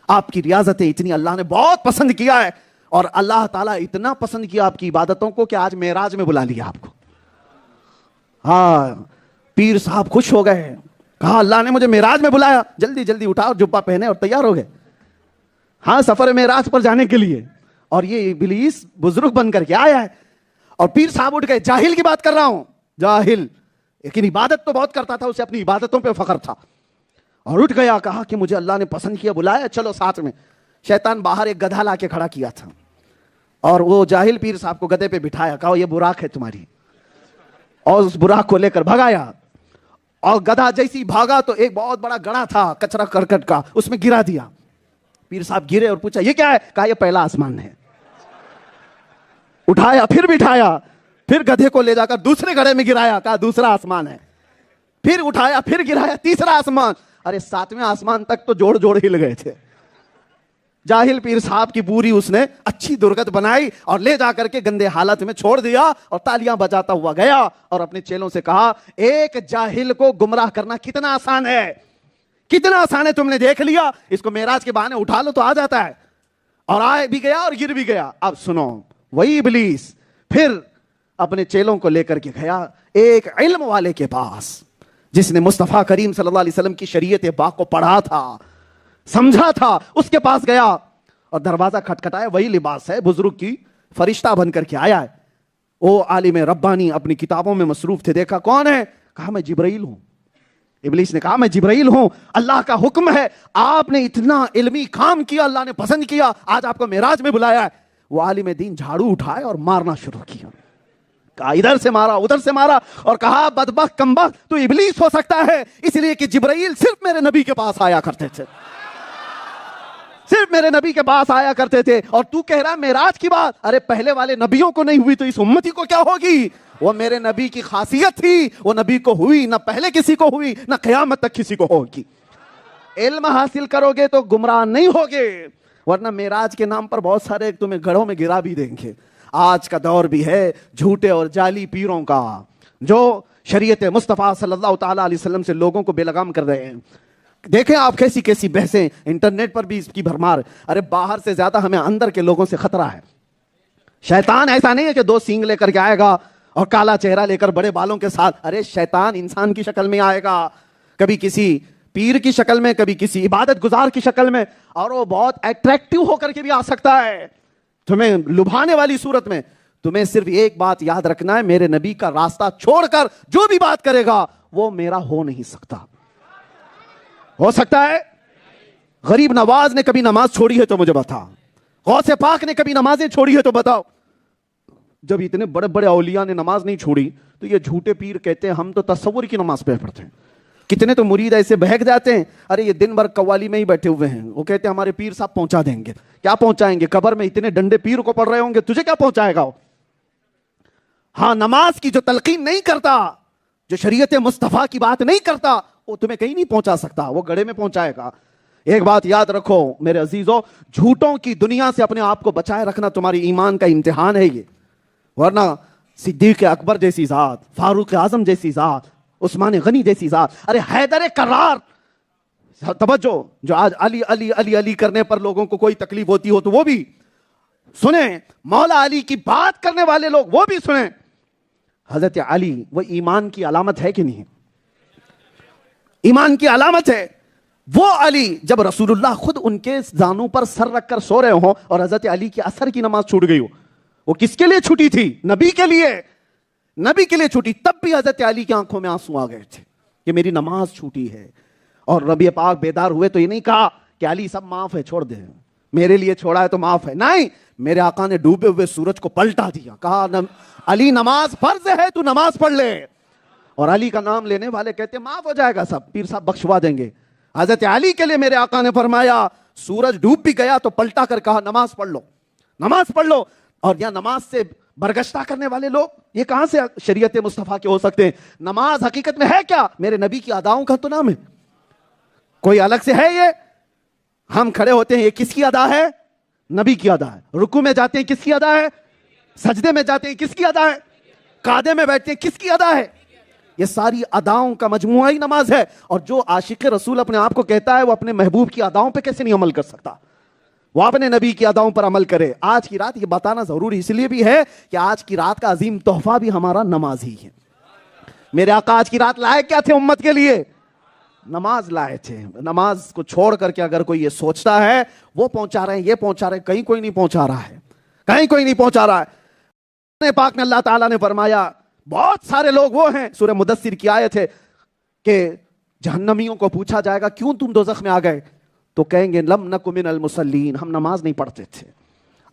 آپ کی ریاضتیں اتنی اللہ نے بہت پسند کیا ہے, اور اللہ تعالیٰ اتنا پسند کیا آپ کی عبادتوں کو کہ آج معراج میں بلا لیا آپ کو. ہاں پیر صاحب خوش ہو گئے, کہا اللہ نے مجھے معراج میں بلایا, جلدی جلدی اٹھا اور جبہ پہنے اور تیار ہو گئے. ہاں سفر معراج پر جانے کے لیے, اور یہ ابلیس بزرگ بن کر کے آیا ہے. اور پیر صاحب اٹھ گئے, جاہل کی بات کر رہا ہوں, جاہل لیکن عبادت تو بہت کرتا تھا, اسے اپنی عبادتوں پہ فخر تھا. اور اٹھ گیا, کہا کہ مجھے اللہ نے پسند کیا, بلایا, چلو ساتھ میں. شیطان باہر ایک گدھا لا کے کھڑا کیا تھا, اور وہ جاہل پیر صاحب کو گدھے پہ بٹھایا, کہا یہ براق ہے تمہاری, اور اس براق کو لے کر بھگایا. اور گدھا جیسی بھاگا تو ایک بہت بڑا گڑا تھا کچرا کرکٹ کا, اس میں گرا دیا. پیر صاحب گرے اور پوچھا یہ کیا ہے؟ کہا یہ پہلا آسمان ہے. اٹھایا, پھر بٹھایا, پھر گدھے کو لے جا کر دوسرے گڑھے میں گرایا, کہا دوسرا آسمان ہے. پھر اٹھایا, پھر گرایا, تیسرا آسمان. ارے 7ویں آسمان تک تو جوڑ جوڑ ہل گئے تھے. جاہل پیر صاحب کی پوری اس نے اچھی درگت بنائی اور لے جا کر کے گندے حالت میں چھوڑ دیا, اور تالیاں بجاتا ہوا گیا اور اپنے چیلوں سے کہا ایک جاہل کو گمراہ کرنا کتنا آسان ہے, کتنا آسان ہے, تم نے دیکھ لیا. اس کو معراج کے بہانے اٹھا لو تو آ جاتا ہے. اور آئے بھی گیا اور گر بھی گیا. اب سنو, وہی ابلیس پھر اپنے چیلوں کو لے کر کے گیا ایک علم والے کے پاس، جس نے مصطفیٰ کریم صلی اللہ علیہ وسلم کی شریعت پاک کو پڑھا تھا، سمجھا تھا. اس کے پاس گیا اور دروازہ کھٹکھٹایا. وہی لباس ہے، بزرگ کی فرشتہ بن کر کے آیا ہے. وہ عالم ربانی اپنی کتابوں میں مصروف تھے. دیکھا کون ہے؟ کہا میں جبرائیل ہوں. ابلیس نے کہا میں جبرائیل ہوں، اللہ کا حکم ہے، آپ نے اتنا علمی کام کیا، اللہ نے پسند کیا، آج آپ کو معراج میں بلایا ہے. وہ عالم دین جھاڑو اٹھائے اور مارنا شروع کیا. کہا ادھر سے مارا، ادھر سے مارا، اور کہا بدبخت کمبخت تو ابلیس ہو سکتا ہے، اس لیے کہ جبرائیل صرف میرے نبی کے پاس آیا کرتے تھے، صرف میرے نبی کے پاس آیا کرتے تھے. اور تو کہہ رہا ہے معراج کی بات؟ ارے پہلے والے نبیوں کو نہیں ہوئی تو اس امتی کو کیا ہوگی؟ وہ میرے نبی کی خاصیت تھی، وہ نبی کو ہوئی، نہ پہلے کسی کو ہوئی، نہ قیامت تک کسی کو ہوگی. علم حاصل کرو گے تو گمراہ نہیں ہوگے، ورنہ معراج کے نام پر بہت سارے تمہیں گڑھوں میں گرا بھی دیں گے. آج کا دور بھی ہے جھوٹے اور جعلی پیروں کا، جو شریعت مصطفیٰ صلی اللہ تعالی علیہ وسلم سے لوگوں کو بے لگام کر رہے ہیں. دیکھیں آپ کیسی کیسی بحثیں انٹرنیٹ پر بھی اس کی بھرمار. ارے باہر سے زیادہ ہمیں اندر کے لوگوں سے خطرہ ہے. شیطان ایسا نہیں ہے کہ 2 سینگ لے کر کے آئے گا اور کالا چہرہ لے کر بڑے بالوں کے ساتھ. ارے شیطان انسان کی شکل میں آئے گا، کبھی کسی پیر کی شکل میں، کبھی کسی عبادت گزار کی شکل میں، اور وہ بہت اٹریکٹیو ہو کر کے بھی آ سکتا ہے تمہیں لبھانے والی صورت میں. تمہیں صرف ایک بات یاد رکھنا ہے، میرے نبی کا راستہ چھوڑ کر جو بھی بات کرے گا وہ میرا ہو نہیں سکتا. ہو سکتا ہے؟ غریب نواز نے کبھی نماز چھوڑی ہے تو مجھے بتا. غوث پاک نے کبھی نمازیں چھوڑی ہے تو بتاؤ. جب اتنے بڑے بڑے اولیاء نے نماز نہیں چھوڑی تو یہ جھوٹے پیر کہتے ہیں ہم تو تصور کی نماز پڑھتے ہیں. کتنے تو مرید ایسے بہک جاتے ہیں، ارے یہ دن بھر قوالی میں ہی بیٹھے ہوئے ہیں، وہ کہتے ہیں ہمارے پیر صاحب پہنچا دیں گے. کیا پہنچائیں گے؟ قبر میں اتنے ڈنڈے پیر کو پڑھ رہے ہوں گے، تجھے کیا پہنچائے گا؟ ہاں، نماز کی جو تلقین نہیں کرتا، جو شریعت مصطفیٰ کی بات نہیں کرتا، وہ تمہیں کہیں نہیں پہنچا سکتا، وہ گڑھے میں پہنچائے گا. ایک بات یاد رکھو میرے عزیزو، جھوٹوں کی دنیا سے اپنے آپ کو بچائے رکھنا تمہاری ایمان کا امتحان ہے یہ. ورنہ صدیق اکبر جیسی ذات، فاروق اعظم جیسی ذات، عثمان غنی جیسی ذات، ارے حیدر کرار، توجہ، جو آج علی علی علی علی کرنے پر لوگوں کو کوئی تکلیف ہوتی ہو تو وہ بھی سنیں، مولا علی کی بات کرنے والے لوگ وہ بھی سنیں. حضرت علی وہ ایمان کی علامت ہے کہ نہیں؟ ایمان کی علامت ہے. وہ علی جب رسول اللہ خود ان کے زانوں پر سر رکھ کر سو رہے ہوں اور حضرت علی کی عصر کی نماز چھوٹ گئی ہو، وہ کس کے لیے چھوٹی تھی؟ نبی کے لیے، نبی کے لیے چھوٹی. تب بھی حضرت علی کی آنکھوں میں آنسو آ گئے تھے کہ میری نماز چھوٹی ہے. اور نبی پاک بیدار ہوئے تو یہ نہیں کہا کہ علی سب معاف ہے، چھوڑ دے، میرے لیے چھوڑا ہے تو معاف ہے. نہیں، میرے آقا نے ڈوبے ہوئے سورج کو پلٹا دیا، کہا علی نماز فرض ہے، تو نماز پڑھ لے. اور علی کا نام لینے والے کہتے معاف ہو جائے گا سب، پیر صاحب بخشوا دیں گے. حضرت علی کے لیے میرے آقا نے فرمایا سورج ڈوب بھی گیا تو پلٹا کر کہا نماز پڑھ لو، نماز پڑھ لو. اور یا نماز سے برگشتہ کرنے والے لوگ یہ کہاں سے شریعت مصطفیٰ کے ہو سکتے ہیں؟ نماز حقیقت میں ہے کیا؟ میرے نبی کی اداؤں کا تو نام ہے، کوئی الگ سے ہے؟ یہ ہم کھڑے ہوتے ہیں، یہ کس کی ادا ہے؟ نبی کی ادا ہے. رکوع میں جاتے ہیں، کس کی ادا ہے؟ سجدے میں جاتے ہیں، کس کی ادا ہے؟ قعدے میں بیٹھتے ہیں، کس کی ادا ہے؟ یہ ساری اداؤں کا مجموعہ ہی نماز ہے. اور جو عاشق رسول اپنے آپ کو کہتا ہے وہ اپنے محبوب کی اداؤں پہ کیسے نہیں عمل کر سکتا؟ وہ اپنے نبی کی اداؤں پر عمل کرے. آج کی رات یہ بتانا ضروری اس لیے بھی ہے کہ آج کی رات کا عظیم تحفہ بھی ہمارا نماز ہی ہے. میرے آقا آج کی رات لائے کیا تھے امت کے لیے؟ نماز لائے تھے. نماز کو چھوڑ کر کے اگر کوئی یہ سوچتا ہے وہ پہنچا رہے ہیں، یہ پہنچا رہے ہیں، کہیں کوئی نہیں پہنچا رہا ہے، کہیں کوئی نہیں پہنچا رہا ہے. پاک میں اللہ تعالیٰ نے فرمایا بہت سارے لوگ وہ ہیں، سورہ مدثر کی آیت ہے کہ جہنمیوں کو پوچھا جائے گا کیوں تم دوزخ میں آ گئے؟ تو کہیں گے لم نک من المصلین، ہم نماز نہیں پڑھتے تھے.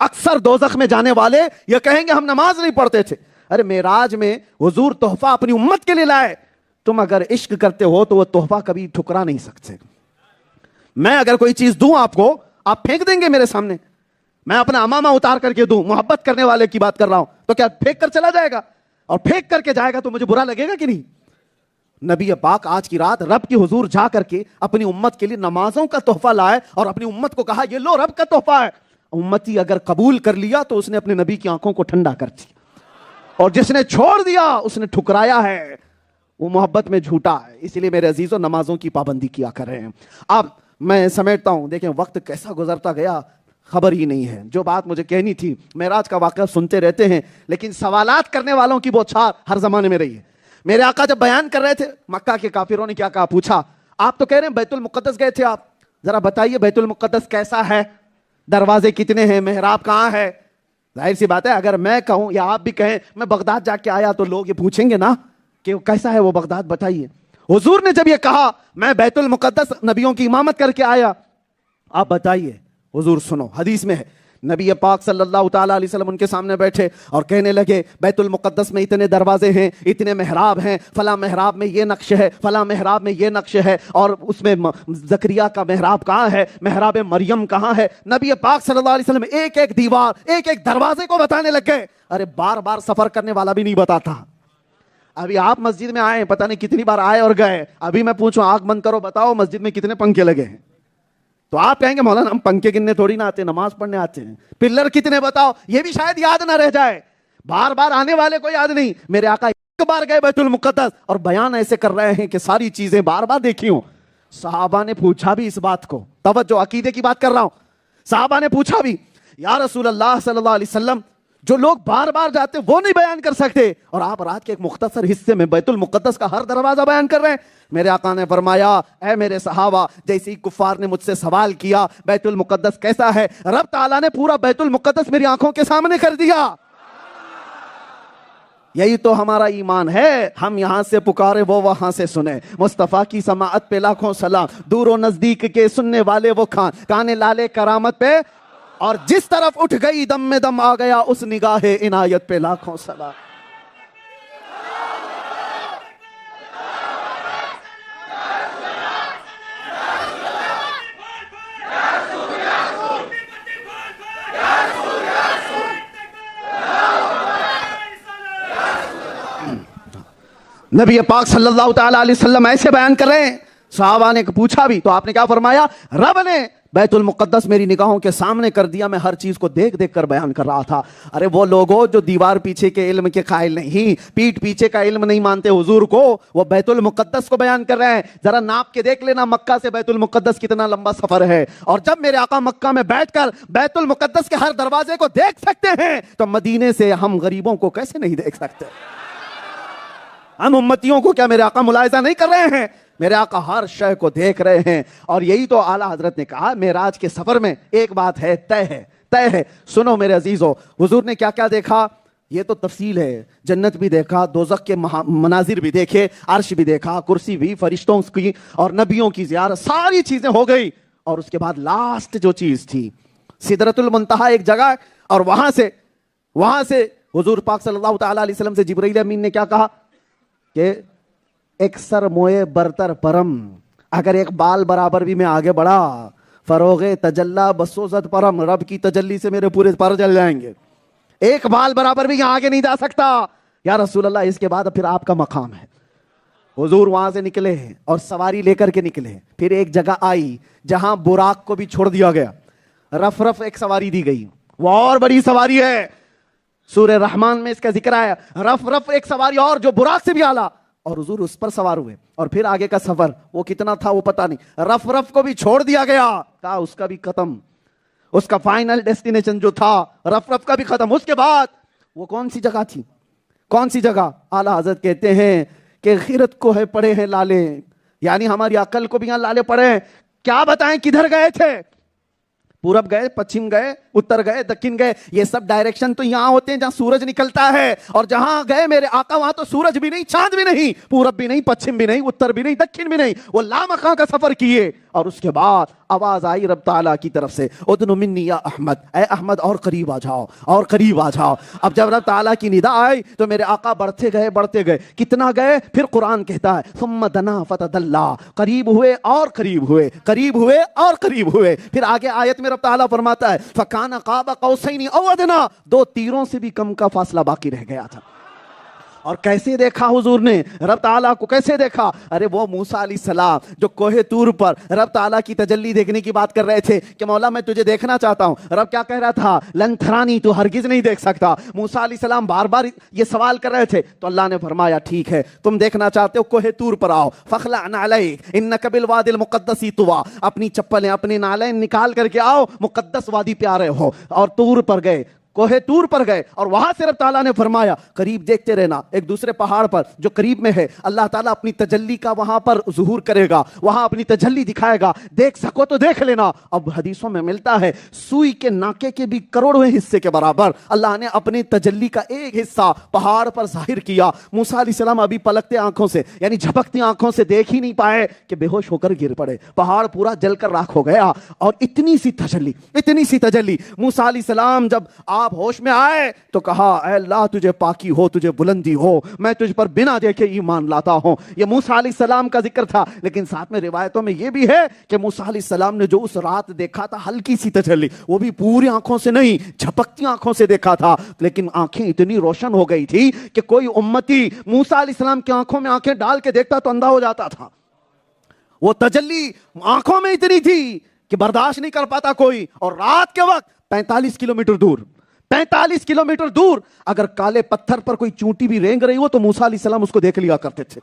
اکثر دوزخ میں جانے والے یہ کہیں گے ہم نماز نہیں پڑھتے تھے. ارے معراج میں حضور تحفہ اپنی امت کے لیے لائے. تم اگر عشق کرتے ہو تو وہ تحفہ کبھی ٹھکرا نہیں سکتے. میں اگر کوئی چیز دوں آپ کو، آپ پھینک دیں گے میرے سامنے؟ میں اپنا امامہ اتار کر کے دوں، محبت کرنے والے کی بات کر رہا ہوں، تو کیا پھینک کر چلا جائے گا؟ اور پھینک کر کے جائے گا تو مجھے برا لگے گا کہ نہیں؟ نبی پاک آج کی رات رب کی حضور جا کر کے اپنی امت کے لیے نمازوں کا تحفہ لائے اور اپنی امت کو کہا یہ لو رب کا تحفہ ہے. امتی اگر قبول کر لیا تو اس نے اپنے نبی کی آنکھوں کو ٹھنڈا کر دیا، اور جس نے چھوڑ دیا اس نے ٹھکرایا ہے، وہ محبت میں جھوٹا ہے. اسی لیے میرے عزیزوں نمازوں کی پابندی کیا کر رہے ہیں. اب میں سمیٹتا ہوں، دیکھیں وقت کیسا گزرتا گیا. خبر ہی نہیں ہے. جو بات مجھے کہنی تھی، معراج کا واقعہ سنتے رہتے ہیں لیکن سوالات کرنے والوں کی بوچھار ہر زمانے میں رہی ہے. میرے آقا جب بیان کر رہے تھے، مکہ کے کافروں نے کیا کہا؟ پوچھا آپ تو کہہ رہے ہیں بیت المقدس گئے تھے آپ، ذرا بتائیے بیت المقدس کیسا ہے، دروازے کتنے ہیں، محراب کہاں ہے؟ ظاہر سی بات ہے اگر میں کہوں یا آپ بھی کہیں میں بغداد جا کے آیا تو لوگ یہ پوچھیں گے نا کہ کیسا ہے وہ بغداد، بتائیے. حضور نے جب یہ کہا میں بیت المقدس نبیوں کی امامت کر کے آیا، آپ بتائیے. حضور سنو، حدیث میں ہے نبی پاک صلی اللہ تعالیٰ علیہ وسلم ان کے سامنے بیٹھے اور کہنے لگے بیت المقدس میں اتنے دروازے ہیں، اتنے محراب ہیں، فلاں محراب میں یہ نقش ہے، فلاں محراب میں یہ نقش ہے، اور اس میں زکریا کا محراب کہاں ہے، محراب مریم کہاں ہے. نبی پاک صلی اللہ علیہ وسلم ایک ایک دیوار، ایک ایک دروازے کو بتانے لگ گئے. ارے بار بار سفر کرنے والا بھی نہیں بتاتا. ابھی آپ مسجد میں آئے، پتہ نہیں کتنی بار آئے اور گئے، ابھی میں پوچھوں آنکھ بند کرو بتاؤ مسجد میں کتنے پنکھے لگے ہیں، تو آپ کہیں گے مولانا ہم پنکھے گننے تھوڑی نہ آتے، نماز پڑھنے آتے ہیں. پلر کتنے بتاؤ، یہ بھی شاید یاد نہ رہ جائے. بار بار آنے والے کو یاد نہیں. میرے آقا ایک بار گئے بیت المقدس اور بیان ایسے کر رہے ہیں کہ ساری چیزیں بار بار دیکھی ہوں. صحابہ نے پوچھا بھی اس بات کو، توجہ عقیدے کی بات کر رہا ہوں. صحابہ نے پوچھا بھی یا رسول اللہ صلی اللہ علیہ وسلم جو لوگ بار بار جاتے وہ نہیں بیان کر سکتے اور آپ رات کے ایک مختصر حصے میں بیت المقدس کا ہر دروازہ بیان کر رہے ہیں. میرے آقا نے فرمایا اے میرے صحابہ، جیسے ہی کفار نے مجھ سے سوال کیا بیت المقدس کیسا ہے، رب تعالیٰ نے پورا بیت المقدس میری آنکھوں کے سامنے کر دیا. یہی تو ہمارا ایمان ہے. ہم یہاں سے پکارے وہ وہاں سے سنے. مصطفیٰ کی سماعت پہ لاکھوں سلام، دور و نزدیک کے سننے والے وہ کانے لالے کرامت پہ، اور جس طرف اٹھ گئی دم میں دم آ گیا اس نگاہ عنایت پہ لاکھوں سلام. نبی پاک صلی اللہ تعالیٰ علیہ وسلم ایسے بیان کر رہے ہیں. صحابہ نے پوچھا بھی تو آپ نے کیا فرمایا؟ رب نے بیت المقدس میری نگاہوں کے سامنے کر دیا، میں ہر چیز کو دیکھ دیکھ کر بیان کر رہا تھا. ارے وہ لوگوں جو دیوار پیچھے کے علم کے قائل نہیں، پیٹ پیچھے کا علم نہیں مانتے حضور کو، وہ بیت المقدس کو بیان کر رہے ہیں. ذرا ناپ کے دیکھ لینا مکہ سے بیت المقدس کتنا لمبا سفر ہے، اور جب میرے آقا مکہ میں بیٹھ کر بیت المقدس کے ہر دروازے کو دیکھ سکتے ہیں تو مدینے سے ہم غریبوں کو کیسے نہیں دیکھ سکتے؟ ہم امتیوں کو کیا میرے آقا ملاحظہ نہیں کر رہے ہیں؟ میرے آقا ہر شے کو دیکھ رہے ہیں. اور یہی تو اعلیٰ حضرت نے کہا معراج کے سفر میں ایک بات ہے طے ہے. سنو میرے عزیزو، حضور نے کیا کیا دیکھا یہ تو تفصیل ہے. جنت بھی دیکھا، دوزخ کے مناظر بھی دیکھے، عرش بھی دیکھا، کرسی بھی، فرشتوں کی اور نبیوں کی زیارت، ساری چیزیں ہو گئی. اور اس کے بعد لاسٹ جو چیز تھی سدرۃ المنتہا ایک جگہ، اور وہاں سے حضور پاک صلی اللہ تعالیٰ علیہ وسلم سے جبرائیل امین نے کیا کہا کہ ایک سر موئے برتر پرم، اگر ایک بال برابر بھی میں آگے بڑھا، فروغ تجلا بسوزت پرم، رب کی تجلی سے میرے پورے پر جل جائیں گے. ایک بال برابر بھی یہاں آگے نہیں جا سکتا. یا رسول اللہ اس کے بعد پھر آپ کا مقام ہے. حضور وہاں سے نکلے ہیں اور سواری لے کر کے نکلے. پھر ایک جگہ آئی جہاں براق کو بھی چھوڑ دیا گیا. رف ایک سواری دی گئی، وہ اور بڑی سواری ہے. سورہ رحمان میں اس کا ذکر آیا. رف ایک سواری اور جو براق سے بھی اعلیٰ، اور حضور اس پر سوار ہوئے. اور پھر آگے کا سفر وہ کتنا تھا وہ پتہ نہیں. رف کو بھی چھوڑ دیا گیا، کہا اس کا بھی ختم، اس کا فائنل ڈیسٹینیشن جو تھا رف کا بھی ختم. اس کے بعد وہ کون سی جگہ تھی؟ کون سی جگہ؟ اعلیٰ حضرت کہتے ہیں کہ خیرت کو ہے پڑے ہیں لالے، یعنی ہماری عقل کو بھی یہاں لالے پڑے ہیں. کیا بتائیں کدھر گئے تھے؟ پورب گئے، پچھم گئے، اتر گئے، دکن گئے. یہ سب ڈائریکشن تو یہاں ہوتے ہیں جہاں سورج نکلتا ہے. اور جہاں گئے میرے آقا وہاں تو سورج بھی نہیں، چاند بھی نہیں، پورب بھی نہیں، پچھم بھی نہیں، اتر بھی نہیں، دکن بھی نہیں. وہ لامکاں کا سفر کیے. اور اس کے بعد آواز آئی رب تعالیٰ کی طرف سے، ادن منی یا احمد، اے احمد اور قریب آ جاؤ، اور قریب آ جاؤ. اب جب رب تعالیٰ کی ندا آئی تو میرے آقا بڑھتے گئے. کتنا گئے؟ پھر قرآن کہتا ہے ثم دنا فتدلا، قریب ہوئے اور قریب ہوئے، قریب ہوئے اور قریب ہوئے. پھر آگے آیت میں رب تعالیٰ فرماتا ہے فکان قاب قوسین او ادنا، 2 تیروں سے بھی کم کا فاصلہ باقی رہ گیا تھا. اور کیسے دیکھا حضور نے رب تعالیٰ کو؟ کیسے دیکھا؟ ارے وہ موسیٰ علیہ السلام جو کوہ طور پر رب تعالیٰ کی تجلی دیکھنے کی بات کر رہے تھے کہ مولا میں تجھے دیکھنا چاہتا ہوں، رب کیا کہہ رہا تھا؟ لن ترانی، تو ہرگز نہیں دیکھ سکتا۔ موسیٰ علیہ السلام بار بار یہ سوال کر رہے تھے، تو اللہ نے فرمایا ٹھیک ہے، تم دیکھنا چاہتے ہو کوہ طور پر آؤ، فخلع نعلیک انک بالوادی المقدس طویٰ، اپنی چپلیں اپنی نعلیں نکال کر کے آؤ، مقدس وادی پہ آ رہے ہو۔ اور طور پر گئے، کوہ طور پر گئے، اور وہاں سے رب تعالیٰ نے فرمایا قریب دیکھتے رہنا، ایک دوسرے پہاڑ پر جو قریب میں ہے اللہ تعالیٰ اپنی تجلی کا وہاں پر ظہور کرے گا، وہاں اپنی تجلی دکھائے گا، دیکھ سکو تو دیکھ لینا۔ اب حدیثوں میں ملتا ہے سوئی کے ناکے کے بھی کروڑویں حصے کے برابر اللہ نے اپنی تجلی کا ایک حصہ پہاڑ پر ظاہر کیا۔ موسیٰ علیہ السلام ابھی پلکتے آنکھوں سے، یعنی جھپکتی آنکھوں سے دیکھ ہی نہیں پائے کہ بے ہوش ہو کر گر پڑے، پہاڑ پورا جل کر راکھ ہو گیا۔ اور اتنی سی تجلی موسیٰ علیہ السلام جب آپ ہوش میں آئے تو کہا اے اللہ تجھے پاکی ہو، تجھے بلندی ہو، میں تجھ پر بنا دیکھے ایمان لاتا ہوں۔ یہ موسیٰ علیہ السلام کا ذکر تھا، لیکن ساتھ میں روایتوں میں یہ بھی ہے کہ موسیٰ علیہ السلام نے جو اس رات دیکھا تھا ہلکی سی تجلی، وہ بھی پوری آنکھوں سے نہیں، جھپکتی آنکھوں سے دیکھا تھا، لیکن آنکھیں اتنی روشن ہو گئی تھی کہ کوئی امتی موسیٰ علیہ السلام کی آنکھوں میں آنکھیں ڈال کے دیکھتا تو اندھا ہو جاتا تھا۔ وہ تجلی آنکھوں میں اتنی تھی کہ برداشت نہیں کر پاتا کوئی۔ اور رات کے وقت 45 کلومیٹر دور اگر کالے پتھر پر کوئی چونٹی بھی رینگ رہی ہو تو موسیٰ علیہ السلام اس کو دیکھ لیا کرتے تھے۔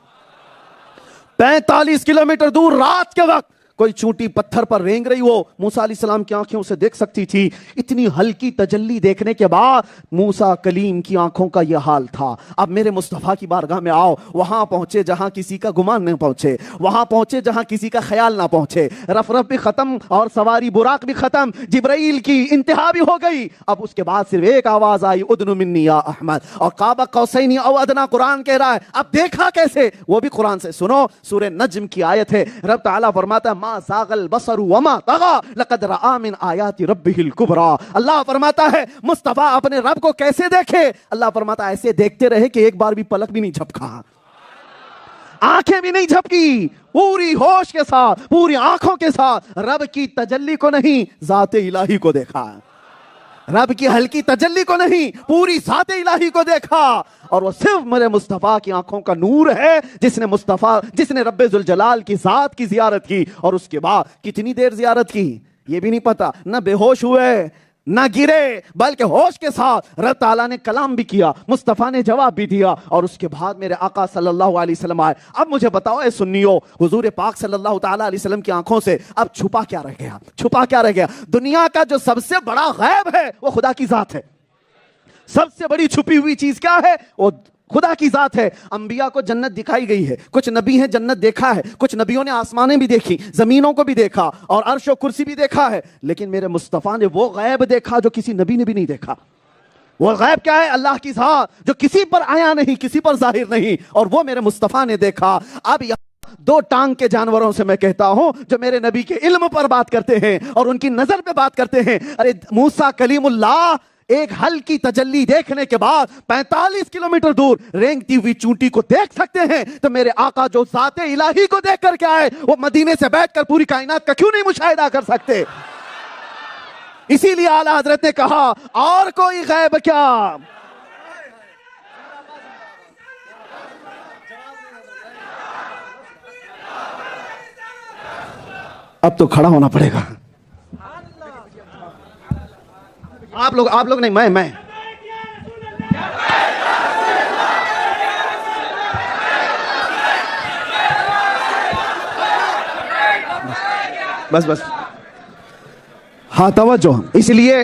45 کلومیٹر دور رات کے وقت کوئی چونٹی پتھر پر رینگ رہی ہو، موسیٰ علیہ السلام کی آنکھیں اسے دیکھ سکتی تھی۔ اتنی ہلکی تجلی دیکھنے کے بعد موسیٰ کلیم کی آنکھوں کا یہ حال تھا۔ اب میرے مصطفیٰ کی بارگاہ میں آؤ، وہاں پہنچے جہاں کسی کا گمان نہ پہنچے، وہاں پہنچے جہاں کسی کا خیال نہ پہنچے۔ رف بھی ختم اور سواری براق بھی ختم، جبرائیل کی انتہا بھی ہو گئی۔ اب اس کے بعد صرف ایک آواز آئی، ادن منی یا احمد، اور قاب قوسین او ادنیٰ قرآن کہہ رہا ہے۔ اب دیکھا کیسے؟ وہ بھی قرآن سے سنو، سورہ نجم کی آیت ہے، رب تعالیٰ فرماتا ہے ما زاغ البصر وما طغى لقد رأى من آیات ربه الکبریٰ۔ اللہ فرماتا ہے مصطفیٰ اپنے رب کو کیسے دیکھے؟ اللہ فرماتا ہے ایسے دیکھتے رہے کہ ایک بار بھی پلک بھی نہیں جھپکا، آنکھیں بھی نہیں جھپکی، پوری ہوش کے ساتھ، پوری آنکھوں کے ساتھ رب کی تجلی کو نہیں، ذات الہی کو دیکھا۔ رب کی ہلکی تجلی کو نہیں، پوری ذات الہی کو دیکھا۔ اور وہ صرف میرے مصطفیٰ کی آنکھوں کا نور ہے جس نے رب ذوالجلال کی ذات کی زیارت کی۔ اور اس کے بعد کتنی دیر زیارت کی یہ بھی نہیں پتا، نہ بے ہوش ہوئے نہ گرے، بلکہ ہوش کے ساتھ رب تعالیٰ نے کلام بھی کیا، مصطفیٰ نے جواب بھی دیا، اور اس کے بعد میرے آقا صلی اللہ علیہ وسلم آئے۔ اب مجھے بتاؤ اے سنیو، حضور پاک صلی اللہ تعالیٰ علیہ وسلم کی آنکھوں سے اب چھپا کیا رہ گیا؟ چھپا کیا رہ گیا؟ دنیا کا جو سب سے بڑا غیب ہے وہ خدا کی ذات ہے۔ سب سے بڑی چھپی ہوئی چیز کیا ہے؟ وہ خدا کی ذات ہے۔ انبیاء کو جنت دکھائی گئی ہے، کچھ نبی ہیں جنت دیکھا ہے، کچھ نبیوں نے آسمانیں بھی دیکھی، زمینوں کو بھی دیکھا، اور عرش و کرسی بھی دیکھا ہے، لیکن میرے مصطفیٰ نے وہ غیب دیکھا جو کسی نبی نے بھی نہیں دیکھا۔ وہ غیب کیا ہے؟ اللہ کی ذات جو کسی پر آیا نہیں، کسی پر ظاہر نہیں، اور وہ میرے مصطفیٰ نے دیکھا۔ اب دو ٹانگ کے جانوروں سے میں کہتا ہوں جو میرے نبی کے علم پر بات کرتے ہیں اور ان کی نظر پہ بات کرتے ہیں، ارے موسیٰ کلیم اللہ ایک ہلکی تجلی دیکھنے کے بعد 45 کلومیٹر دور رینگتی ہوئی چونٹی کو دیکھ سکتے ہیں، تو میرے آقا جو ذات الہی کو دیکھ کر کے آئے وہ مدینے سے بیٹھ کر پوری کائنات کا کیوں نہیں مشاہدہ کر سکتے؟ اسی لیے اعلیٰ حضرت نے کہا اور کوئی غیب کیا؟ اب تو کھڑا ہونا پڑے گا۔ آپ لوگ نہیں، میں بس ہاں توجہ۔ اس لیے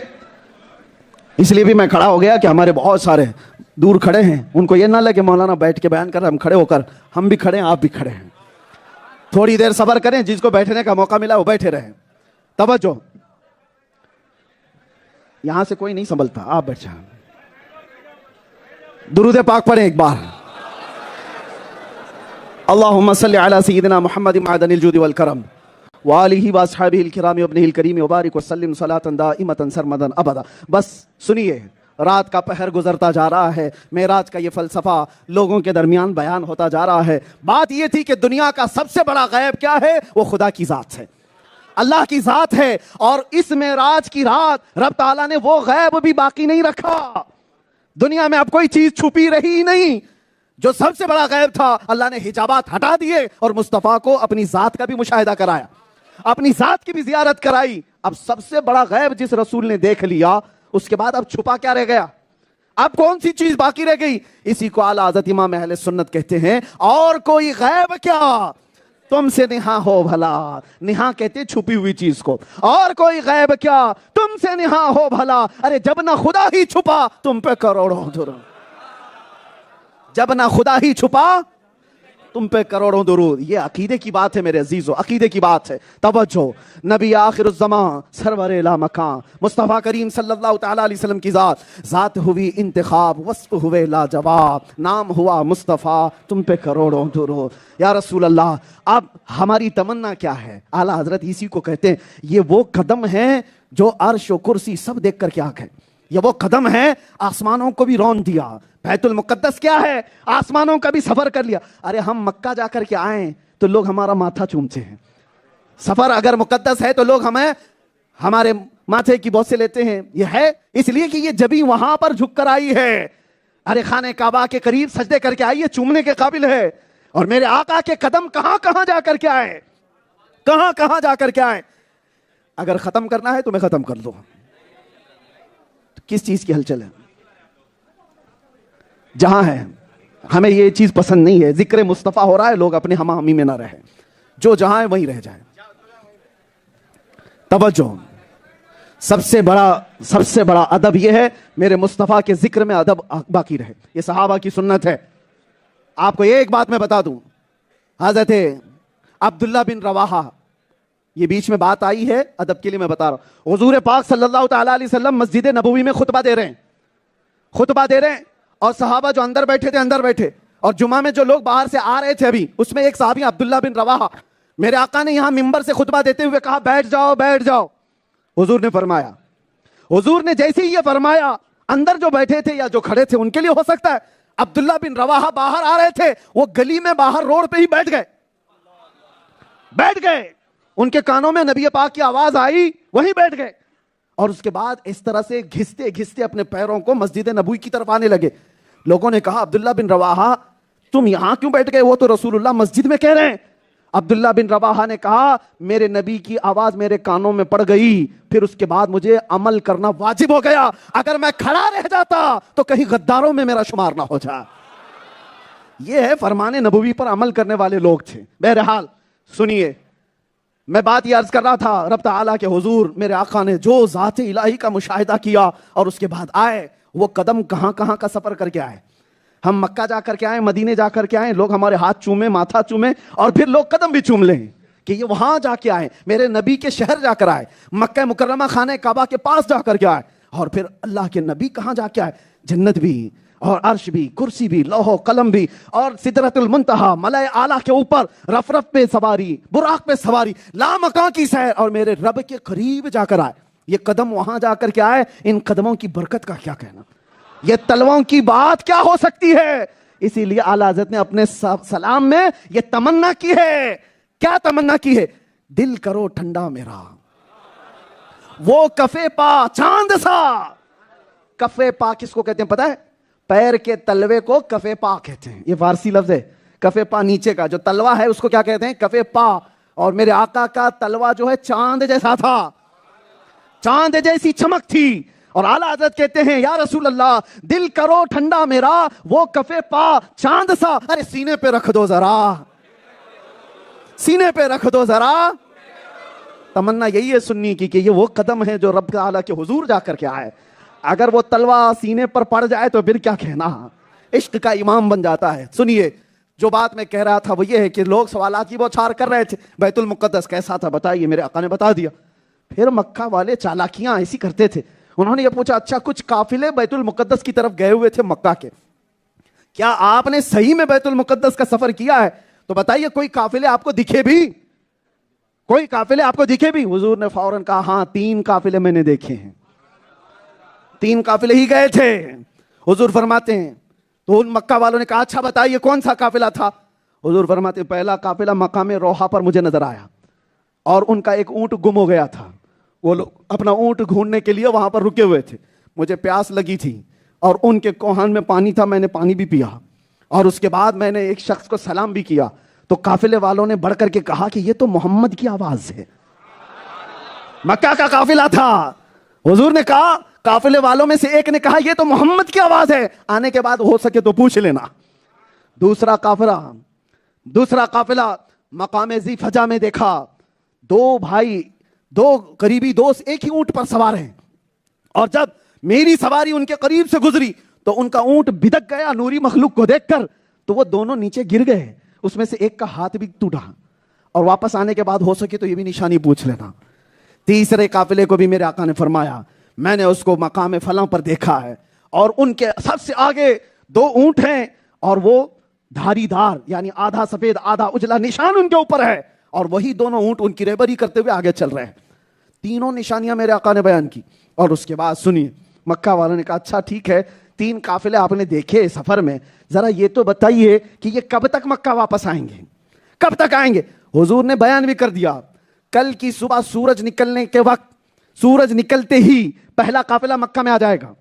بھی میں کھڑا ہو گیا کہ ہمارے بہت سارے دور کھڑے ہیں، ان کو یہ نہ لگے مولانا بیٹھ کے بیان کر رہے، ہم کھڑے ہو کر ہم بھی کھڑے ہیں، آپ بھی کھڑے ہیں، تھوڑی دیر صبر کریں، جس کو بیٹھنے کا موقع ملا وہ بیٹھے رہیں۔ توجہ، یہاں سے کوئی نہیں سنبھلتا، آپ بیٹھ جائیں۔ درود پاک پڑھیں ایک بار۔ اللہم صلی علی سیدنا محمد معدن الجود والکرم وآلہ واصحابہ الکرام وابنہ الکریم وبارک وسلم صلاۃ دائمۃ سرمدا ابدا۔ بس سنیے، رات کا پہر گزرتا جا رہا ہے، معراج کا یہ فلسفہ لوگوں کے درمیان بیان ہوتا جا رہا ہے۔ بات یہ تھی کہ دنیا کا سب سے بڑا غیب کیا ہے؟ وہ خدا کی ذات ہے، اللہ کی ذات ہے۔ اور اس معراج کی رات رب تعالیٰ نے وہ غیب بھی باقی نہیں رکھا۔ دنیا میں اب کوئی چیز چھپی رہی نہیں۔ جو سب سے بڑا غیب تھا اللہ نے حجابات ہٹا دیے اور مصطفیٰ کو اپنی ذات کا بھی مشاہدہ کرایا، اپنی ذات کی بھی زیارت کرائی۔ اب سب سے بڑا غیب جس رسول نے دیکھ لیا، اس کے بعد اب چھپا کیا رہ گیا؟ اب کون سی چیز باقی رہ گئی؟ اسی کو اعلیٰ حضرت امام اہل سنت کہتے ہیں اور کوئی غیب کیا تم سے نہاں ہو بھلا۔ نہاں کہتے چھپی ہوئی چیز کو۔ اور کوئی غیب کیا تم سے نہاں ہو بھلا۔ ارے جب نہ خدا ہی چھپا تم پہ کروڑوں درود، جب نہ خدا ہی چھپا تم پہ کروڑوں درود۔ یہ عقیدے کی بات ہے میرے عزیزو، عقیدے کی بات ہے۔ توجہ، نبی آخر الزمان سرور لا مکان مصطفیٰ کریم صلی اللہ تعالیٰ علیہ وسلم کی ذات ہوئی انتخاب، وصف ہوئے لاجواب، نام ہوا مصطفیٰ، تم پہ کروڑوں درود۔ یا رسول اللہ، اب ہماری تمنا کیا ہے؟ اعلیٰ حضرت اسی کو کہتے ہیں یہ وہ قدم ہے جو عرش و کرسی سب دیکھ کر کے آ گئے۔ یہ وہ قدم ہے آسمانوں کو بھی رون دیا۔ بیت المقدس کیا ہے؟ آسمانوں کا بھی سفر کر لیا۔ ارے ہم مکہ جا کر کے آئیں تو لوگ ہمارا ماتھا چومتے ہیں۔ سفر اگر مقدس ہے تو لوگ ہمیں ہمارے ماتھے کی بوسے لیتے ہیں۔ یہ ہے اس لیے کہ یہ جبھی وہاں پر جھک کر آئی ہے۔ ارے خانہ کعبہ کے قریب سجدے کر کے آئی ہے، چومنے کے قابل ہے۔ اور میرے آقا کے قدم کہاں کہاں جا کر کے آئے، کہاں کہاں جا کر کے آئے۔ اگر ختم کرنا ہے تو میں ختم کر دوں، کس چیز کی ہلچل ہے؟ جہاں ہے ہمیں یہ چیز پسند نہیں ہے، ذکر مصطفیٰ ہو رہا ہے، لوگ اپنے ہمہ ہمی میں نہ رہے، جو جہاں ہے وہیں رہ جائے۔ توجہ، سب سے بڑا ادب یہ ہے میرے مصطفیٰ کے ذکر میں ادب باقی رہے۔ یہ صحابہ کی سنت ہے۔ آپ کو ایک بات میں بتا دوں، حضرت عبداللہ بن رواحہ، یہ بیچ میں بات آئی ہے ادب کے لیے میں بتا رہا ہوں۔ حضور پاک صلی اللہ تعالیٰ علیہ وسلم مسجد نبوی میں خطبہ دے رہے ہیں اور صحابہ جو اندر بیٹھے تھے اندر بیٹھے، اور جمعہ میں جو لوگ باہر سے آ رہے تھے ابھی، اس میں ایک صحابی عبداللہ بن رواحہ، میرے آقا نے یہاں منبر سے خطبہ دیتے ہوئے کہا بیٹھ جاؤ بیٹھ جاؤ۔ حضور نے جیسے ہی یہ فرمایا، اندر جو بیٹھے تھے یا جو کھڑے تھے ان کے لیے ہو سکتا ہے، عبداللہ بن رواحہ باہر آ رہے تھے، وہ گلی میں باہر روڈ پہ ہی بیٹھ گئے، ان کے کانوں میں نبی پاک کی آواز آئی، وہیں بیٹھ گئے، اور اس کے بعد اس طرح سے گھستے گھستے اپنے پیروں کو مسجد نبوی کی طرف آنے لگے۔ لوگوں نے کہا عبداللہ بن رواحہ تم یہاں کیوں بیٹھ گئے؟ وہ تو رسول اللہ مسجد میں کہہ رہے ہیں۔ عبداللہ بن رواحہ نے کہا میرے نبی کی آواز میرے کانوں میں پڑ گئی، پھر اس کے بعد مجھے عمل کرنا واجب ہو گیا۔ اگر میں کھڑا رہ جاتا تو کہیں غداروں میں میرا شمار نہ ہو جائے۔ یہ ہے فرمان نبوی پر عمل کرنے والے لوگ تھے۔ بہرحال سنیے، میں بات یہ عرض کر رہا تھا، رب تعالیٰ کے حضور میرے آقا نے جو ذات الہی کا مشاہدہ کیا اور اس کے بعد آئے، وہ قدم کہاں کہاں کا سفر کر کے آئے۔ ہم مکہ جا کر کے آئے، مدینے جا کر کے آئے، لوگ ہمارے ہاتھ چومیں، ماتھا چومیں، اور پھر لوگ قدم بھی چوم لیں کہ یہ وہاں جا کے آئے، میرے نبی کے شہر جا کر آئے، مکہ مکرمہ خانہ کعبہ کے پاس جا کر کے آئے، اور پھر اللہ کے نبی کہاں جا کے آئے؟ جنت بھی، اور عرش بھی، کرسی بھی، لوح و قلم بھی، اور سدرۃ المنتہا، ملائے اعلیٰ کے اوپر رف رف پہ سواری، براق پہ سواری، لامکاں کی سیر، اور میرے رب کے قریب جا کر آئے۔ یہ قدم وہاں جا کر کے آئے، ان قدموں کی برکت کا کیا کہنا، یہ تلووں کی بات کیا ہو سکتی ہے؟ اسی لیے اعلیٰ حضرت نے اپنے سلام میں یہ تمنا کی ہے۔ کیا تمنا کی ہے؟ دل کرو ٹھنڈا میرا، وہ کفے پا چاند سا۔ کفے پا کس کو کہتے ہیں پتہ ہے؟ پیر کے تلوے کو کفے پا کہتے ہیں، یہ فارسی لفظ ہے۔ کفے پا نیچے کا جو تلوا ہے اس کو کیا کہتے ہیں؟ کفے پا۔ اور میرے آقا کا تلوا جو ہے چاند جیسا تھا، چاند جیسی چمک تھی۔ اور اعلیٰ حضرت کہتے ہیں یا رسول اللہ دل کرو ٹھنڈا میرا، وہ کفے پا چاند سا۔ ارے سینے پہ رکھ دو ذرا، سینے پہ رکھ دو ذرا۔ تمنا یہی ہے سنی کی کہ یہ وہ قدم ہے جو رب تعالیٰ کے حضور جا کر کے آئے۔ اگر وہ تلوا سینے پر پڑ جائے تو پھر کیا کہنا، عشق کا امام بن جاتا ہے۔ سنیے، جو بات میں کہہ رہا تھا وہ یہ ہے کہ لوگ سوالات کی بوچھار کر رہے تھے، بیت المقدس کیسا تھا بتائیے، میرے آقا نے بتا دیا۔ پھر مکہ والے چالاکیاں ایسی کرتے تھے، انہوں نے یہ پوچھا اچھا کچھ قافلے بیت المقدس کی طرف گئے ہوئے تھے مکہ کے، کیا آپ نے صحیح میں بیت المقدس کا سفر کیا ہے؟ تو بتائیے کوئی قافلے آپ کو دکھے بھی، کوئی قافلے آپ کو دکھے بھی؟ حضور نے فوراً کہا ہاں 3 قافلے میں نے دیکھے ہیں، 3 قافلے ہی گئے تھے۔ حضور فرماتے ہیں تو ان مکہ والوں نے کہا اچھا بتائیے کون سا قافلہ تھا؟ حضور فرماتے ہیں پہلا قافلہ مقام روحہ پر مجھے نظر آیا، اور ان کا ایک اونٹ گم ہو گیا تھا، وہ لوگ اپنا اونٹ ڈھونڈنے کے لیے وہاں پر رکے ہوئے تھے، مجھے پیاس لگی تھی اور ان کے کوہان میں پانی تھا، میں نے پانی بھی پیا، اور اس کے بعد میں نے ایک شخص کو سلام بھی کیا تو قافلے والوں نے بڑھ کر کے کہا کہ یہ تو محمد کی آواز ہے. مکہ کا قافلہ تھا. حضور نے کہا, قافلے والوں میں سے ایک نے کہا یہ تو محمد کی آواز ہے, آنے کے بعد ہو سکے تو پوچھ لینا. دوسرا قافلہ مقام ذی فجا میں دیکھا, دو بھائی, دو قریبی دوست ایک ہی اونٹ پر سوار ہیں, اور جب میری سواری ان کے قریب سے گزری تو ان کا اونٹ بھدک گیا نوری مخلوق کو دیکھ کر, تو وہ دونوں نیچے گر گئے. اس میں سے ایک کا ہاتھ بھی ٹوٹا, اور واپس آنے کے بعد ہو سکے تو یہ بھی نشانی پوچھ لینا. تیسرے قافلے کو بھی میرے آقا نے فرمایا میں نے اس کو مقام فلاں پر دیکھا ہے, اور ان کے سب سے آگے دو اونٹ ہیں, اور وہ دھاری دار یعنی آدھا سفید آدھا اجلا نشان ان کے اوپر ہے, اور وہی دونوں اونٹ ان کی رہبری کرتے ہوئے آگے چل رہے ہیں. تینوں نشانیاں میرے آقا نے بیان کی. اور اس کے بعد سنیے, مکہ والوں نے کہا اچھا ٹھیک ہے, 3 قافلے آپ نے دیکھے سفر میں, ذرا یہ تو بتائیے کہ یہ کب تک مکہ واپس آئیں گے, کب تک آئیں گے؟ حضور نے بیان بھی کر دیا, کل کی صبح سورج نکلنے کے وقت, سورج نکلتے ہی پہلا قافلہ مکہ میں آ جائے گا.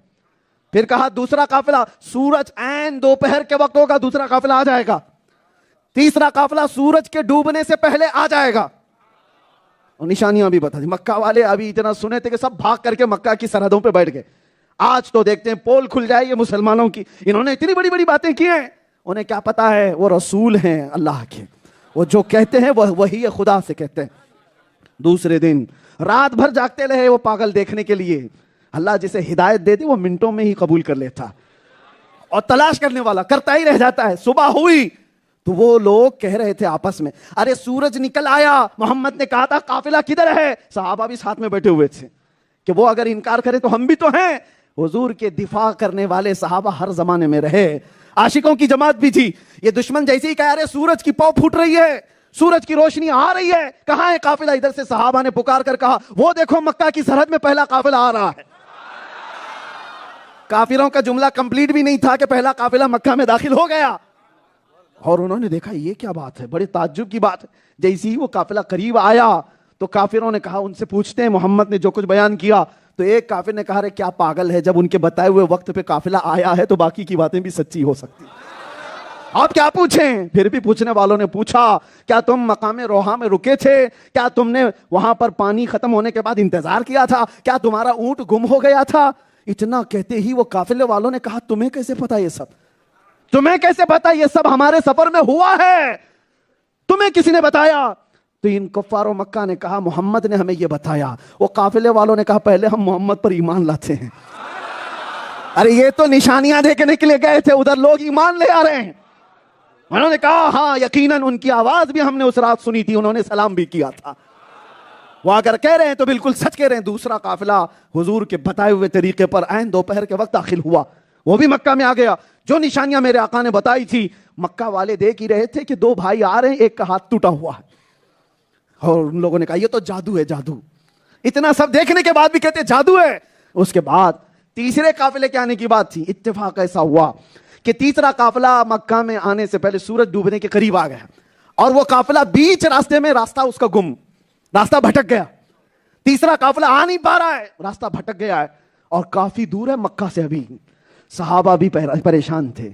پھر کہا دوسرا قافلہ سورج عین دوپہر کے وقت ہوگا, دوسرا قافلہ آ جائے گا. تیسرا قافلہ سورج کے ڈوبنے سے پہلے آ جائے گا. اور نشانیاں بھی بتا دی. مکہ والے ابھی اتنا سنے تھے کہ سب بھاگ کر کے مکہ کی سرحدوں پہ بیٹھ گئے. آج تو دیکھتے ہیں پول کھل جائے یہ مسلمانوں کی, انہوں نے اتنی بڑی بڑی باتیں کی ہیں, انہیں کیا پتا ہے وہ رسول ہیں اللہ کے, وہ جو کہتے ہیں وہ وہی خدا سے کہتے ہیں. دوسرے دن رات بھر جاگتے رہے وہ پاگل دیکھنے کے لیے. اللہ جسے ہدایت دے دی وہ منٹوں میں ہی قبول کر لیتا, اور تلاش کرنے والا کرتا ہی رہ جاتا ہے. صبح ہوئی تو وہ لوگ کہہ رہے تھے آپس میں, ارے سورج نکل آیا, محمد نے کہا تھا قافلہ کدھر ہے. صحابہ بھی ساتھ میں بیٹھے ہوئے تھے کہ وہ اگر انکار کرے تو ہم بھی تو ہیں. حضور کے دفاع کرنے والے صحابہ ہر زمانے میں رہے, عاشقوں کی جماعت بھی تھی. یہ دشمن جیسے ہی کہا ارے سورج کی پاؤں پھوٹ رہی ہے, سورج کی روشنی آ رہی ہے, کہاں ہے قافلہ, ادھر سے صحابہ نے پکار کر کہا وہ دیکھو مکہ کی سرحد میں پہلا قافلہ آ رہا ہے. کافروں کا جملہ کمپلیٹ بھی نہیں تھا کہ پہلا قافلہ مکہ میں داخل ہو گیا, اور انہوں نے دیکھا یہ کیا بات ہے, بڑے تعجب کی بات ہے. جیسے ہی وہ قافلہ قریب آیا تو کافروں نے کہا ان سے پوچھتے ہیں محمد نے جو کچھ بیان کیا. تو ایک کافر نے کہا رے کیا پاگل ہے, جب ان کے بتائے ہوئے وقت پہ قافلہ آیا ہے تو باقی کی باتیں بھی سچی ہو سکتی, آپ کیا پوچھیں. پھر بھی پوچھنے والوں نے پوچھا کیا تم مقام روحا میں رکے تھے, کیا تم نے وہاں پر پانی ختم ہونے کے بعد انتظار کیا تھا, کیا تمہارا اونٹ گم ہو گیا تھا. اتنا کہتے ہی وہ قافلے والوں نے کہا تمہیں کیسے پتا یہ سب, تمہیں کیسے پتا یہ سب ہمارے سفر میں ہوا ہے, تمہیں کسی نے بتایا. تو ان کفار و مکہ نے کہا محمد نے ہمیں یہ بتایا. وہ قافلے والوں نے کہا پہلے ہم محمد پر ایمان لاتے ہیں. ارے یہ تو نشانیاں دیکھنے کے لیے گئے تھے, ادھر لوگ ایمان لے آ رہے ہیں. انہوں نے کہا ہاں یقیناً ان کی آواز بھی ہم نے اس رات سنی تھی, انہوں نے سلام بھی کیا تھا. وہ اگر کہہ رہے ہیں تو بالکل سچ کہہ رہے ہیں. دوسرا قافلہ حضور کے بتائے ہوئے طریقے پر عین دوپہر کے وقت داخل ہوا, وہ بھی مکہ میں آ گیا. جو نشانیاں میرے آقا نے بتائی تھی مکہ والے دیکھ ہی رہے تھے کہ 2 بھائی آ رہے ہیں, ایک کا ہاتھ ٹوٹا ہوا ہے, اور ان لوگوں نے کہا یہ تو جادو ہے, جادو. اتنا سب دیکھنے کے بعد بھی کہتے جادو ہے. اس کے بعد تیسرے قافلے کے آنے کی بات تھی. اتفاق ایسا ہوا کہ تیسرا قافلہ مکہ میں آنے سے پہلے سورج ڈوبنے کے قریب آ گیا, اور وہ قافلہ بیچ راستے میں راستہ اس کا گم, راستہ بھٹک گیا. تیسرا قافلہ آ نہیں پا رہا ہے, راستہ بھٹک گیا ہے, اور کافی دور ہے مکہ سے. ابھی صحابہ بھی پریشان تھے.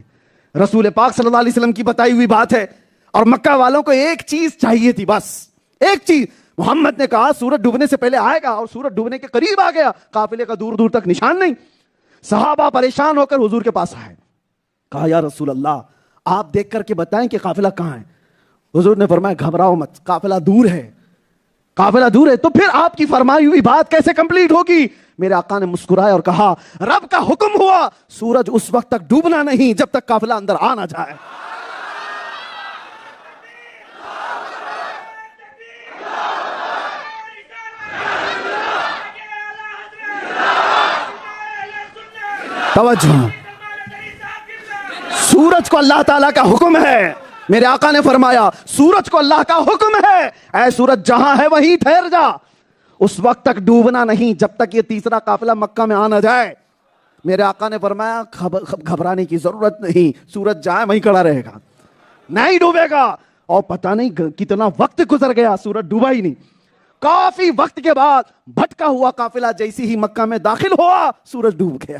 رسول پاک صلی اللہ علیہ وسلم کی بتائی ہوئی بات ہے, اور مکہ والوں کو ایک چیز چاہیے تھی, بس ایک چیز. محمد نے کہا سورج ڈوبنے سے پہلے آئے گا, اور سورج ڈوبنے کے قریب آ گیا, قافلے کا دور دور تک نشان نہیں. صحابہ پریشان ہو کر حضور کے پاس آئے, کہا یا رسول اللہ آپ دیکھ کر کے بتائیں کہ قافلہ کہاں ہے. حضور نے فرمایا گھبراؤ مت, قافلہ دور ہے, قافلہ دور ہے. تو پھر آپ کی فرمائی ہوئی بات کیسے کمپلیٹ ہوگی. میرے آقا نے مسکرایا اور کہا رب کا حکم ہوا سورج اس وقت تک ڈوبنا نہیں جب تک قافلہ اندر آ نہ جائے. توجہ, سورج کو اللہ تعالیٰ کا حکم ہے. میرے آقا نے فرمایا سورج کو اللہ کا حکم ہے, اے سورج جہاں ہے وہیں ٹھہر جا, اس وقت تک ڈوبنا نہیں جب تک یہ تیسرا قافلہ مکہ میں آ نہ جائے. میرے آقا نے فرمایا گھبرانے کی ضرورت نہیں, سورج جائے وہیں کھڑا رہے گا, نہیں ڈوبے گا. اور پتہ نہیں کتنا وقت گزر گیا, سورج ڈوبا ہی نہیں. کافی وقت کے بعد بھٹکا ہوا قافلہ جیسی ہی مکہ میں داخل ہوا, سورج ڈوب گیا.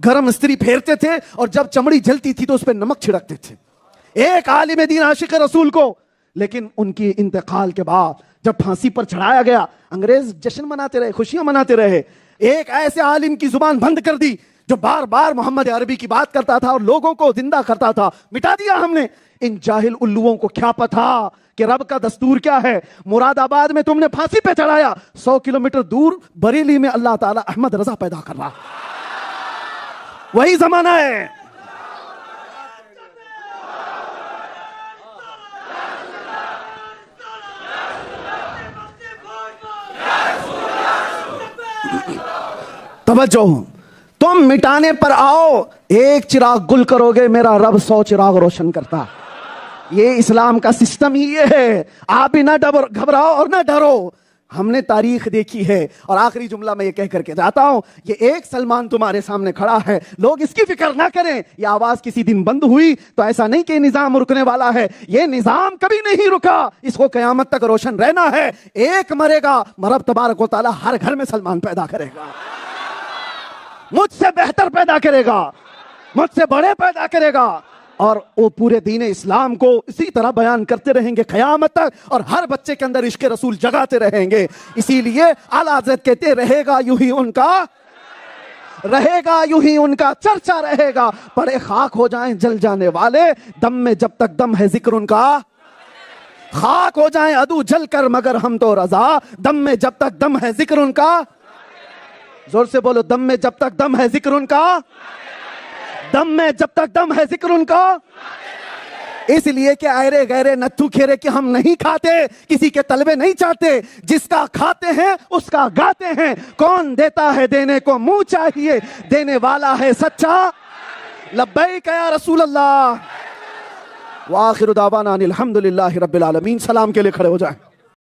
گرم استری پھیرتے تھے اور جب چمڑی جلتی تھی تو اس پہ نمک چھڑکتے تھے. ایک عالم دین عاشق رسول کو. لیکن ان کی انتقال کے بعد جب پھانسی پر چڑھایا گیا, انگریز جشن مناتے رہے, خوشیاں مناتے رہے. ایک ایسے عالم کی زبان بند کر دی جو بار بار محمد عربی کی بات کرتا تھا اور لوگوں کو زندہ کرتا تھا. مٹا دیا ہم نے. ان جاہل الوؤں کو کیا پتا کہ رب کا دستور کیا ہے. مراد آباد میں تم نے پھانسی پہ چڑھایا, 100 کلومیٹر دور بریلی میں اللہ تعالیٰ احمد رضا پیدا کر رہا. وہی زمانہ ہے. توجہ, تم مٹانے پر آؤ, ایک چراغ گل کرو گے, میرا رب 100 چراغ روشن کرتا. یہ اسلام کا سسٹم ہی یہ ہے. آپ بھی نہ گھبراؤ اور نہ ڈرو. ہم نے تاریخ دیکھی ہے. اور آخری جملہ میں یہ کہہ کر کے جاتا ہوں, یہ ایک سلمان تمہارے سامنے کھڑا ہے, لوگ اس کی فکر نہ کریں. یہ آواز کسی دن بند ہوئی تو ایسا نہیں کہ نظام رکنے والا ہے. یہ نظام کبھی نہیں رکا, اس کو قیامت تک روشن رہنا ہے. ایک مرے گا, رب تبارک و تعالیٰ ہر گھر میں سلمان پیدا کرے گا, مجھ سے بہتر پیدا کرے گا, مجھ سے بڑے پیدا کرے گا. اور وہ پورے دین اسلام کو اسی طرح بیان کرتے رہیں گے قیامت تک, اور ہر بچے کے اندر عشق رسول جگاتے رہیں گے. اسی لیے اعلیٰ حضرت کہتے رہے گا یوں ہی ان کا, رہے گا یوں ہی ان کا چرچا رہے گا. پڑے خاک ہو جائیں جل جانے والے, دم میں جب تک دم ہے ذکر ان کا. خاک ہو جائیں عدو جل کر مگر ہم تو رضا, دم میں جب تک دم ہے ذکر ان کا. زور سے بولو, دم میں جب تک دم ہے ذکر ان کا, دم میں جب تک دم ہے ذکر ان کا. اس لیے کہ ایرے غیرے نتھو کھیرے کہ ہم نہیں کھاتے, کسی کے طلبے نہیں چاہتے, جس کا کھاتے ہیں اس کا گاتے ہیں. کون دیتا ہے دینے کو منہ چاہیے, دینے والا ہے سچا. لبیک یا رسول اللہ. وآخر دعوانا ان الحمدللہ رب العالمین. سلام کے لیے کھڑے ہو جائیں.